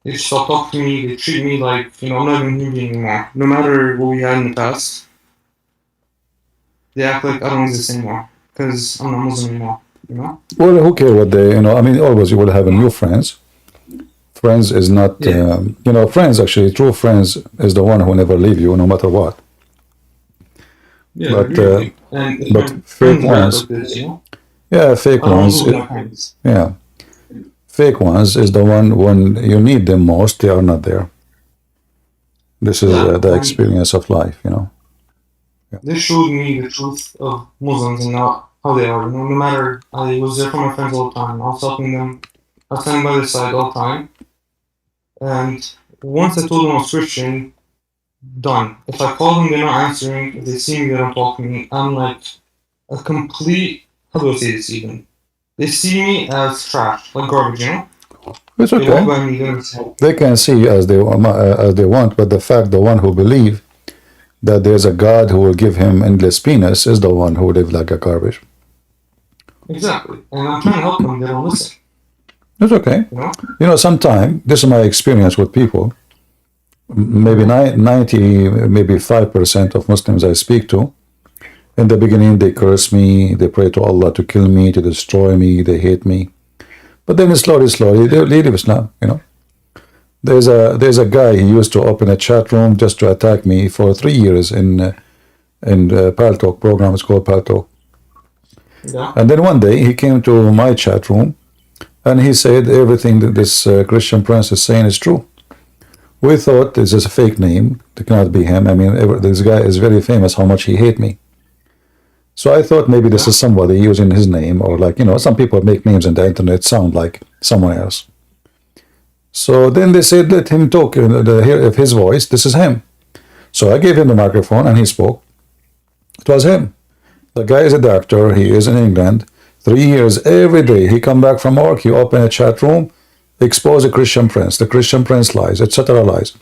They just stopped talking to me, they treat me like, you know, I'm not even human anymore. No matter what we had in the past, they act like I don't exist anymore because I'm not Muslim anymore, you know? Well, who cares what they, you know, I mean, always you will have new friends. Friends is not, you know, friends actually, true friends is the one who never leave you no matter what. Yeah, but fake ones, yeah, fake ones, yeah. Fake ones is the one when you need them most, they are not there. This is the experience of life, you know. Yeah. They showed me the truth of Muslims and not how they are. You know, no matter, I was there for my friends all the time. I was helping them. I was standing by their side all the time. And once I told them I was Christian, done. If I call them, they're not answering. If they see me, they don't talk to me. I'm like a complete, how do I say this even? They see me as trash, like garbage, you know? It's okay. They can see as they want, but the fact the one who believe that there's a God who will give him endless penis is the one who live like a garbage. Exactly. And I'm trying to help them, they don't listen. It's okay. You know, sometimes, this is my experience with people, maybe 90, maybe 5% of Muslims I speak to, in the beginning they curse me, they pray to Allah to kill me, to destroy me, they hate me. But then slowly, they leave Islam, you know. There's a guy, he used to open a chat room just to attack me for 3 years in Paltalk program, it's called Paltalk. Yeah. And then one day he came to my chat room and he said everything that this Christian prince is saying is true. We thought this is a fake name, it cannot be him. I mean, this guy is very famous, how much he hate me. So I thought maybe this is somebody using his name, or like, you know, some people make names on the internet sound like someone else. So then they said, let him talk, hear his voice, this is him. So I gave him the microphone and he spoke. It was him. The guy is a doctor, he is in England. 3 years, every day, he come back from work, he open a chat room, expose a Christian prince, the Christian prince lies, etc. lies.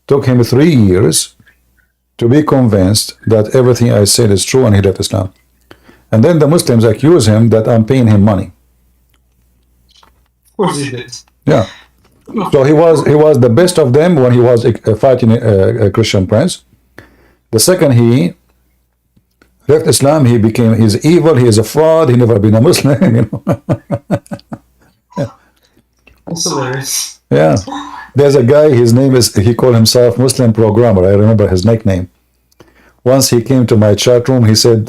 Took him 3 years to be convinced that everything I said is true and he left Islam. And then the Muslims accuse him that I'm paying him money. Of course he did. Yeah. So he was the best of them when he was fighting a Christian prince. The second he left Islam, he's evil, he is a fraud, he never been a Muslim, you know. That's hilarious. Yeah. There's a guy, he called himself Muslim Programmer. I remember his nickname. Once he came to my chat room, he said,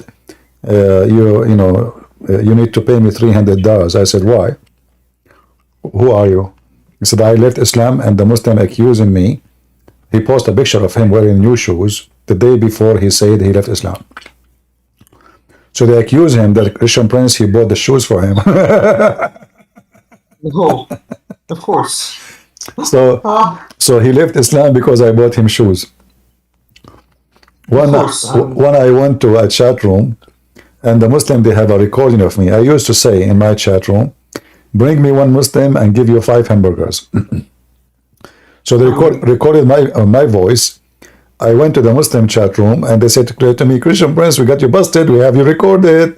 you need to pay me $300. I said, why? Who are you? He said, I left Islam and the Muslim accusing me. He posted a picture of him wearing new shoes the day before he said he left Islam. So they accuse him that Christian Prince, he bought the shoes for him. Oh, of course. So he left Islam because I bought him shoes. When I went to a chat room, and the Muslim, they have a recording of me. I used to say in my chat room, bring me one Muslim and give you 5 hamburgers. So they recorded my voice. I went to the Muslim chat room and they said to me, Christian Prince, we got you busted. We have you recorded.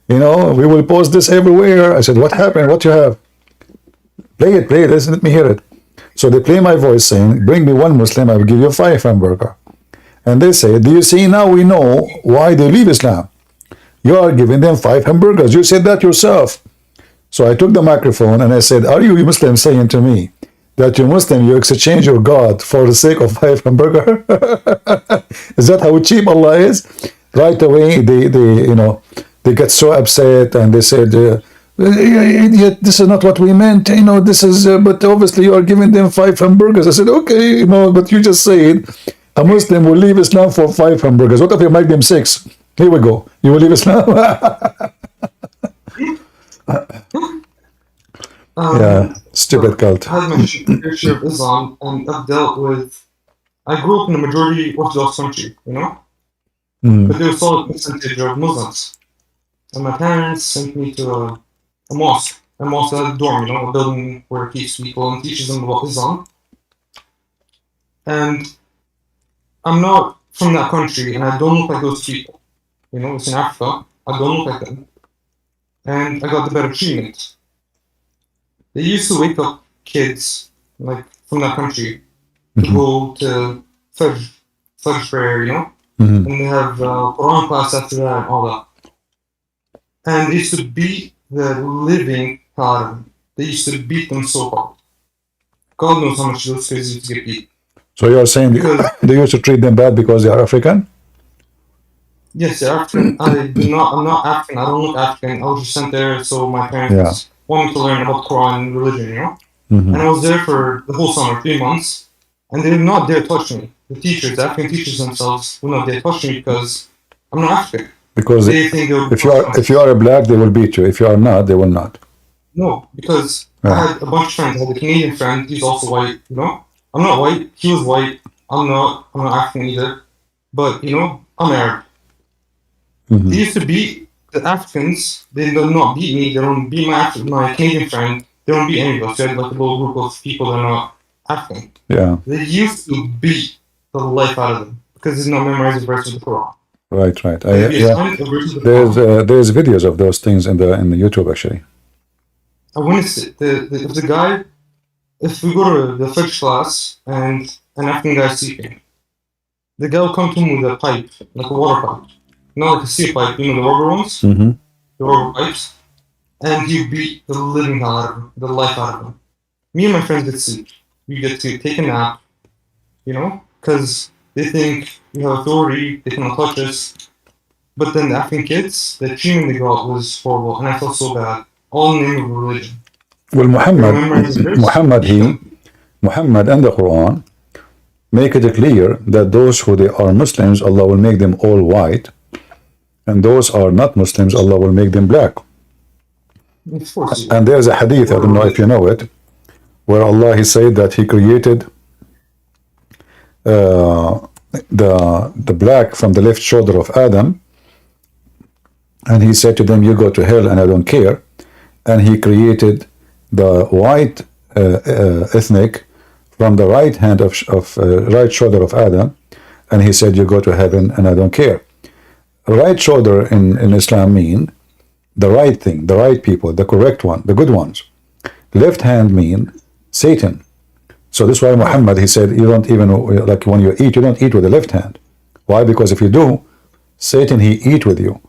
We will post this everywhere. I said, what happened? What you have? Play it. Listen, let me hear it. So they play my voice saying, bring me one Muslim, I will give you 5 hamburger. And they say, do you see, now we know why they leave Islam. You are giving them 5 hamburgers. You said that yourself. So I took the microphone and I said, are you Muslim saying to me that you're Muslim, you exchange your God for the sake of 5 hamburger? Is that how cheap Allah is? Right away, they get so upset and they said, this is not what we meant, this is, but obviously you are giving them 5 hamburgers. I said, okay, but you just said a Muslim will leave Islam for 5 hamburgers. What if you make them 6? Here we go. You will leave Islam? Yeah, stupid cult. I had mentioned the history of Islam, and I grew up in a majority Orthodox country, but there was a solid percentage of Muslims. And my parents sent me to a mosque. A mosque had a dorm, a building where it keeps people and teaches them about Islam. And I'm not from that country, and I don't look like those people. It's in Africa. I don't look like them. And I got the better treatment. They used to wake up kids, from that country, to go to Fajr prayer, and they have Quran class after that and all that. And they used to beat the living out of them. They used to beat them so hard. God knows how much those kids used to get beat. So you are saying they used to treat them bad because they are African? Yes, they're African. I'm not African. I don't look African. I was just sent there so my parents want me to learn about Quran and religion, And I was there for the whole summer, 3 months, and they did not dare touch me. The African teachers themselves, would not dare touch me because I'm not African. Because if you are a black, they will beat you. If you are not, they will not. No, because I had a bunch of friends. I had a Canadian friend. He's also white. I'm not white. He was white. I'm not African either. But I'm Arab. They used to beat the Africans. They do not beat me. They don't beat my Canadian friend. They don't beat any of us. They had a little group of people that are not African. Yeah. They used to beat the life out of them because it's not memorizing verse of the Quran. Right. There's videos of those things in the YouTube actually. I witnessed it. If we go to the Fajr class and an African guy is sleeping, the guy will come to him with a pipe, like a water pipe. Not like a sea pipe, the rubber ones? The rubber pipes. And he beat the living hell out of him, the life out of him. Me and my friends get to sleep. We get to take a nap, because they think we have authority, they cannot touch us. But then the African kids, the treatment they got was horrible, and I felt so bad. All in the name of religion. Well, Muhammad and the Quran make it clear that those who they are Muslims, Allah will make them all white, and those are not Muslims, Allah will make them black. And there's a hadith, I don't know if you know it, where Allah, he said that he created the black from the left shoulder of Adam, and he said to them, you go to hell and I don't care. And he created the white ethnic from the right hand of right shoulder of Adam, and he said, you go to heaven and I don't care. Right shoulder in Islam mean the right thing, the right people, the correct one, the good ones. Left hand mean Satan. So this is why Muhammad, he said, you don't even, like when you eat, you don't eat with the left hand. Why? Because if you do, Satan, he eat with you.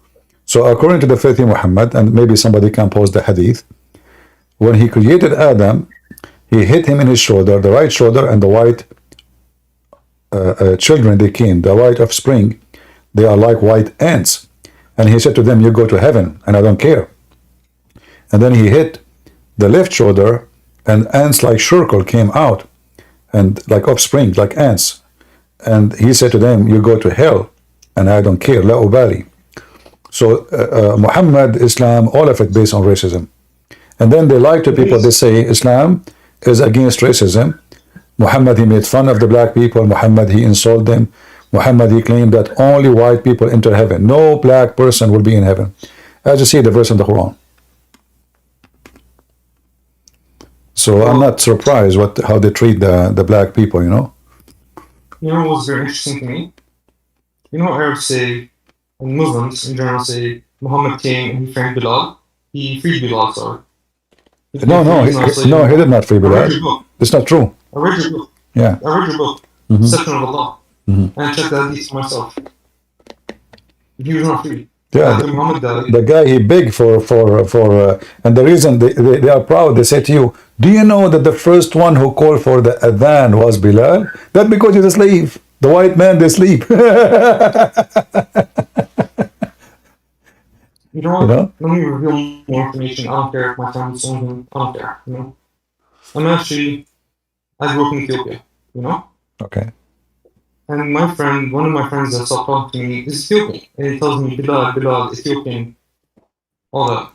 So according to the faith in Muhammad, and maybe somebody can post the hadith, when he created Adam, he hit him in his shoulder, the right shoulder, and the white children they came, the white offspring, they are like white ants. And he said to them, you go to heaven, and I don't care. And then he hit the left shoulder, and ants like shurkul came out, and like offspring, like ants. And he said to them, you go to hell, and I don't care, la ubali. So Muhammad, Islam, all of it based on racism. And then they lie to people, they say Islam is against racism. Muhammad, he made fun of the black people. Muhammad, he insulted them. Muhammad, he claimed that only white people enter heaven. No black person will be in heaven. As you see the verse in the Quran. So I'm not surprised how they treat the black people, you know. You know what's very interesting to me? You know Arabs say, and Muslims in general say, Muhammad came and he freed Bilal. He freed Bilal, sorry. He did not free Bilal. It's not true. I read your book. Yeah. I read your book. Deception of Allah. And I checked the hadith myself. He was not free. Yeah, the guy he begged for and the reason they are proud, they say to you, do you know that the first one who called for the adhan was Bilal? That's because he's a slave. The white man, they sleep. You know what? Let me reveal more information. I don't care if my family's something. I don't care. You know, I grew up in Ethiopia. You know. Okay. And one of my friends that stopped talking to me is Ethiopian, and he tells me Bilal, Ethiopian, all that.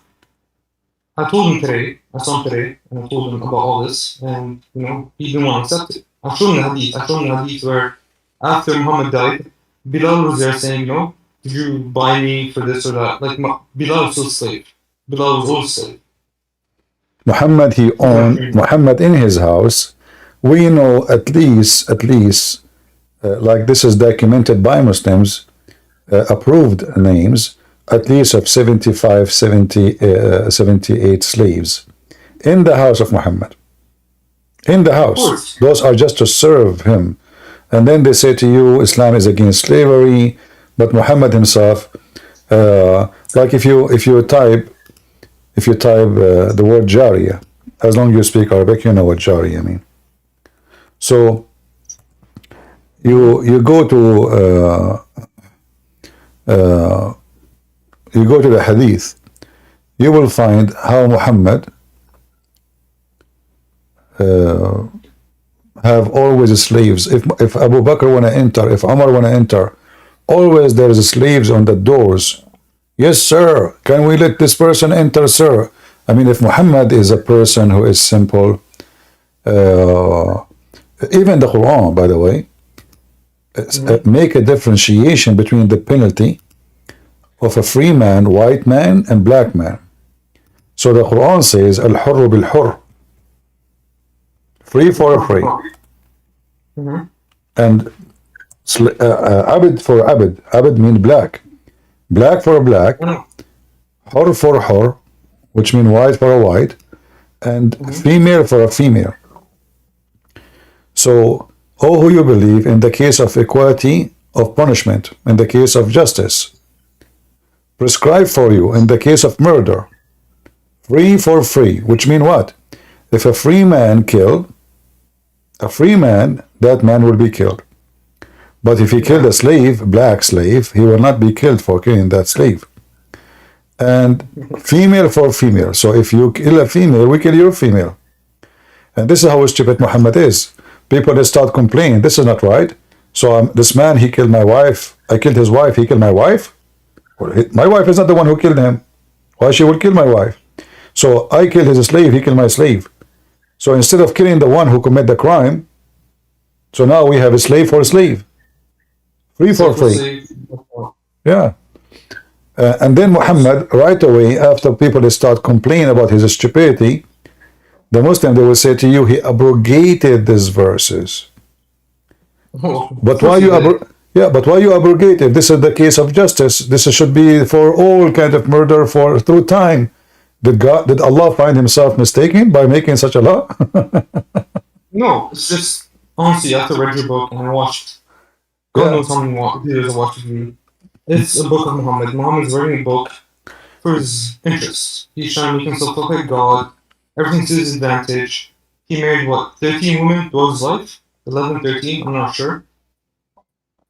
I told him today, I saw him today, and I told him about all this, and you know, he didn't want to accept it. I showed him the hadith. I showed him the hadith where after Muhammad died, Bilal was there saying, you know, did you buy me for this or that? Like Bilal was still a slave. Bilal was always a slave. Muhammad, he owned Muhammad in his house. We know at least. Like this is documented by Muslims, approved names, at least of 75, 78 slaves in the house of Muhammad. In the house. Those are just to serve him. And then they say to you, Islam is against slavery, but Muhammad himself, like if you type the word Jariya, as long as you speak Arabic, you know what Jariya mean. So you go to the hadith, you will find how Muhammad have always slaves. If Abu Bakr want to enter, if Umar want to enter, always there is slaves on the doors. Yes, sir. Can we let this person enter, sir? I mean, if Muhammad is a person who is simple, even the Quran, by the way, make a differentiation between the penalty of a free man, white man, and black man. So the Quran says, Al-Hurru bil-Hurr, free for a free. And Abid for Abid. Abid means black. Black for a black. Hur for a hur, which means white for a white. And female for a female. So, oh, who you believe in the case of equality of punishment, in the case of justice, prescribed for you in the case of murder, free for free, which mean what? If a free man killed a free man, that man will be killed. But if he killed a slave, black slave, he will not be killed for killing that slave. And female for female. So if you kill a female, we kill your female. And this is how stupid Muhammad is. People, they start complaining, this is not right. So this man, he killed my wife. I killed his wife, he killed my wife. Well, my wife is not the one who killed him. Why she will kill my wife? So I killed his slave, he killed my slave. So instead of killing the one who committed the crime, so now we have a slave for a slave. Free for free. Yeah. And then Muhammad, right away, after people they start complaining about his stupidity, the Muslim, they will say to you, he abrogated these verses. But why you abrogate it? This is the case of justice. This should be for all kind of murder through time. Did Allah find himself mistaken by making such a law? No, it's just honestly after I read your book and I watched God knows how many videos I watched of you. It's a book of Muhammad. Muhammad's writing a book for his interests. He's trying to make himself look like God. Everything's to his advantage. He married, what, 13 women throughout his life? 11, 13, I'm not sure.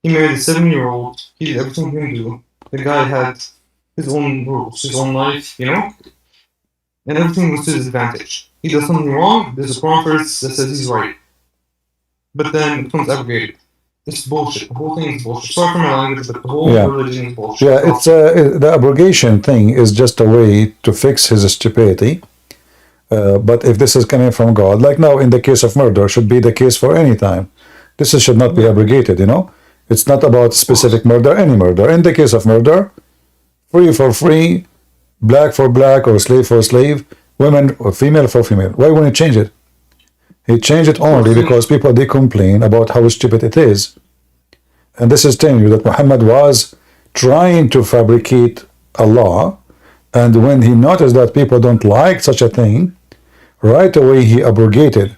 He married a 7-year-old. He did everything he can do. The guy had his own rules, his own life, you know? And everything was to his advantage. He does something wrong, there's a Quran verse that says he's right. But then it becomes abrogated. It's bullshit. The whole thing is bullshit. Sorry for my language, but the whole religion is bullshit. Yeah, it's the abrogation thing is just a way to fix his stupidity. But if this is coming from God, like now in the case of murder, should be the case for any time. This should not be abrogated, you know? It's not about specific murder, any murder. In the case of murder, free for free, black for black, or slave for slave, women or female for female. Why wouldn't he change it? He changed it only because people, they complain about how stupid it is. And this is telling you that Muhammad was trying to fabricate a law, and when he noticed that people don't like such a thing, right away he abrogated.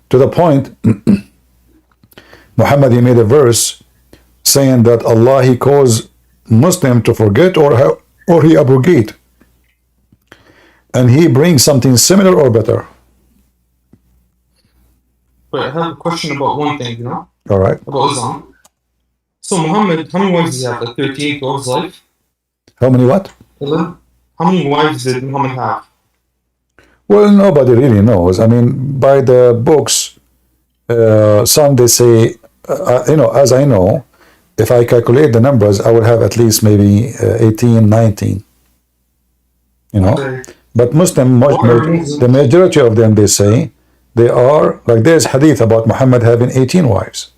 To the point, Muhammad, he made a verse saying that Allah, he calls Muslim to forget or he abrogate. And he brings something similar or better. Wait, I have a question about one thing, you know? All right. About Islam. So Muhammad, how many wives did he have? Like 13 throughout his life? How many what? 11? How many wives did Muhammad have? Well, nobody really knows. I mean, by the books, some they say, you know, as I know, if I calculate the numbers, I would have at least maybe 18, 19. You know? Okay. But Muslim, the majority of them, they say, they are, like there's hadith about Muhammad having 18 wives.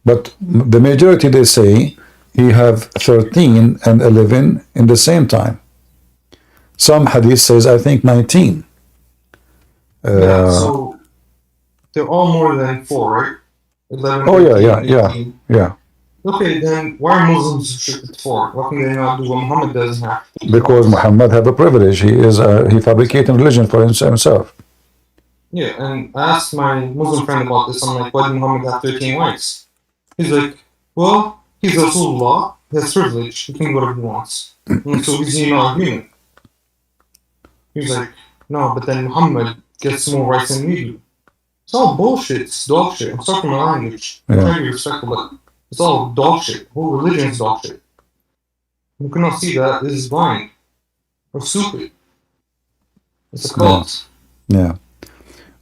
But the majority, they say, he have 13 and 11 in the same time. Some hadith says, I think, 19. So they're all more than 4, right? 11, oh, 13, yeah. Okay, then why are Muslims restricted to 4? Why can they not do what Muhammad doesn't have? Because Muhammad have a privilege. He fabricating religion for himself. Yeah, and I asked my Muslim friend about this. I'm like, why did Muhammad have 13 wives? He's like, well, he's Rasulullah, he has privilege, he can do whatever he wants. And so he's in agreement. He's like, no, but then Muhammad gets more rights than we do. It's all bullshit, it's dog shit. I'm sorry for my language. I'm trying to be respectful, but it's all dog shit. The whole religion is dog shit. You cannot see that this is blind or stupid. It's a cult. Yeah.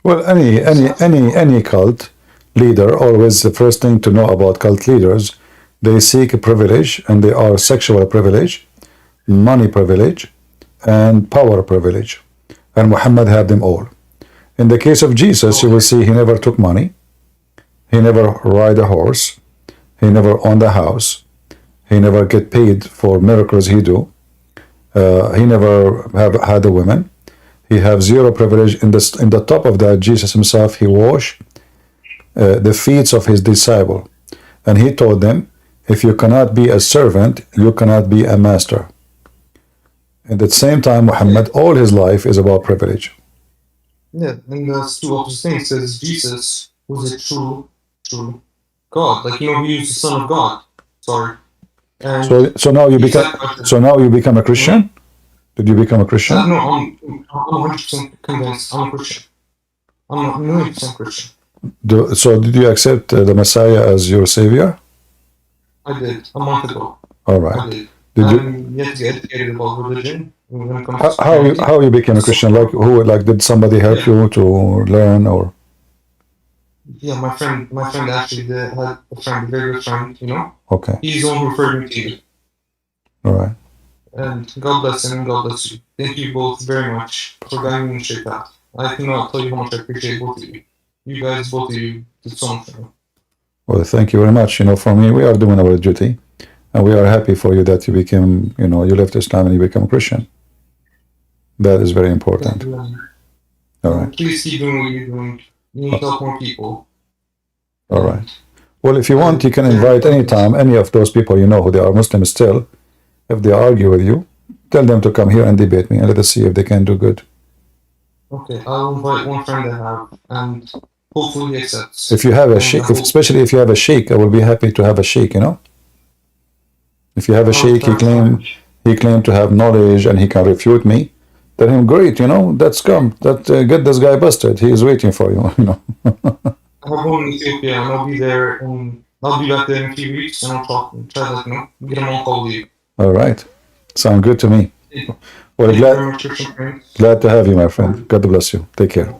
Well, any cult leader, always the first thing to know about cult leaders, they seek a privilege, and they are sexual privilege, money privilege, and power privilege. And Muhammad had them all. In the case of Jesus, you will see he never took money, he never ride a horse, he never owned a house, he never get paid for miracles he do, he never have had a woman. He have zero privilege. In the top of that, Jesus himself, he washed the feet of his disciple. And he told them, if you cannot be a servant, you cannot be a master. At the same time, Muhammad, all his life is about privilege. Yeah, and that's two opposite things. Says Jesus was a true God. Like, you know, he was the Son of God. Sorry. And so now you become a Christian? Did you become a Christian? No, I'm 100% convinced I'm a Christian. I'm a 1,000,000% Christian. So did you accept the Messiah as your savior? I did, a month ago. All right. I did. Did you? I'm yet to get educated about religion. When it comes how you became a Christian? Like did somebody help you to learn, or? Yeah, my friend actually had a friend, a very good friend, you know? Okay. He's the one who referred me to you. All right. And God bless him and God bless you. Thank you both very much for guiding me in straight path. I cannot tell you how much I appreciate both of you. You guys, both of you, did so much for me. Well, thank you very much. You know, for me, we are doing our duty, and we are happy for you that you became, you know, you left Islam and you become a Christian. That is very important. All right. Please keep doing what you're doing. You need to help more people. All right. Well, if you want, you can invite anytime any of those people you know who they are Muslims still. If they argue with you, tell them to come here and debate me, and let us see if they can do good. Okay, I'll invite one friend I have, and hopefully he accepts. If you have a sheikh, especially if you have a sheikh, I will be happy to have a sheikh, you know? If you have a sheikh, he claim to have knowledge and he can refute me, tell him, great, that's come, get this guy busted. He is waiting for you, I have one in Ethiopia, and I'll be there, and I'll be back there in a few weeks, and I'll try to, get them on call with you. All right. Sound good to me. Well, Thank you very much for sharing. glad to have you, my friend. God bless you. Take care.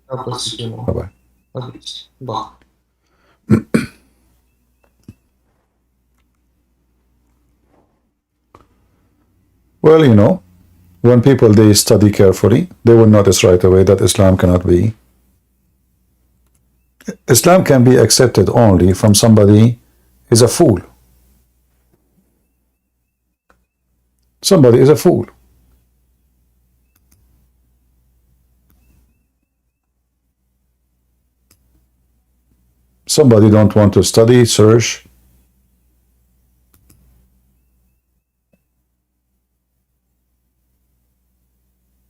God bless you. Bye-bye. God bless. Bye. Well, when people, they study carefully, they will notice right away that Islam can be accepted only from somebody is a fool. Somebody is a fool. Somebody don't want to study, search.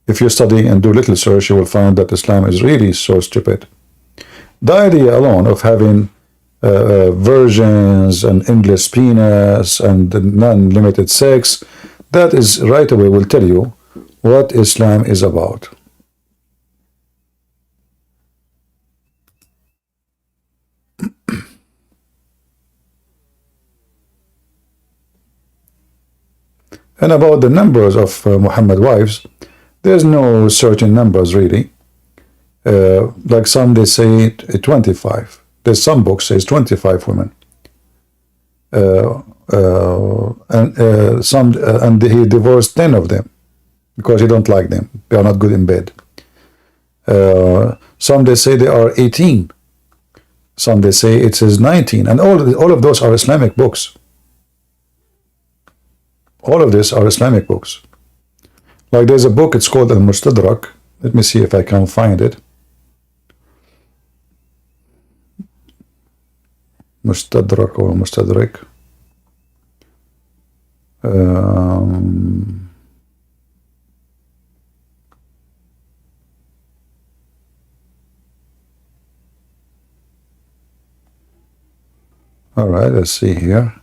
If you study and do little search, you will find that Islam is really so stupid. The idea alone of having virgins and endless penis and non-limited sex, that is right away will tell you what Islam is about. And about the numbers of Muhammad wives, there's no certain numbers really. Like some they say 25. There's some books says 25 women. And he divorced 10 of them because he don't like them. They are not good in bed. Some they say they are 18. Some they say it says 19. And all of those are Islamic books. All of these are Islamic books. Like there's a book, it's called Al-Mustadrak. Let me see if I can find it. Mustadrak or Mustadrak. All right, let's see here.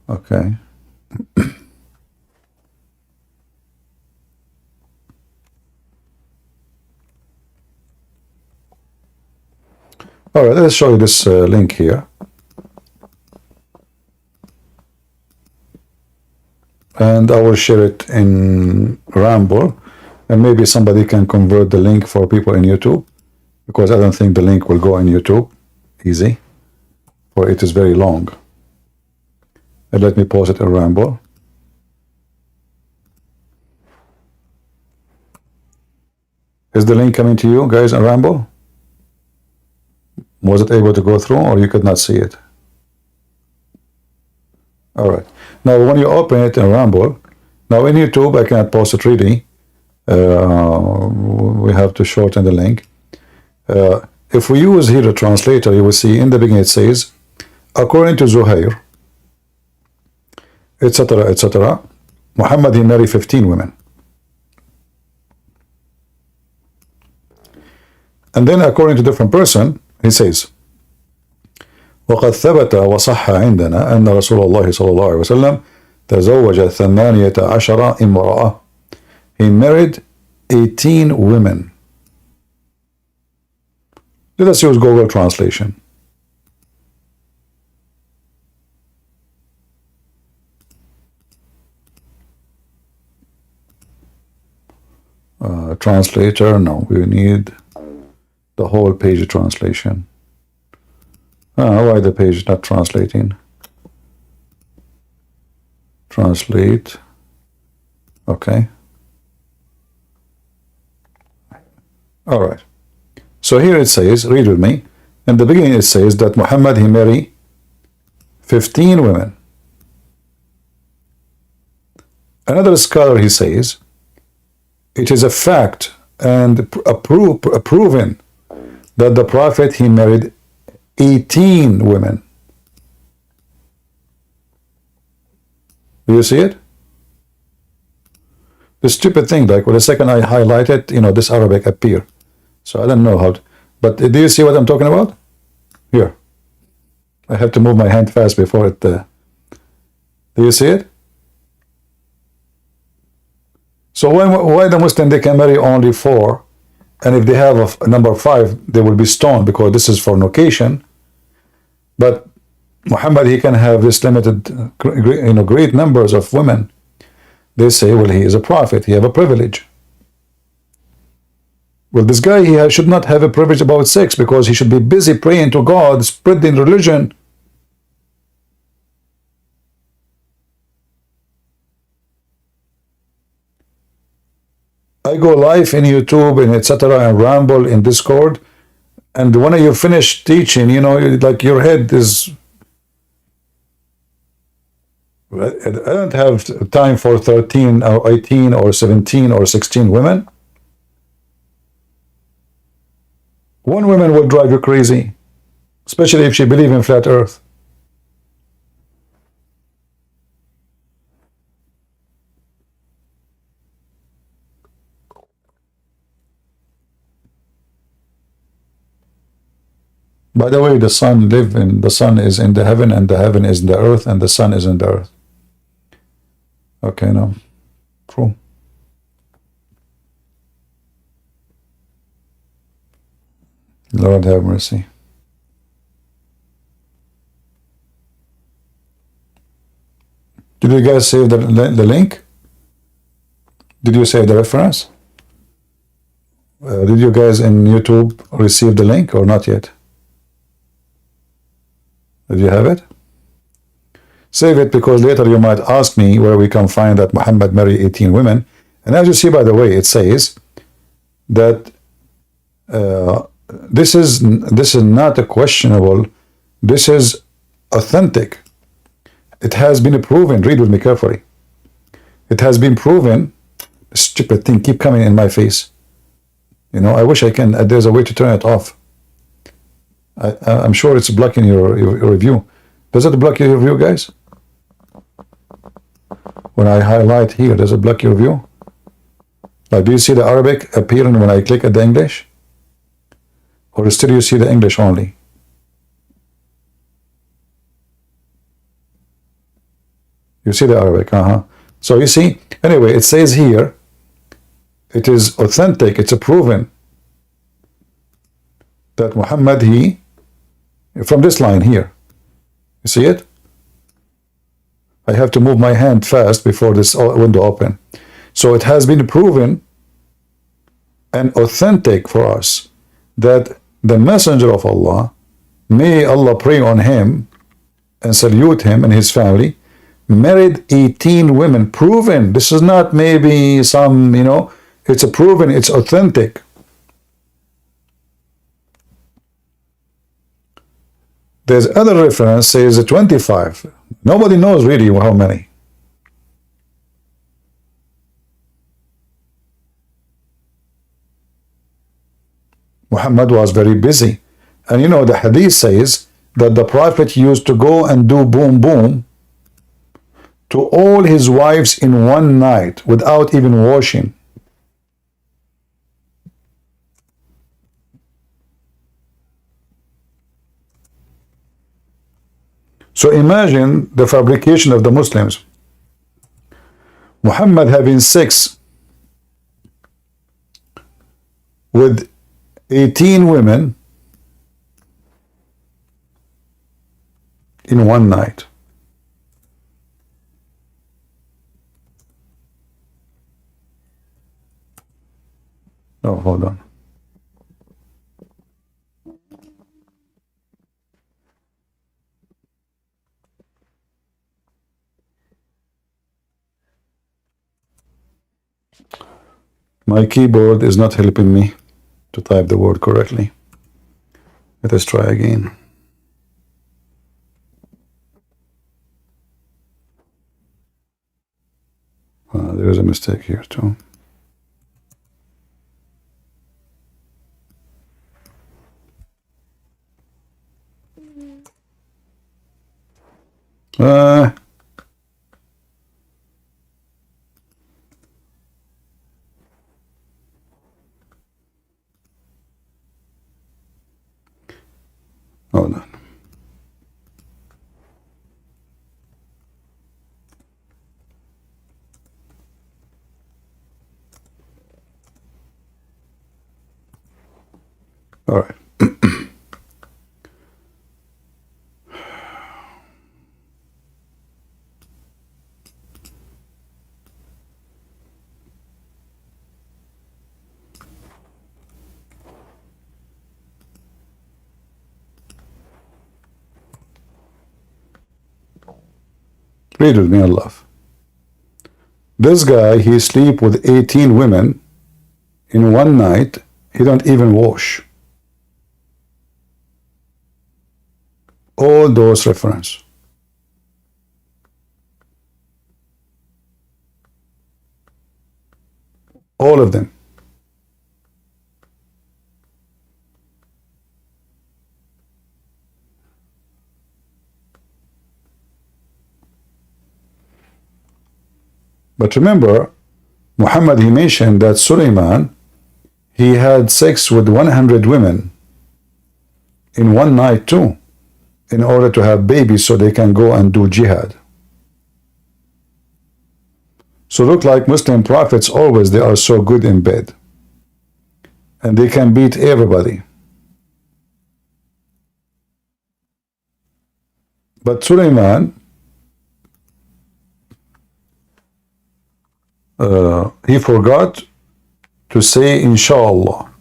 Okay. All right, let's show you this link here. And I will share it in Ramble, and maybe somebody can convert the link for people in YouTube, because I don't think the link will go in YouTube easy, for it is very long. And let me pause it in Ramble. Is the link coming to you guys in Ramble? Was it able to go through, or you could not see it? All right. Now, when you open it in Ramble, now in YouTube, I cannot post it really. We have to shorten the link. If we use here the translator, you will see in the beginning it says, according to Zuhair, etc., etc., Muhammad, he married 15 women. And then according to different person, he says, وقد ثبت وصح عندنا أن رسول الله صلى الله عليه وسلم تزوج 18 امرأة. He married 18 women. Let us use Google Translation. Translator, no, we need the whole page translation. Why the page is not translating? Translate. Okay. All right. So here it says, read with me. In the beginning it says that Muhammad, he married 15 women. Another scholar, he says, it is a fact and proven that the Prophet, he married 18 women. Do you see it? The stupid thing, like, well, the second I highlight it, you know, this Arabic appear. So I don't know how to, but do you see what I'm talking about? Here. I have to move my hand fast before it, do you see it? So why the Muslim, they can marry only 4, and if they have a number 5, they will be stoned because this is fornication. But Muhammad, he can have this limited, you know, great numbers of women. They say, well, he is a prophet, he have a privilege. Well, this guy, he should not have a privilege about sex because he should be busy praying to God, spreading religion. I go live in YouTube and etc. and ramble in Discord, and when you finish teaching, you know, like your head is. I don't have time for 13 or 18 or 17 or 16 women. One woman will drive you crazy, especially if she believes in flat earth. By the way, the sun is in the heaven, and the heaven is in the earth, and the sun is in the earth. Okay, no. True. Lord have mercy. Did you guys save the link? Did you save the reference? Did you guys in YouTube receive the link or not yet? Did you have it? Save it, because later you might ask me where we can find that Muhammad married 18 women. And as you see, by the way, it says that this is not a questionable, this is authentic. It has been proven. Read with me carefully. It has been proven. Stupid thing keep coming in my face. You know, I wish I can, there's a way to turn it off. I'm sure it's blocking your review. Does it block your review, guys? When I highlight here, does it block your view? Like, do you see the Arabic appearing when I click at the English? Or still you see the English only? You see the Arabic, So you see, anyway, it says here, it is authentic, it's proven that Muhammad, he, from this line here, you see it? I have to move my hand fast before this window open. So it has been proven and authentic for us that the messenger of Allah, may Allah pray on him and salute him and his family, married 18 women. Proven. This is not maybe some, you know, it's a proven, it's authentic. There's other reference says 25. Nobody knows really how many. Muhammad was very busy. And you know, the hadith says that the Prophet used to go and do boom boom to all his wives in one night without even washing. So imagine the fabrication of the Muslims. Muhammad having sex with 18 women in one night. Oh, hold on. My keyboard is not helping me to type the word correctly. Let us try again. There is a mistake here too. Hold on. All right. Read with me, Allah. This guy, he sleep with 18 women in one night. He don't even wash. All those reference. All of them. But remember, Muhammad, he mentioned that Sulaiman, he had sex with 100 women in one night too, in order to have babies so they can go and do jihad. So look like Muslim prophets always, they are so good in bed. And they can beat everybody. But Sulaiman, he forgot to say inshallah.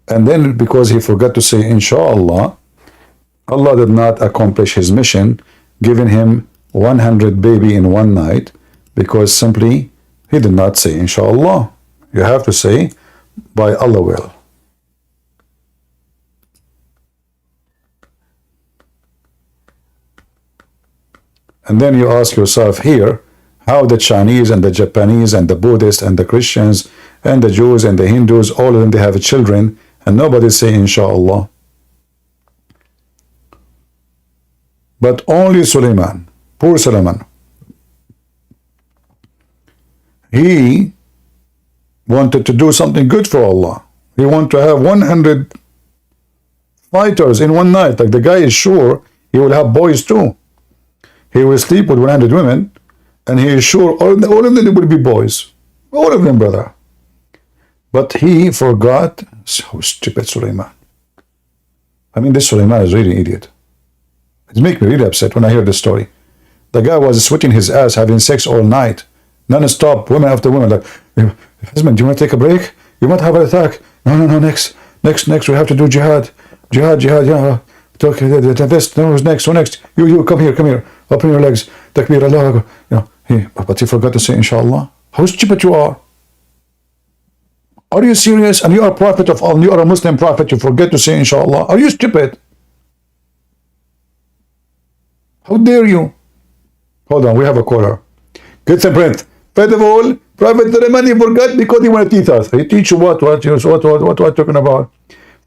And then because he forgot to say inshallah, Allah did not accomplish his mission, giving him 100 baby in one night, because simply he did not say inshallah. You have to say by Allah will. And then you ask yourself here, how the Chinese and the Japanese and the Buddhists and the Christians and the Jews and the Hindus, all of them, they have children and nobody say inshallah. But only Sulaiman, poor Sulaiman, he wanted to do something good for Allah. He wanted to have 100 fighters in one night. Like the guy is sure he will have boys too. He will sleep with 100 women, and he is sure all of them will be boys. All of them, brother. But he forgot. So stupid Sulaiman. I mean, this Sulaiman is really an idiot. It makes me really upset when I hear this story. The guy was sweating his ass, having sex all night, non-stop, women after women. Like, husband, do you want to take a break? You want to have an attack? No, next, we have to do jihad. Jihad, yeah. Okay, this, no, who's next? Who next? You, come here. Open your legs. Takbir, Allah. But you forgot to say inshallah. How stupid you are. Are you serious? And you are a prophet of Allah. You are a Muslim prophet. You forget to say inshallah. Are you stupid? How dare you? Hold on, we have a caller. Get some print. First of all, Prophet Sulaiman, he forgot because he want to teach us. He teach you what talking about.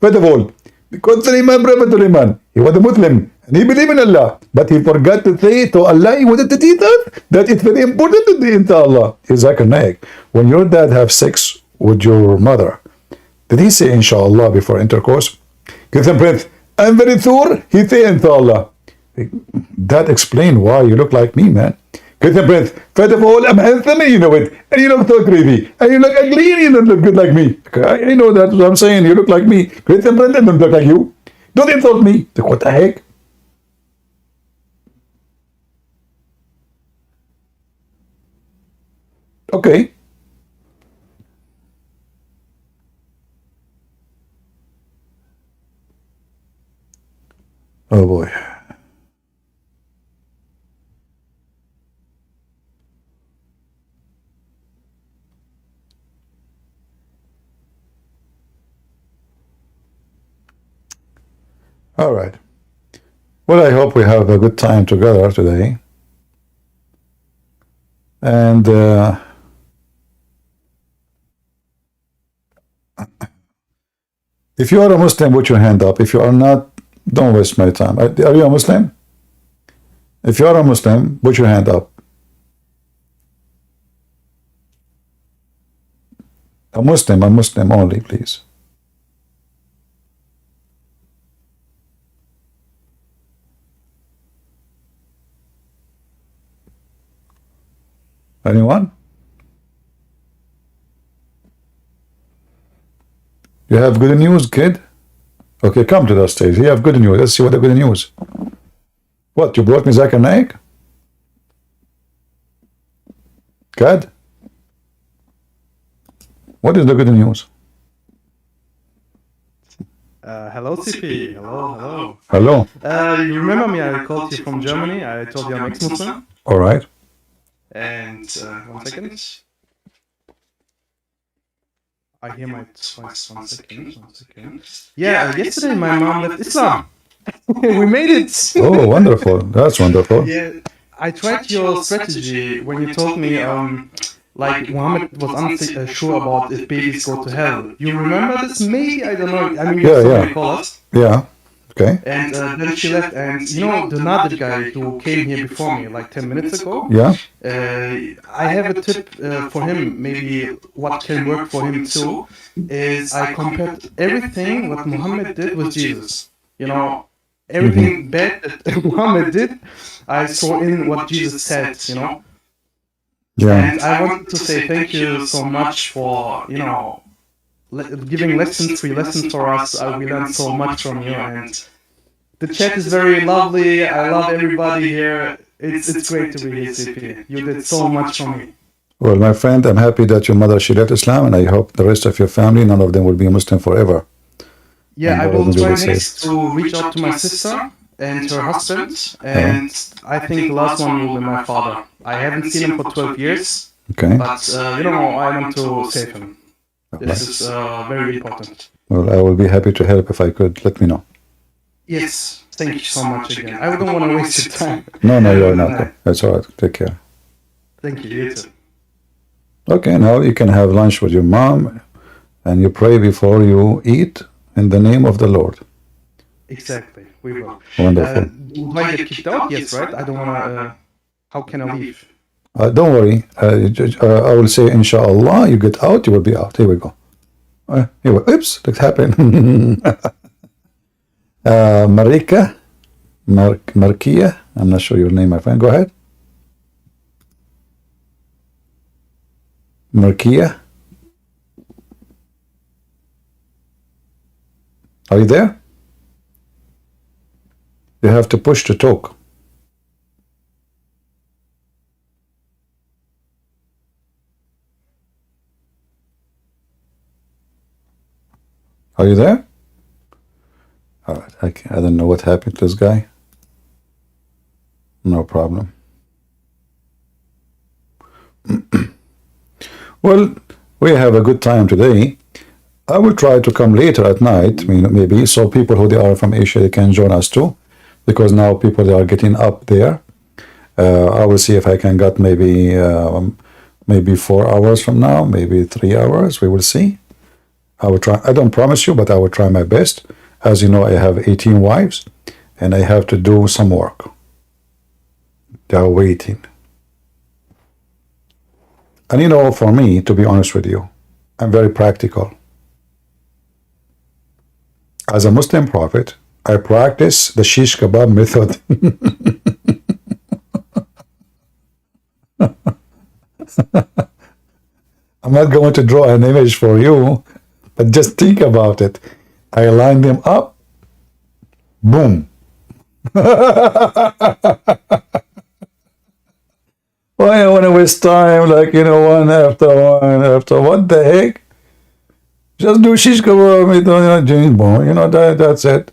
First of all, because Prophet Sulaiman, he was a Muslim and he believed in Allah, but he forgot to say to Allah, he wanted to teach us that it's very important to say to Allah. Zakir Naik, when your dad have sex with your mother, did he say inshallah before intercourse? Get some print. I'm very sure he say inshallah. That explains why you look like me, man. Get the breath. First of all, I'm handsome, you know it. And you look so crazy. And you look ugly, and you don't look good like me. I know that's what I'm saying. You look like me. Get the breath, I don't look like you. Don't insult me. What the heck? Okay. Oh boy. All right. Well, I hope we have a good time together today. And If you are a Muslim, put your hand up. If you are not, don't waste my time. Are you a Muslim? If you are a Muslim, put your hand up. A Muslim only, please. Anyone? You have good news, kid? Okay, come to the stage. You have good news. Let's see what the good news. What, you brought me Zakir Naik? Good? What is the good news? Hello, CP. Hello. Hello. You remember me? I called you from Germany. I told you I'm ex-Muslim. All right. And 1 second. I hear my twice. 1 second. Yeah, yesterday my mom left Islam. We made it. Oh, wonderful. That's wonderful. Yeah, I tried your strategy when you told me like Muhammad was unsure about if babies go to hell. You remember this? Maybe, I don't know. I mean, you saw me call us. Yeah. Okay. And then she left, and you know the Nadir guy who came here before me like 10 minutes ago? Yeah. I have a tip for him, maybe what can work for him too, is I compared everything what Muhammad did with Jesus. You know, everything bad that Muhammad did, I saw in what Jesus said, you know. Yeah. And I wanted to say thank you so much for, you know, giving lessons, free lessons for us. We learned so much from you, and the chat is very lovely. I love everybody here. It's great to be here, CP. You did so much for me. Well, my friend, I'm happy that your mother, she left Islam, and I hope the rest of your family, none of them will be Muslim forever. Yeah, I will try next to reach out to my sister and her husband, and I think the last one will be my father. I haven't seen him for 12 years, Okay. but you know, I want to save him. This is very important. Well, I will be happy to help if I could. Let me know. Yes, thank you so much again. I don't want to waste your time. No, you're not. That's all right. Take care. Thank you, you too. Okay, now you can have lunch with your mom, and you pray before you eat in the name of the Lord. Exactly, we will. Wonderful. Do I get kicked out? Yes, right? I don't want to. How can I leave? Don't worry. I will say, inshallah, you get out, you will be out. Here we go. Here we go. Oops, that happened. Marika, Markia, I'm not sure your name, my friend. Go ahead. Markia. Are you there? You have to push to talk. Are you there? All right. I don't know what happened to this guy. No problem. Well, we have a good time today. I will try to come later at night, maybe, so people who they are from Asia, they can join us too, because now people they are getting up there. I will see if I can get maybe 4 hours from now, maybe 3 hours. We will see. I will try. I don't promise you, but I will try my best. As you know, I have 18 wives, and I have to do some work. They are waiting. And you know, for me, to be honest with you, I'm very practical. As a Muslim prophet, I practice the shish kebab method. I'm not going to draw an image for you, but just think about it. I line them up, boom. Why I want to waste time, like, one after one, what the heck? Just do shish kebab, James Bond, that's it.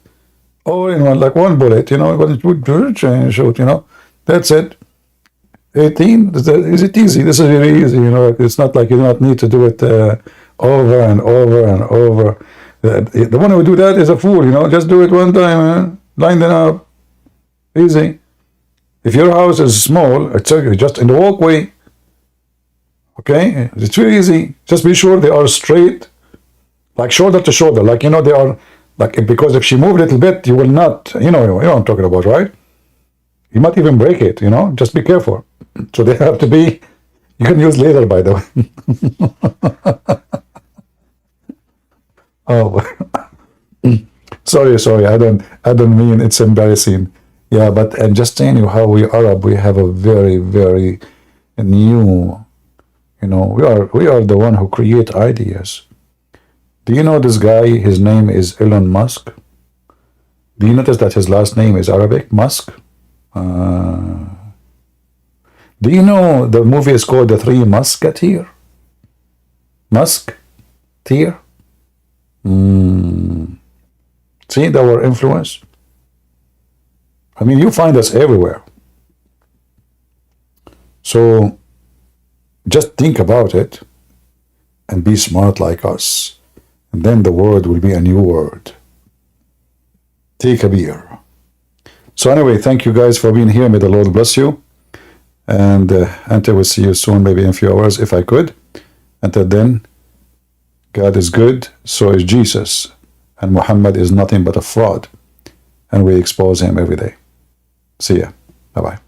All in one, like one bullet, shoot, that's it. 18, is it easy? This is really easy, it's not like you do not need to do it over and over and over. The one who do that is a fool, just do it one time, line them up, easy. If your house is small, it's just in the walkway, okay, it's very easy. Just be sure they are straight, like shoulder to shoulder, like, you know, they are like, because if she moved a little bit, you will not, you know what I'm talking about, right? You might even break it, you know, just be careful. So they have to be, you can use later, by the way. Oh, sorry, I don't mean it's embarrassing. Yeah, but I'm just telling you how we Arab, we have a very, very new, you know, we are the one who create ideas. Do you know this guy? His name is Elon Musk. Do you notice that his last name is Arabic? Musk. Do you know the movie is called The Three Musketeers? Musketeer. See our influence. I mean, you find us everywhere. So just think about it and be smart like us. And then the word will be a new word. Take a beer. So anyway, thank you guys for being here. May the Lord bless you. And until we see you soon, maybe in a few hours, if I could. Until then, God is good, so is Jesus. And Muhammad is nothing but a fraud. And we expose him every day. See ya. Bye-bye.